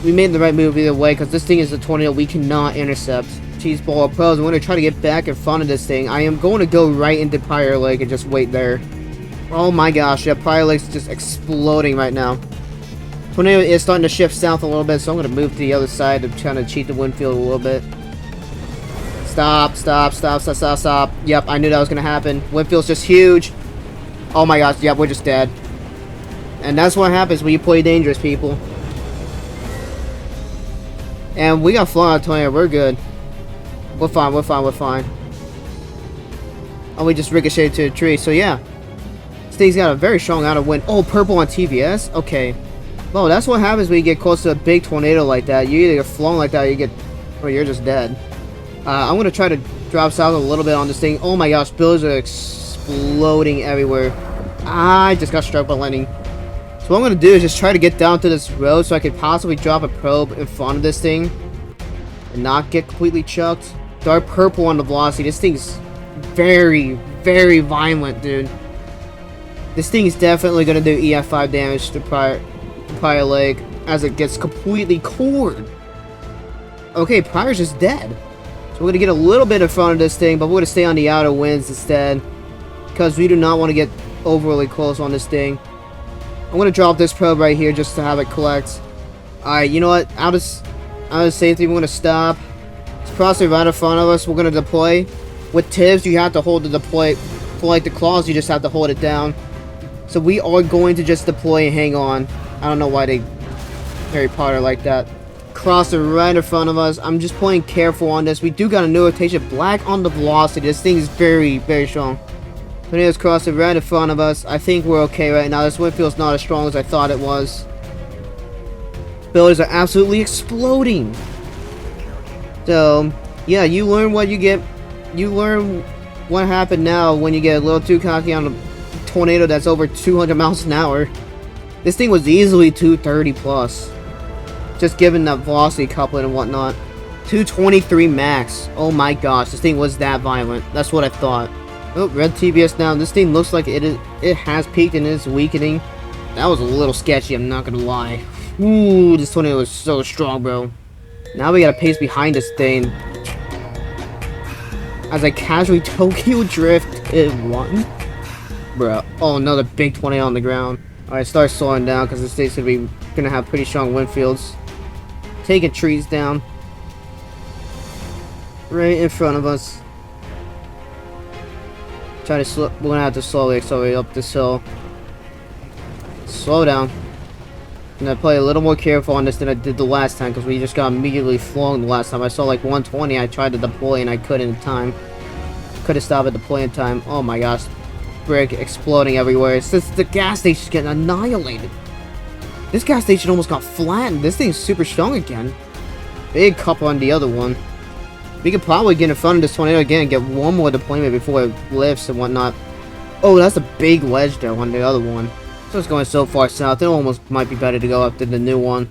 we made the right move either way because this thing is a tornado we cannot intercept. Cheeseball of pros, I'm going to try to get back in front of this thing. I am going to go right into Prior Lake and just wait there. Oh my gosh, yeah, Prior Lake's just exploding right now. Tornado is starting to shift south a little bit, so I'm going to move to the other side to try to cheat the wind field a little bit. Stop, stop, stop, stop, stop, stop. Yep, I knew that was gonna happen. Windfield's just huge. Oh my gosh, yep, we're just dead. And that's what happens when you play dangerous, people. And we got flung out of tornado. We're good. We're fine, we're fine, we're fine. Oh, we just ricocheted to a tree. So yeah, this thing's got a very strong out of wind. Oh, purple on TVS? Okay. Well, that's what happens when you get close to a big tornado like that. You either get flown like that or you're just dead. I'm gonna try to drop south a little bit on this thing. Oh my gosh, buildings are exploding everywhere. I just got struck by lightning. So what I'm gonna do is just try to get down to this road so I could possibly drop a probe in front of this thing and not get completely chucked. Dark purple on the velocity. This thing's very, very violent, dude. This thing is definitely gonna do EF5 damage to prior leg as it gets completely cored. Okay, Prior's just dead. So we're gonna get a little bit in front of this thing, but we're gonna stay on the outer winds instead because we do not want to get overly close on this thing. I'm gonna drop this probe right here just to have it collect. Alright, you know what? Out of safety, we're gonna stop. It's possibly right in front of us. We're gonna deploy. With TIVs, you have to hold the deploy. For like the claws, you just have to hold it down. So we are going to just deploy and hang on. I don't know why they Harry Potter like that. Crosser right in front of us. I'm just playing careful on this. We do got a new rotation. Black on the velocity. This thing is very, very strong. Tornado's crossing right in front of us. I think we're okay right now. This wind field's not as strong as I thought it was. Buildings are absolutely exploding. So, yeah, you learn what you get. You learn what happened now when you get a little too cocky on a tornado that's over 200 miles an hour. This thing was easily 230 plus. Just given that velocity coupling and whatnot. 223 max. Oh my gosh, this thing was that violent. That's what I thought. Oh, red TBS down. This thing looks like it has peaked and is weakening. That was a little sketchy, I'm not gonna lie. Ooh, this tornado is so strong, bro. Now we gotta pace behind this thing. As I casually Tokyo drift in one. Bruh. Oh, another big tornado on the ground. Alright, start slowing down because this thing's gonna have pretty strong wind fields. Taking trees down. Right in front of us. We're gonna have to slowly accelerate up this hill. Slow down. I'm gonna play a little more careful on this than I did the last time because we just got immediately flown the last time. I saw like 120. I tried to deploy and I couldn't in time. Couldn't stop at deploy in time. Oh my gosh. Brick exploding everywhere. It's just the gas station's getting annihilated. This gas station almost got flattened. This thing's super strong again. Big couple on the other one. We could probably get in front of this tornado again and get one more deployment before it lifts and whatnot. Oh, that's a big wedge though on the other one. So it's going so far south, it almost might be better to go up to the new one.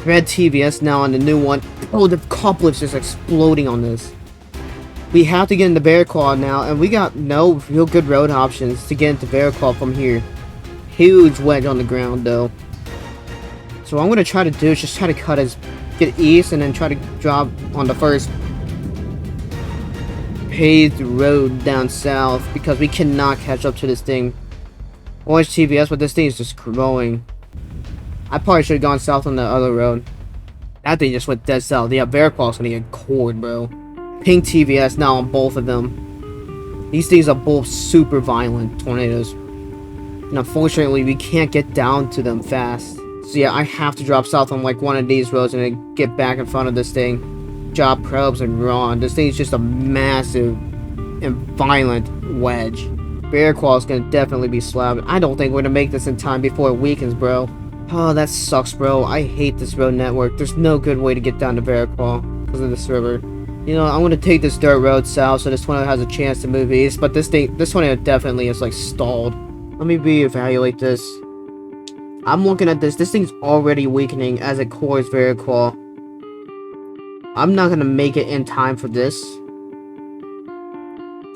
Red TVS now on the new one. Oh, the coupling's just exploding on this. We have to get into Bear Claw now, and we got no real good road options to get into Bear Claw from here. Huge wedge on the ground though. So what I'm gonna try to do is just try to get east and then try to drop on the first paved road down south because we cannot catch up to this thing. Orange TVS, but this thing is just growing. I probably should have gone south on the other road. That thing just went dead south. Yeah, Bear Claw's gonna get cored, bro. Pink TVS now on both of them. These things are both super violent tornadoes. And unfortunately, we can't get down to them fast. So yeah, I have to drop south on like one of these roads and then get back in front of this thing. Drop probes and run. This thing is just a massive and violent wedge. Bear Claw is gonna definitely be slapped. I don't think we're gonna make this in time before it weakens, bro. Oh, that sucks, bro. I hate this road network. There's no good way to get down to Bear Claw because of this river. You know, I'm gonna take this dirt road south so this tornado has a chance to move east, but this tornado definitely is like stalled. Let me reevaluate this. I'm looking at this. This thing's already weakening as it cores Bear Claw. I'm not gonna make it in time for this.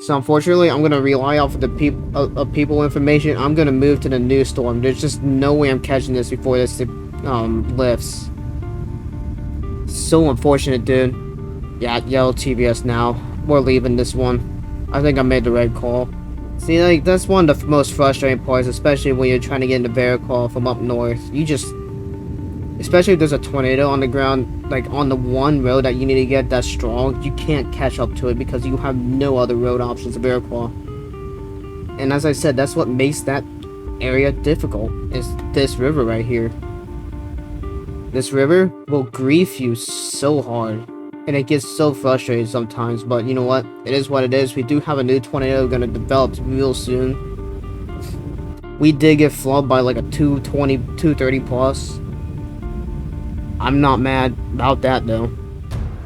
So unfortunately, I'm gonna rely off of the people information. I'm gonna move to the new storm. There's just no way I'm catching this before this lifts. So unfortunate, dude. Yeah, yellow TBS now. We're leaving this one. I think I made the right call. See, like, that's one of the most frustrating parts, especially when you're trying to get into Bear Claw from up north. You just Especially if there's a tornado on the ground, like on the one road that you need to get that's strong, you can't catch up to it because you have no other road options of Bear Claw. And as I said, that's what makes that area difficult, is this river right here. This river will grief you so hard, and it gets so frustrating sometimes, but you know what? It is what it is. We do have a new tornado going to develop real soon. We did get flooded by like a 220, 230 plus. I'm not mad about that though.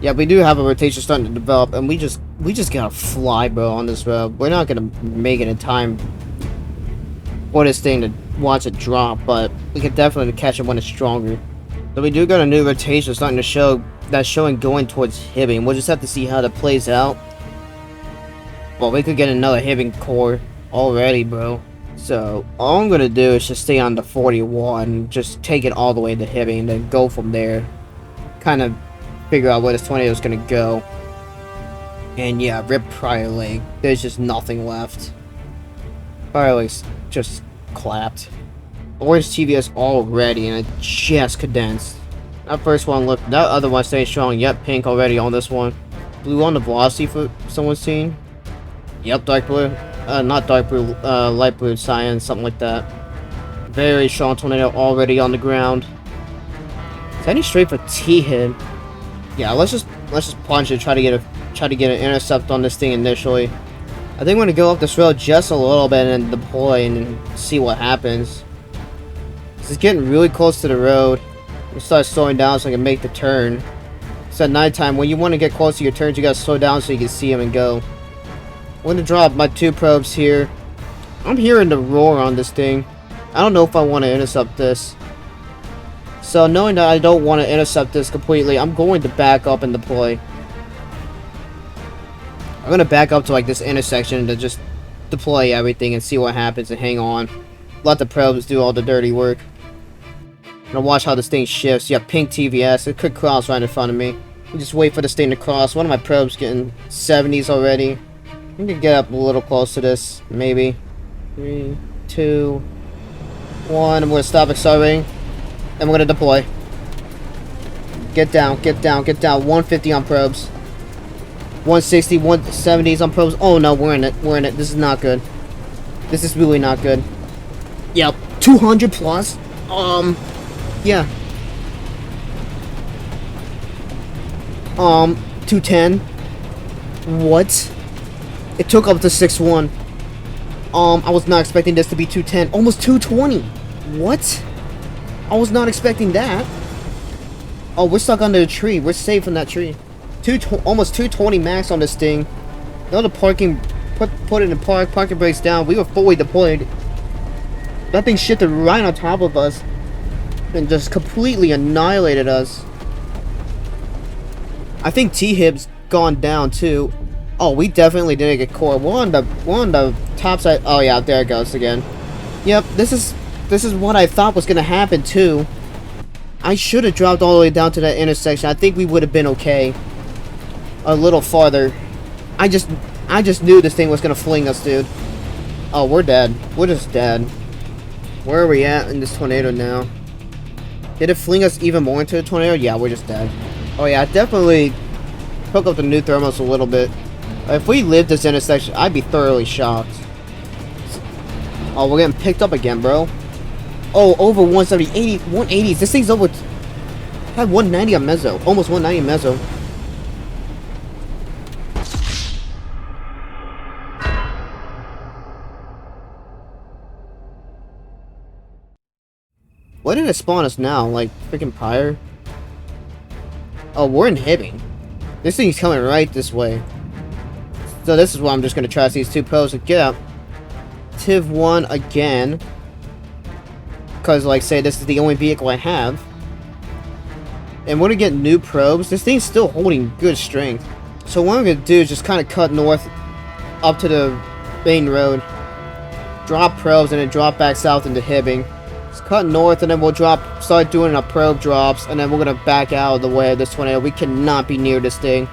Yeah, we do have a rotation starting to develop, and we just gotta fly, bro, on this road. We're not gonna make it in time for this thing to watch it drop, but we can definitely catch it when it's stronger. So we do got a new rotation starting to show, that's showing going towards Hibbing. We'll just have to see how that plays out. Well, we could get another Hibbing core already, bro. So all I'm gonna do is just stay on the 41, just take it all the way to Hibbing, and then go from there. Kind of figure out where this tornado is gonna go. And yeah, rip Prior Lake. There's just nothing left. Prior Lake's just clapped. Orange TVS already, and it just condensed. That first one looked, that other one staying strong. Yep, pink already on this one. Blue on the velocity for someone's seen. Yep, dark blue. Not dark blue, light blue, cyan, something like that. Very strong tornado already on the ground. Is any straight for T-hit? Yeah, let's just punch it, try to get an intercept on this thing initially. I think I'm gonna go up this road just a little bit and then deploy and see what happens. This is getting really close to the road. I'm gonna start slowing down so I can make the turn. It's at nighttime. When you want to get close to your turns, you gotta slow down so you can see them and go. I'm gonna drop my 2 probes here. I'm hearing the roar on this thing. I don't know if I want to intercept this. So knowing that I don't want to intercept this completely, I'm going to back up and deploy. I'm gonna back up to like this intersection to just deploy everything and see what happens and hang on. Let the probes do all the dirty work. And I'll watch how this thing shifts. Yeah, pink TVS. It could cross right in front of me. I'll just wait for this thing to cross. One of my probes getting 70s already. I can get up a little close to this, maybe. 3, 2, 1. I'm going to stop accelerating. And we're going to deploy. Get down, get down, get down. 150 on probes. 160, 170s on probes. Oh no, we're in it. We're in it. This is not good. This is really not good. Yep. 200 plus. Yeah. 210. What? It took up to 6-1. I was not expecting this to be 210. Almost 220. What? I was not expecting that. Oh, we're stuck under the tree. We're safe from that tree. Almost 220 max on this thing. Now the parking, put it in park. Parking brakes down. We were fully deployed. That thing shifted right on top of us and just completely annihilated us. I think T-Hib's gone down too. Oh, we definitely didn't get core. We're on the top side. Oh yeah, there it goes again. Yep, this is what I thought was gonna happen too. I should have dropped all the way down to that intersection. I think we would have been okay. A little farther. I just knew this thing was gonna fling us, dude. Oh, we're dead. We're just dead. Where are we at in this tornado now? Did it fling us even more into the tornado? Yeah, we're just dead. Oh yeah, definitely hook up the new thermos a little bit. If we lived this intersection, I'd be thoroughly shocked. Oh, we're getting picked up again, bro. Oh, over 170, 80, 180s. This thing's over. Had 190 on mezzo. Almost 190 on mezzo. Where did it spawn us now? Like, freaking Pyre? Oh, we're in Hibbing. This thing's coming right this way. So this is why I'm just going to trust these 2 pros to get up. Tiv 1 again. Because, like, say, this is the only vehicle I have. And we're going to get new probes. This thing's still holding good strength. So what I'm going to do is just kind of cut north up to the main road. Drop probes and then drop back south into Hibbing. Just cut north and then we'll start doing our probe drops. And then we're going to back out of the way of this tornado. We cannot be near this thing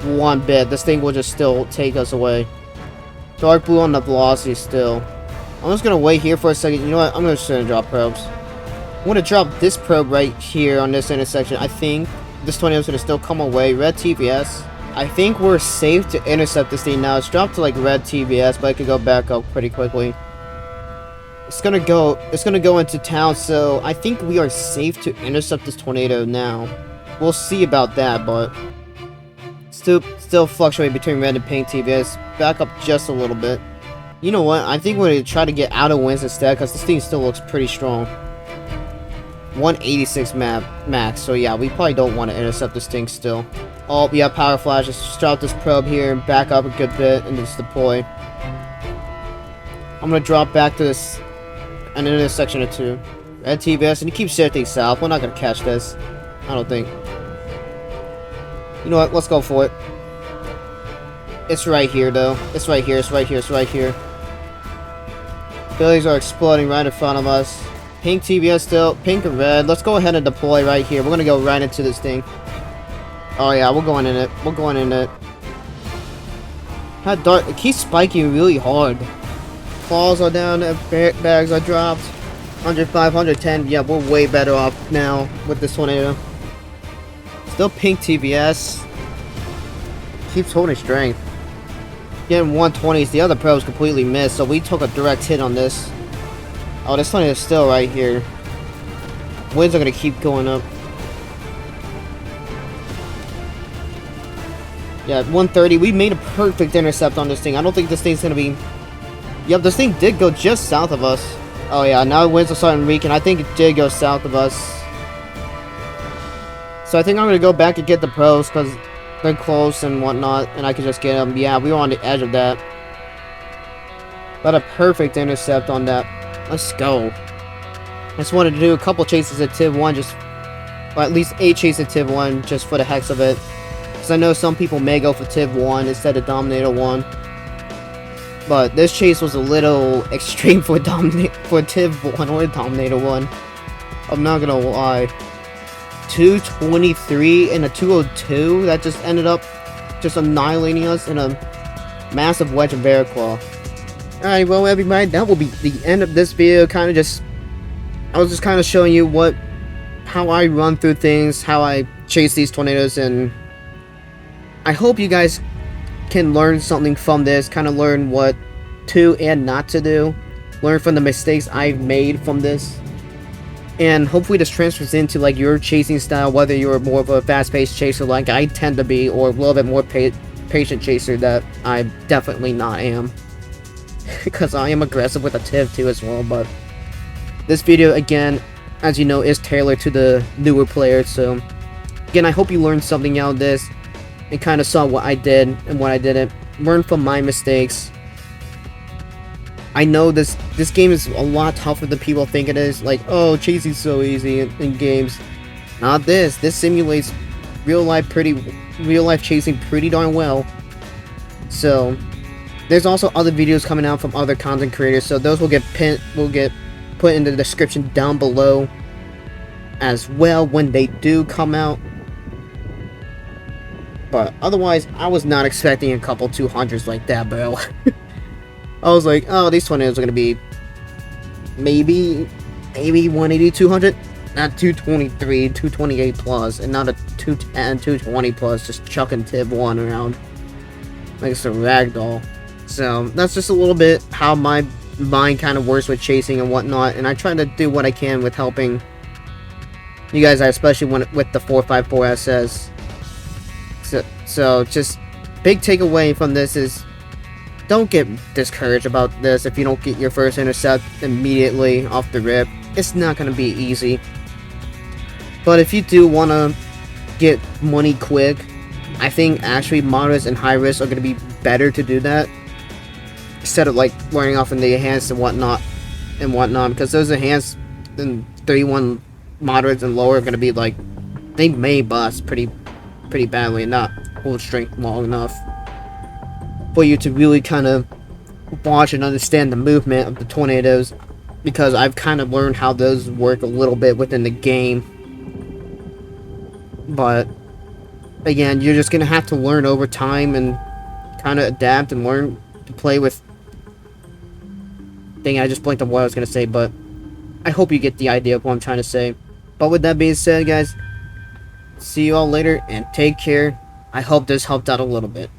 one bit. This thing will just still take us away. Dark blue on the velocity still. I'm just gonna wait here for a second. You know what? I'm just gonna drop probes. want to drop this probe right here on this intersection. I think this tornado is going to still come away. Red TBS. I think we're safe to intercept this thing now. It's dropped to like red TBS, but it could go back up pretty quickly. It's gonna go into town, so I think we are safe to intercept this tornado now. We'll see about that, but still fluctuating between red and pink TBS. Back up just a little bit. You know what? I think we're gonna try to get out of winds instead, because this thing still looks pretty strong. 186 max, so yeah, we probably don't want to intercept this thing still. Oh, we have power flash. Let's drop this probe here and back up a good bit and just deploy. I'm gonna drop back to this an intersection or two. Red TBS, and you keep shifting south. We're not gonna catch this, I don't think. You know what? Let's go for it. It's right here, though. It's right here. It's right here. It's right here. Buildings are exploding right in front of us. Pink TBS still. Pink and red. Let's go ahead and deploy right here. We're gonna go right into this thing. Oh yeah, we're going in it. We're going in it. How dark? It keeps spiking really hard. Claws are down. Bags are dropped. 105, 110. Yeah, we're way better off now with this tornado. Still pink TBS. Keeps holding strength. Getting 120s. The other probes completely missed, so we took a direct hit on this. Oh, this tornado is still right here. Winds are gonna keep going up. Yeah, 130. We made a perfect intercept on this thing. I don't think this thing's gonna be... Yep, this thing did go just south of us. Oh yeah, now the winds are starting to weaken. I think it did go south of us. So I think I'm gonna go back and get the probes because they're close and whatnot, and I can just get them. Yeah, we were on the edge of that. Got a perfect intercept on that. Let's go. I just wanted to do a couple chases at Tiv 1, just... Or at least 8 chases at Tiv 1, just for the heck of it. Because I know some people may go for Tiv 1 instead of Dominator 1. But this chase was a little extreme for Tiv 1 or Dominator 1. I'm not gonna lie. 223 and a 202, that just ended up just annihilating us in a massive wedge of bear claw. Alright, well everybody, that will be the end of this video. I was just kind of showing you how I run through things, how I chase these tornadoes, and I hope you guys can learn something from this, kind of learn what to and not to do, learn from the mistakes I've made from this, and hopefully this transfers into like your chasing style, whether you're more of a fast-paced chaser like I tend to be, or a little bit more patient chaser that I definitely not am, because I am aggressive with a Tiv too as well. But this video, again, as you know, is tailored to the newer players, so again, I hope you learned something out of this and kind of saw what I did and what I didn't. Learn from my mistakes. I know this game is a lot tougher than people think it is. Like, oh, chasing's so easy in games. Not this. This simulates real life chasing pretty darn well. So there's also other videos coming out from other content creators, so those will get put in the description down below as well when they do come out. But otherwise, I was not expecting a couple 200s like that, bro. I was like, oh, these tornadoes are going to be maybe 180, 200? Not 223, 228 plus, and not a 210, 220 plus, just chucking Tiv 1 around like it's a ragdoll. So, that's just a little bit how my mind kind of works with chasing and whatnot, and I try to do what I can with helping you guys, especially with the 454 SS. So just big takeaway from this is don't get discouraged about this if you don't get your first intercept immediately off the rip. It's not going to be easy. But if you do want to get money quick, I think actually moderates and high risk are going to be better to do that instead of like wearing off in the enhanced and whatnot, because those enhanced and 31 moderates and lower are going to be like, they may bust pretty badly and not hold strength long enough for you to really kind of watch and understand the movement of the tornadoes, because I've kind of learned how those work a little bit within the game. But again, you're just gonna have to learn over time and kind of adapt and learn to play with. Dang, I just blinked on what I was gonna say, but I hope you get the idea of what I'm trying to say. But with that being said, guys, see you all later and take care. I hope this helped out a little bit.